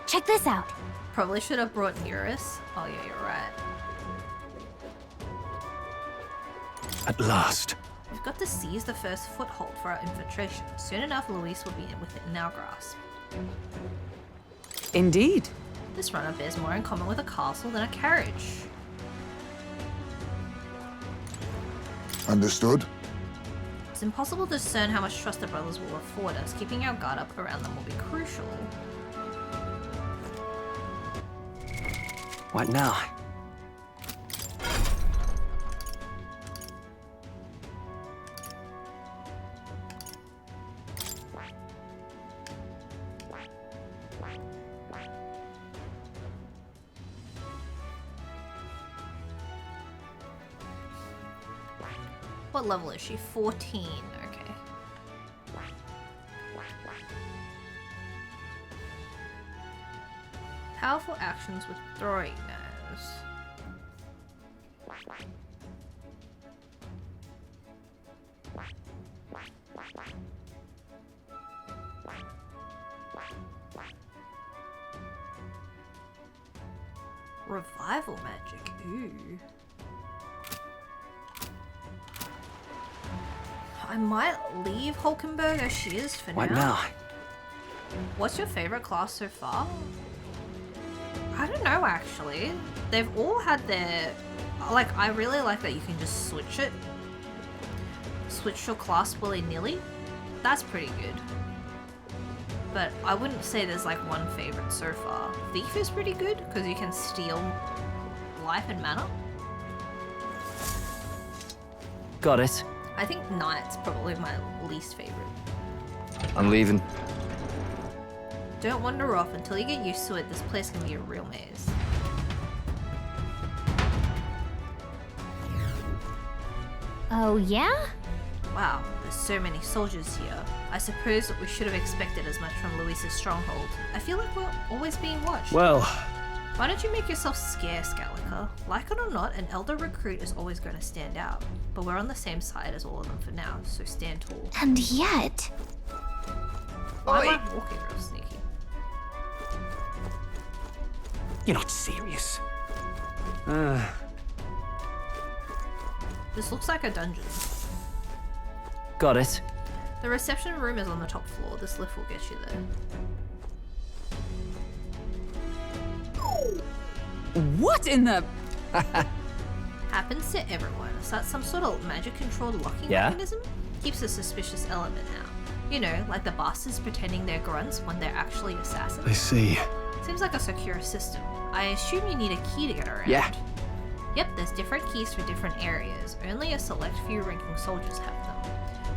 Check this out. Probably should have brought Eurus. Oh yeah, you're right. At last. We've got to seize the first foothold for our infiltration. Soon enough, Luis will be within our grasp. Indeed. This runner bears more in common with a castle than a carriage. Understood? It's impossible to discern how much trust the brothers will afford us. Keeping our guard up around them will be crucial. What now? What level is she? 14. Okay. powerful actions with throwing knives. Revival magic, ooh. I might leave Hulkenberg as she is for What now. now? What's your favorite class so far? I don't know actually. They've all had their... Like, I really like that you can just switch it. Switch your class willy-nilly. That's pretty good. But I wouldn't say there's like one favorite so far. Thief is pretty good because you can steal life and mana. Got it. I think Knight's probably my least favorite. I'm leaving. Don't wander off until you get used to it. This place can be a real maze. Oh, yeah? Wow, there's so many soldiers here. I suppose that we should have expected as much from Luis's stronghold. I feel like we're always being watched. Well, why don't you make yourself scarce, Gallica? Like it or not, an elder recruit is always going to stand out. But we're on the same side as all of them for now, so stand tall. And yet... Why am I walking real sneaky? You're not serious. This looks like a dungeon. Got it. The reception room is on the top floor. This lift will get you there. What in the... Happens to everyone. Is that some sort of magic-controlled locking Yeah? mechanism? Keeps a suspicious element now. You know, like the bastards pretending they're grunts when they're actually assassins. I see. Seems like a secure system. I assume you need a key to get around. Yeah. Yep, there's different keys for different areas. Only a select few ranking soldiers have them.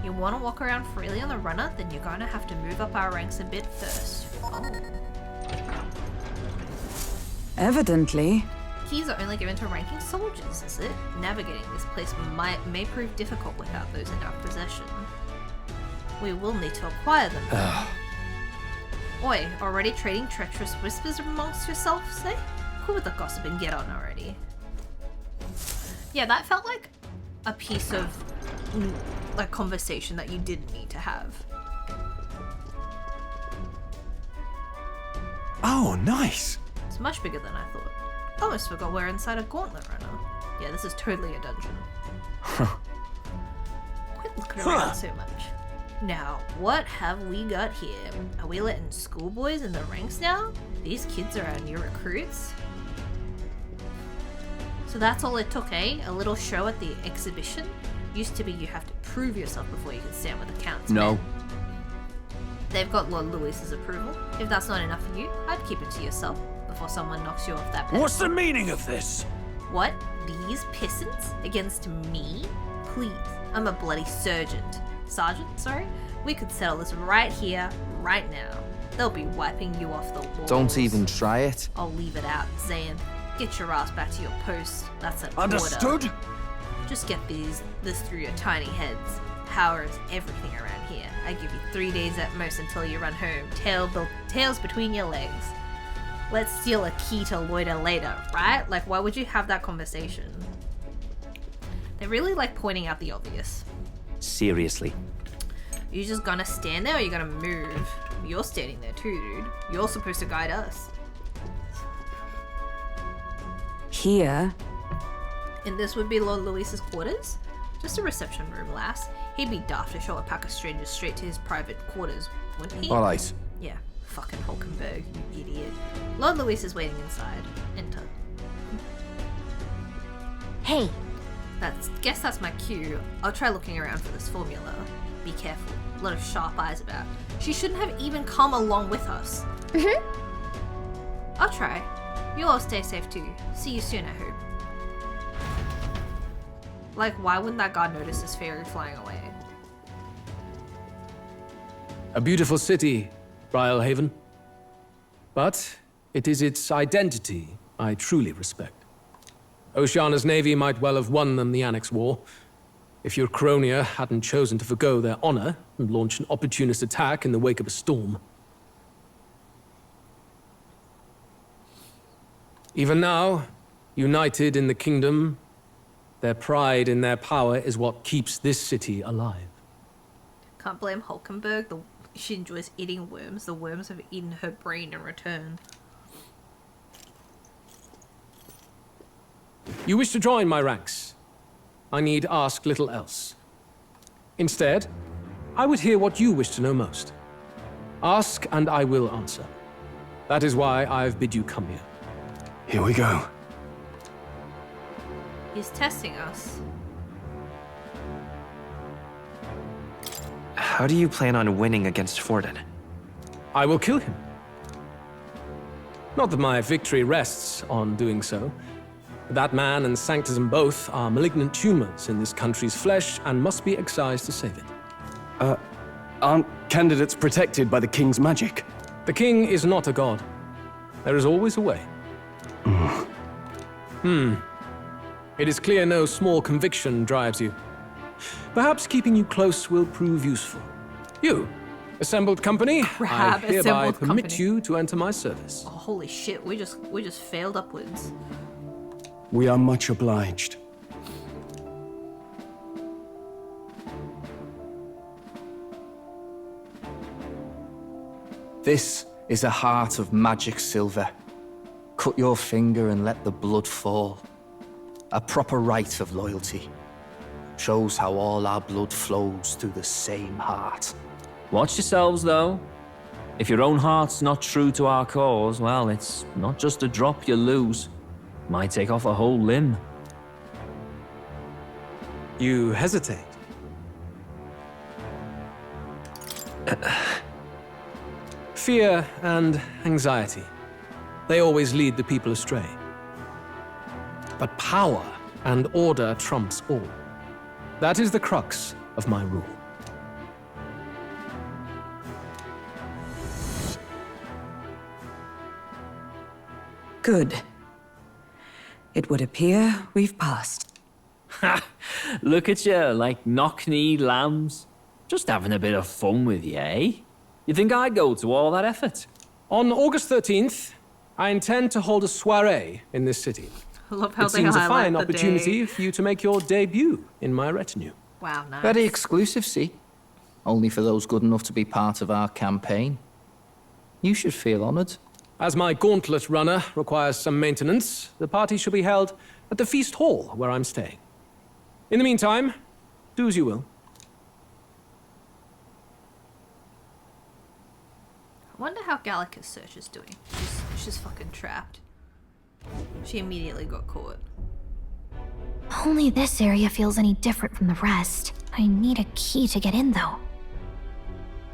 You want to walk around freely on the runner, then you're going to have to move up our ranks a bit first. Oh. Evidently. Keys are only given to ranking soldiers, is it? Navigating this place may prove difficult without those in our possession. We will need to acquire them. Oi, already trading treacherous whispers amongst yourselves, eh? Cool with the gossip and get on already. Yeah, that felt like a piece of like conversation that you didn't need to have. Oh, nice. It's much bigger than I thought. Almost forgot we're inside a gauntlet runner. Yeah, this is totally a dungeon. Quit looking around so much. Now, what have we got here? Are we letting schoolboys in the ranks now? These kids are our new recruits? So that's all it took, eh? A little show at the exhibition? Used to be you have to prove yourself before you can stand with the counts. No. They've got Lord Luis's approval. If that's not enough for you, I'd keep it to yourself before someone knocks you off that pedestal. What's the meaning of this? What? These pissants? Against me? Please, I'm a bloody sergeant. Sergeant, sorry? We could settle this right here, right now. They'll be wiping you off the walls. Don't even try it. I'll leave it out, Zayn. Get your ass back to your post. That's an Understood? order. Just get this through your tiny heads. Power is everything around here. I give you 3 days at most until you run home. Tails between your legs. Let's steal a key to loiter later, right? Like, why would you have that conversation? They really like pointing out the obvious. Seriously. You just gonna stand there or you gonna move? You're standing there too, dude. You're supposed to guide us. Here. And this would be Lord Luis's quarters? Just a reception room, lass. He'd be daft to show a pack of strangers straight to his private quarters, wouldn't he? Alright. Yeah, fucking Hulkenberg, you idiot. Lord Luis is waiting inside. Enter. Hey. Guess that's my cue. I'll try looking around for this formula. Be careful. A lot of sharp eyes about. She shouldn't have even come along with us. I'll try. You all stay safe too. See you soon, I hope. Like, why wouldn't that guard notice this fairy flying away? A beautiful city, Brialhaven. But it is its identity I truly respect. Oceana's navy might well have won them the Annex War, if your Cronia hadn't chosen to forgo their honor and launch an opportunist attack in the wake of a storm. Even now, united in the kingdom, their pride in their power is what keeps this city alive. Can't blame Hulkenberg. She enjoys eating worms. The worms have eaten her brain in return. You wish to join my ranks. I need ask little else. Instead, I would hear what you wish to know most. Ask and I will answer. That is why I've bid you come here. Here we go. He's testing us. How do you plan on winning against Forden? I will kill him. Not that my victory rests on doing so. That man and Sanctism both are malignant tumors in this country's flesh and must be excised to save it. Aren't candidates protected by the king's magic? The king is not a god. There is always a way. It is clear no small conviction drives you. Perhaps keeping you close will prove useful. You, assembled company, I hereby permit you to enter my service. Oh, holy shit, we just failed upwards. We are much obliged. This is a heart of magic silver. Cut your finger and let the blood fall. A proper rite of loyalty. Shows how all our blood flows through the same heart. Watch yourselves, though. If your own heart's not true to our cause, well, it's not just a drop you lose. Might take off a whole limb. You hesitate. Fear and anxiety. They always lead the people astray. But power and order trumps all. That is the crux of my rule. Good. It would appear we've passed. Ha! Look at you, like knock-kneed lambs. Just having a bit of fun with you, eh? You think I'd go to all that effort? On August 13th, I intend to hold a soiree in this city. I love how it they seems a highlight fine the opportunity day. for you to make your debut in my retinue. Wow, nice. Very exclusive, see? Only for those good enough to be part of our campaign. You should feel honored. As my gauntlet runner requires some maintenance, the party shall be held at the feast hall where I'm staying. In the meantime, do as you will. I wonder how Gallica's search is doing. She's fucking trapped. She immediately got caught. Only this area feels any different from the rest. I need a key to get in, though.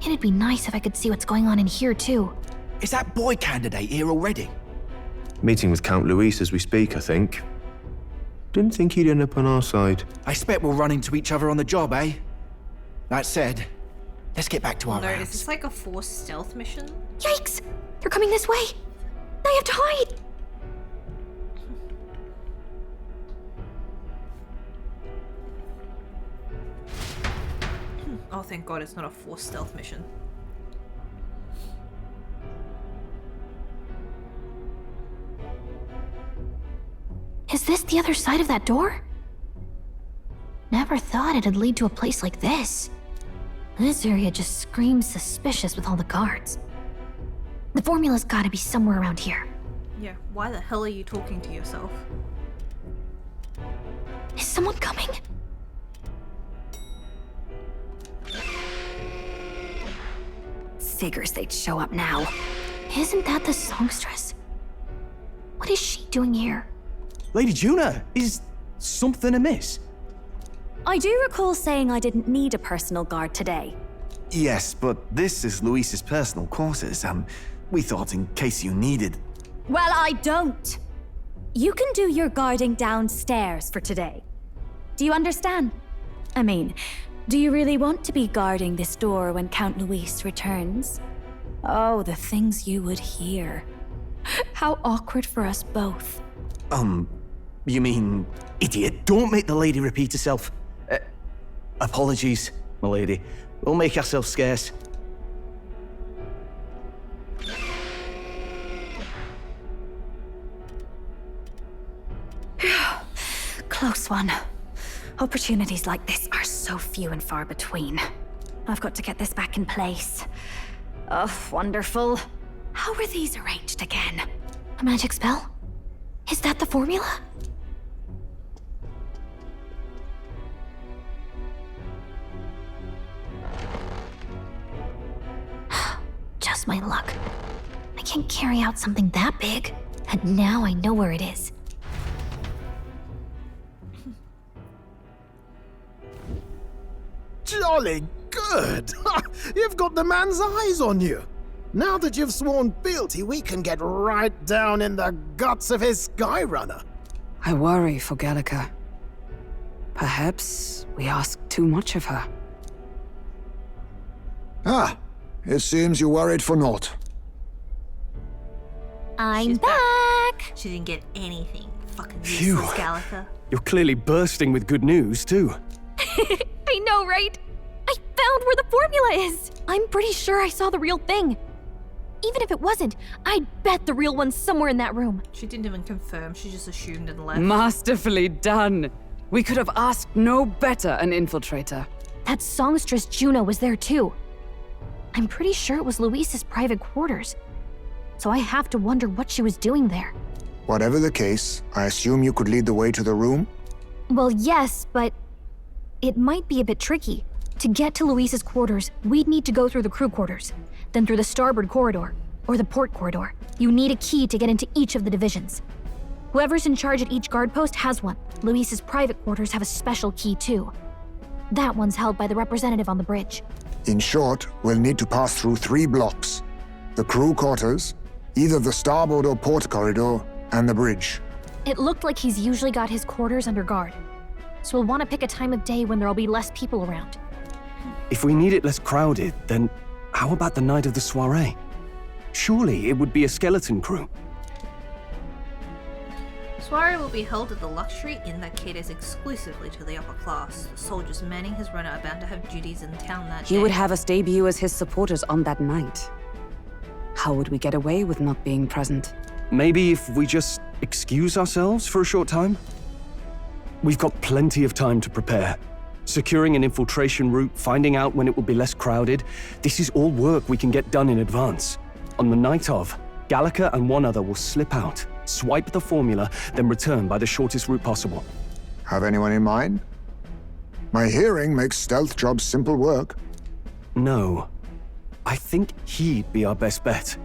It'd be nice if I could see what's going on in here, too. Is that boy candidate here already? Meeting with Count Luis as we speak, I think. Didn't think he'd end up on our side. I expect we'll run into each other on the job, eh? That said, let's get back to our No, is rounds. this like a forced stealth mission? Yikes! They're coming this way! I have to hide! Oh, thank God it's not a forced stealth mission. Is this the other side of that door? Never thought it'd lead to a place like this. This area just screams suspicious with all the guards. The formula's gotta be somewhere around here. Yeah, why the hell are you talking to yourself? Is someone coming? Figures they'd show up now. Isn't that the songstress? What is she doing here? Lady Juna, is something amiss? I do recall saying I didn't need a personal guard today. Yes, but this is Luis's personal quarters, and we thought in case you needed... Well, I don't. You can do your guarding downstairs for today. Do you understand? I mean, do you really want to be guarding this door when Count Luis returns? Oh, the things you would hear. How awkward for us both. You mean, idiot, don't make the lady repeat herself. Apologies, my lady. We'll make ourselves scarce. close one. Opportunities like this are so few and far between. I've got to get this back in place. Oh, wonderful. How were these arranged again? A magic spell? Is that the formula? Just my luck. I can't carry out something that big, and now I know where it is. Jolly good! You've got the man's eyes on you. Now that you've sworn fealty, we can get right down in the guts of his Skyrunner. I worry for Gallica. Perhaps we ask too much of her. Ah, it seems you worried for naught. I'm back! She didn't get anything. Fucking Phew. useless, Gallica. You're clearly bursting with good news, too. I know, right? I found where the formula is! I'm pretty sure I saw the real thing. Even if it wasn't, I'd bet the real one's somewhere in that room. She didn't even confirm, she just assumed and left. Masterfully done. We could have asked no better an infiltrator. That songstress Juno was there too. I'm pretty sure it was Luis's private quarters. So I have to wonder what she was doing there. Whatever the case, I assume you could lead the way to the room? Well, yes, but it might be a bit tricky. To get to Luis's quarters, we'd need to go through the crew quarters, then through the starboard corridor, or the port corridor. You need a key to get into each of the divisions. Whoever's in charge at each guard post has one. Luis's private quarters have a special key too. That one's held by the representative on the bridge. In short, we'll need to pass through 3 blocks. The crew quarters, either the starboard or port corridor, and the bridge. It looked like he's usually got his quarters under guard. So we'll want to pick a time of day when there'll be less people around. If we need it less crowded, then how about the night of the soiree? Surely it would be a skeleton crew. Soiree will be held at the luxury inn that caters exclusively to the upper class. The soldiers manning his runner are bound to have duties in town that day. He would have us debut as his supporters on that night. How would we get away with not being present? Maybe if we just excuse ourselves for a short time? We've got plenty of time to prepare. Securing an infiltration route, finding out when it will be less crowded, this is all work we can get done in advance. On the night of, Gallica and one other will slip out, swipe the formula, then return by the shortest route possible. Have anyone in mind? My hearing makes stealth jobs simple work. No. I think he'd be our best bet.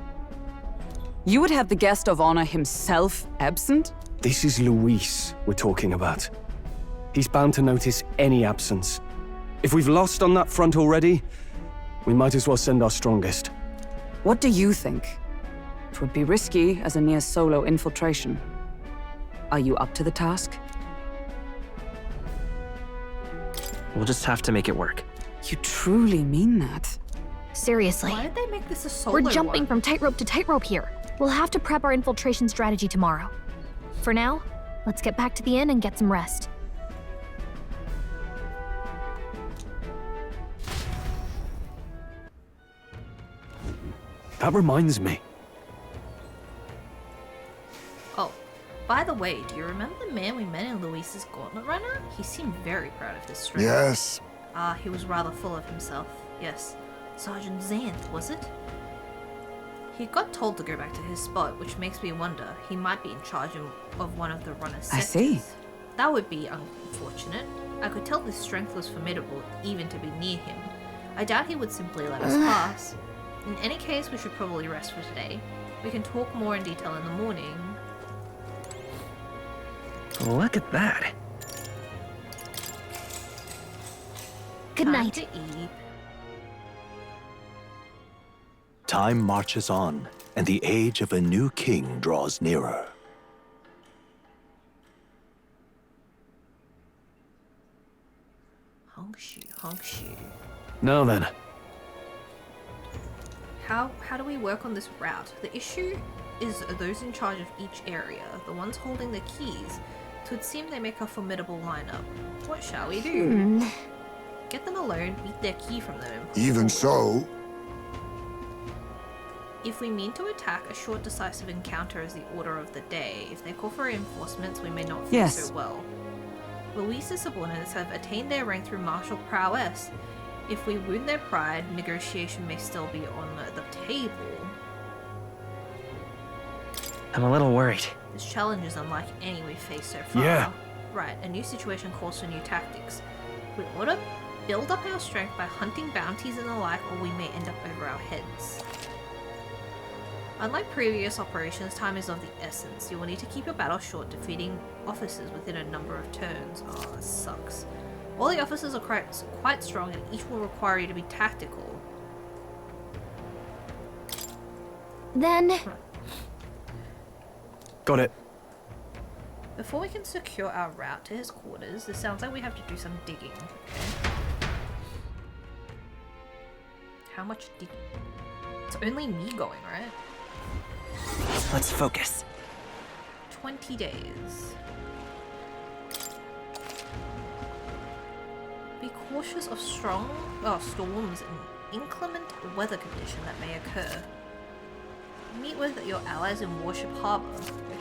You would have the guest of honor himself absent? This is Luis we're talking about. He's bound to notice any absence. If we've lost on that front already, we might as well send our strongest. What do you think? It would be risky as a near-solo infiltration. Are you up to the task? We'll just have to make it work. You truly mean that? Seriously. Why did they make this a solo We're jumping one? from tightrope to tightrope here. We'll have to prep our infiltration strategy tomorrow. For now, let's get back to the inn and get some rest. That reminds me. Oh, by the way, do you remember the man we met in Luis's Gauntlet Runner? He seemed very proud of his strength. Yes. He was rather full of himself. Yes. Sergeant Xanth, was it? He got told to go back to his spot, which makes me wonder he might be in charge of one of the runner's sectors. I see. That would be unfortunate. I could tell his strength was formidable even to be near him. I doubt he would simply let us pass. In any case, we should probably rest for today. We can talk more in detail in the morning. Look at that. Good Time night. to eat. Time marches on, and the age of a new king draws nearer. Honkshu. Now then. How do we work on this route? The issue is those in charge of each area, the ones holding the keys. It would seem they make a formidable lineup. What shall we do? Get them alone, beat their key from them. Even so, If we mean to attack, a short decisive encounter is the order of the day. If they call for reinforcements, we may not fare Yes. so well. Luis's subordinates have attained their rank through martial prowess. If we wound their pride, negotiation may still be on the table. I'm a little worried. This challenge is unlike any we've faced so far. Yeah. Right, a new situation calls for new tactics. We ought to build up our strength by hunting bounties and the like, or we may end up over our heads. Unlike previous operations, time is of the essence. You will need to keep your battle short, defeating officers within a number of turns. Oh, that sucks. All the officers are quite strong, and each will require you to be tactical. Then... Got it. Before we can secure our route to his quarters, it sounds like we have to do some digging. How much digging? It's only me going, right? Let's focus. 20 days. Be cautious of storms and inclement weather condition that may occur. Meet with your allies in Warship Harbor.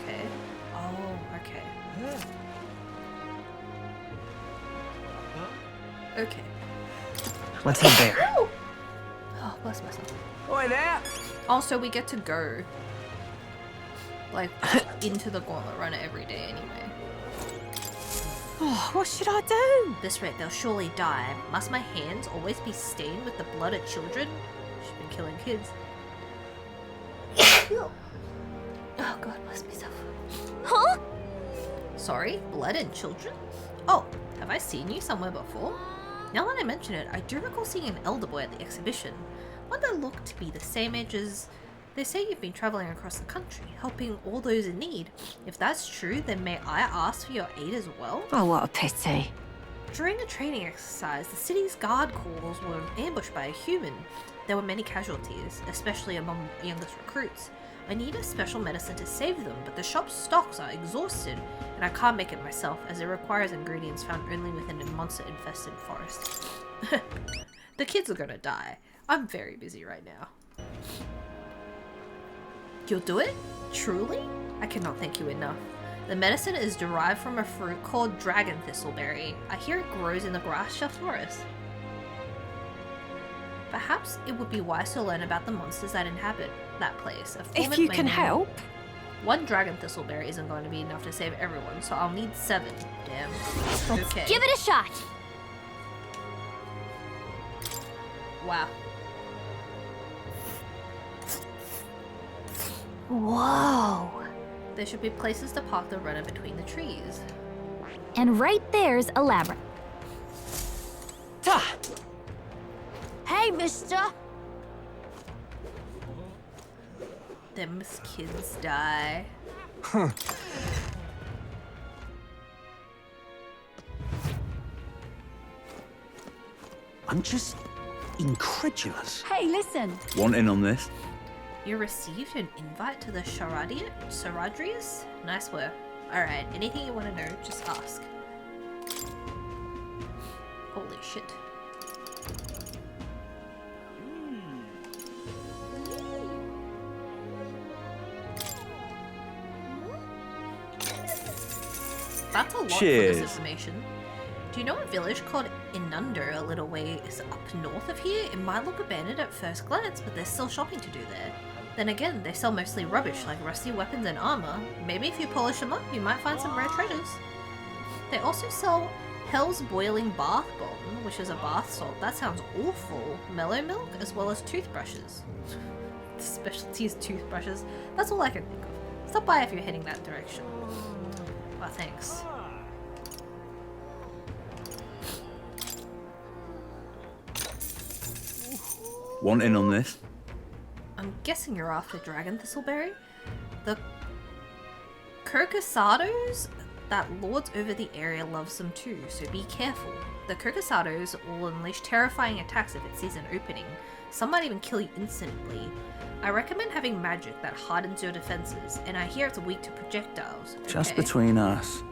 Okay. Oh, okay. Okay. Let's head there. Oh, bless myself. Oi there! Also, we get to go, like, into the Gauntlet Runner every day anyway. Oh, what should I do? At this rate, they'll surely die. Must my hands always be stained with the blood of children? She's been killing kids. Oh, God, bless myself. Huh? Sorry, blood and children? Oh, have I seen you somewhere before? Now that I mention it, I do recall seeing an elder boy at the exhibition. One that looked to be the same age as... They say you've been traveling across the country, helping all those in need. If that's true, then may I ask for your aid as well? Oh, what a pity. During a training exercise, the city's guard corps were ambushed by a human. There were many casualties, especially among youngest recruits. I need a special medicine to save them, but the shop's stocks are exhausted, and I can't make it myself, as it requires ingredients found only within a monster-infested forest. The kids are gonna die. I'm very busy right now. You'll do it? Truly? I cannot thank you enough. The medicine is derived from a fruit called dragon thistleberry. I hear it grows in the Grasshopper forest. Perhaps it would be wise to learn about the monsters that inhabit that place. If you can help. One dragon thistleberry isn't going to be enough to save everyone, so I'll need 7. Damn. Let's Okay. give it a shot. Wow. Whoa. There should be places to park the runner between the trees. And right there's a labyrinth. Ta! Hey, mister. Them kids die. Huh. I'm just incredulous. Hey, listen. Want in on this? You received an invite to the Charadrius? Nice work. Alright, anything you want to know, just ask. Holy shit. That's a lot for this information. Do you know a village called Inunder a little ways up north of here? It might look abandoned at first glance, but there's still shopping to do there. Then again, they sell mostly rubbish like rusty weapons and armor. Maybe if you polish them up, you might find some rare treasures. They also sell Hell's Boiling Bath Bomb, which is a bath salt. That sounds awful. Mellow milk, as well as toothbrushes. The specialty is toothbrushes. That's all I can think of. Stop by if you're heading that direction. Well, thanks. Want in on this? I'm guessing you're after Dragon Thistleberry? The Kirkasados that lords over the area loves them too, so be careful. The Kirkasados will unleash terrifying attacks if it sees an opening. Some might even kill you instantly. I recommend having magic that hardens your defenses, and I hear it's weak to projectiles. Just Okay. between us.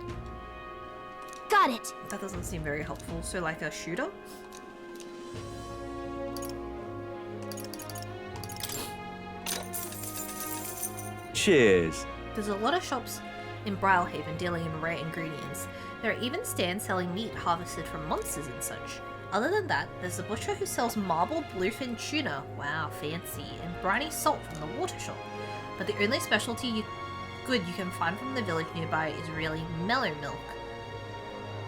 Got it. That doesn't seem very helpful, so like a shooter? Cheers. There's a lot of shops in Brylehaven dealing in rare ingredients. There are even stands selling meat harvested from monsters and such. Other than that, there's a butcher who sells marbled bluefin tuna, wow, fancy, and briny salt from the water shop. But the only specialty good you can find from the village nearby is really mellow milk.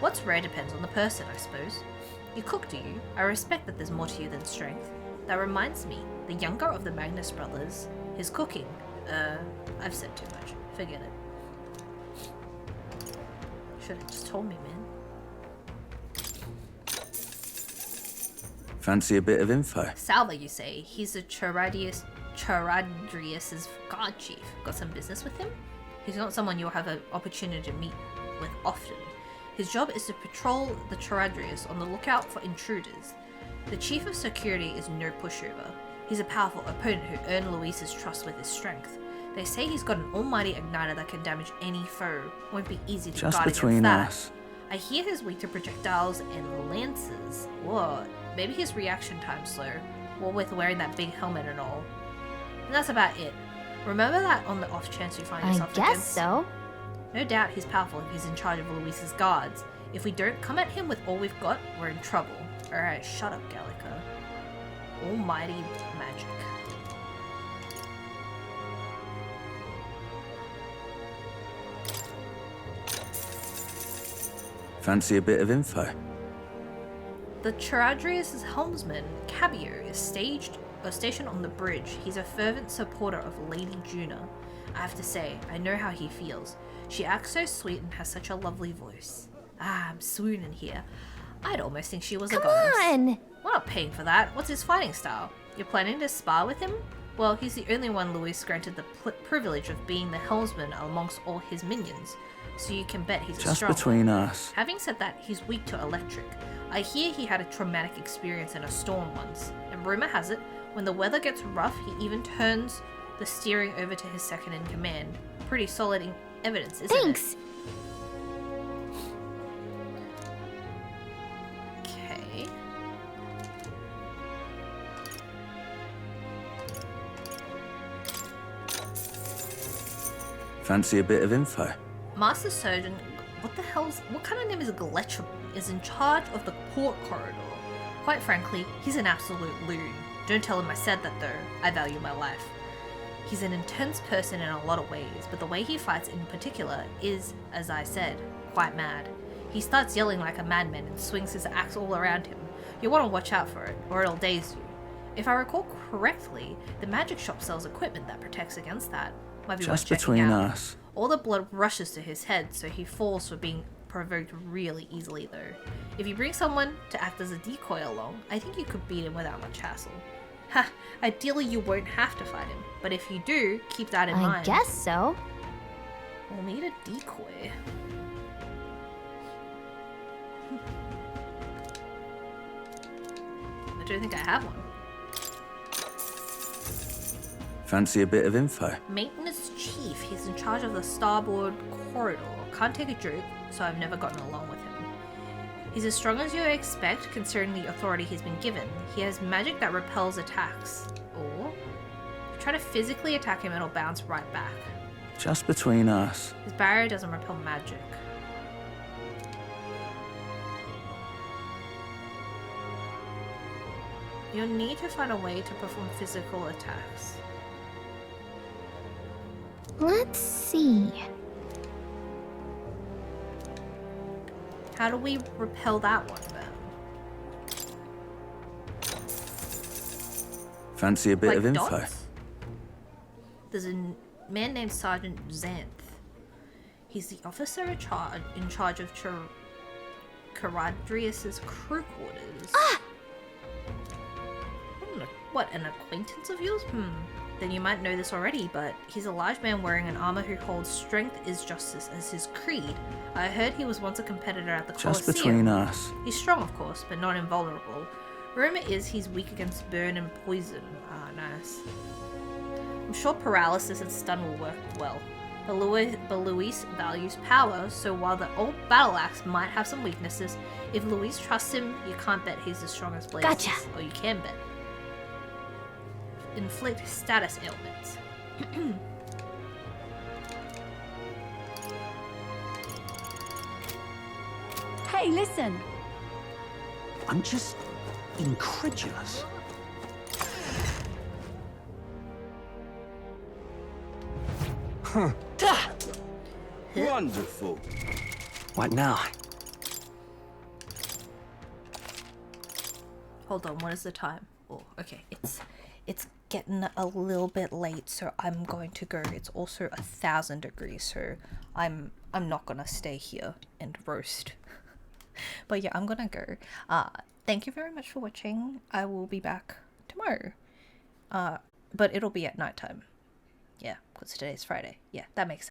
What's rare depends on the person, I suppose. You cook, do you? I respect that there's more to you than strength. That reminds me, the younger of the Magnus brothers, his cooking. I've said too much. Forget it. Should've just told me, man. Fancy a bit of info? Salva, you say? He's a Charadrius's guard chief. Got some business with him? He's not someone you'll have an opportunity to meet with often. His job is to patrol the Charadrius on the lookout for intruders. The chief of security is no pushover. He's a powerful opponent who earned Luis's trust with his strength. They say he's got an almighty igniter that can damage any foe. Won't be easy to guard against that. I hear he's weak to projectiles and lances. What? Maybe his reaction time's slow. Well, with wearing that big helmet and all. And that's about it. Remember that on the off chance you find yourself I guess so. No doubt he's powerful if he's in charge of Luis's guards. If we don't come at him with all we've got, we're in trouble. Alright, shut up, Gallica. Almighty magic. Fancy a bit of info? The Charadrius' helmsman, Cabio, is stationed on the bridge. He's a fervent supporter of Lady Juna. I have to say, I know how he feels. She acts so sweet and has such a lovely voice. Ah, I'm swooning here. I'd almost think she was a goddess. Come on! We're not paying for that. What's his fighting style? You're planning to spar with him? Well, he's the only one Luis granted the privilege of being the helmsman amongst all his minions. So you can bet he's a strong between one. us. Having said that, he's weak to electric. I hear he had a traumatic experience in a storm once, and rumor has it, when the weather gets rough, he even turns the steering over to his second in command. Pretty solid evidence, isn't Thanks. it? Okay. Fancy a bit of info? Master Surgeon, what kind of name is Gletchable, is in charge of the port corridor. Quite frankly, he's an absolute loon. Don't tell him I said that though, I value my life. He's an intense person in a lot of ways, but the way he fights in particular is, as I said, quite mad. He starts yelling like a madman and swings his axe all around him. You want to watch out for it, or it'll daze you. If I recall correctly, the magic shop sells equipment that protects against that. Might be worth checking out. Us. All the blood rushes to his head, so he falls for being provoked really easily though. If you bring someone to act as a decoy along, I think you could beat him without much hassle. Ha! Ideally you won't have to fight him, but if you do, keep that in mind. I guess so. We'll need a decoy. I don't think I have one. Fancy a bit of info? Maintenance chief. He's in charge of the starboard corridor. Can't take a joke, so I've never gotten along with him. He's as strong as you expect, considering the authority he's been given. He has magic that repels attacks. Or, if you try to physically attack him, it'll bounce right back. Just between us. His barrier doesn't repel magic. You'll need to find a way to perform physical attacks. Let's see. How do we repel that one then? Fancy a bit Like of info? dots? There's a man named Sergeant Xanth. He's the officer in charge of Charadrius's crew quarters. Ah! What, an acquaintance of yours? Then you might know this already, but he's a large man wearing an armor who holds strength is justice as his creed. I heard he was once a competitor at the Just Colosseum. between us. He's strong, of course, but not invulnerable. Rumor is he's weak against burn and poison. Ah, nice. I'm sure paralysis and stun will work well. But Luis values power, so while the old battle axe might have some weaknesses, if Luis trusts him, you can't bet he's as strong as Blazes. Gotcha. Or you can bet. Inflict status ailments. Hey, listen. I'm just incredulous. Huh. Wonderful. What now? Hold on, what is the time? Oh, okay, it's getting a little bit late, so I'm going to go. It's also 1,000 degrees, so I'm not gonna stay here and roast. But yeah, I'm gonna go. Thank you very much for watching. I will be back tomorrow. But it'll be at nighttime. Yeah, because today's Friday. Yeah, that makes sense.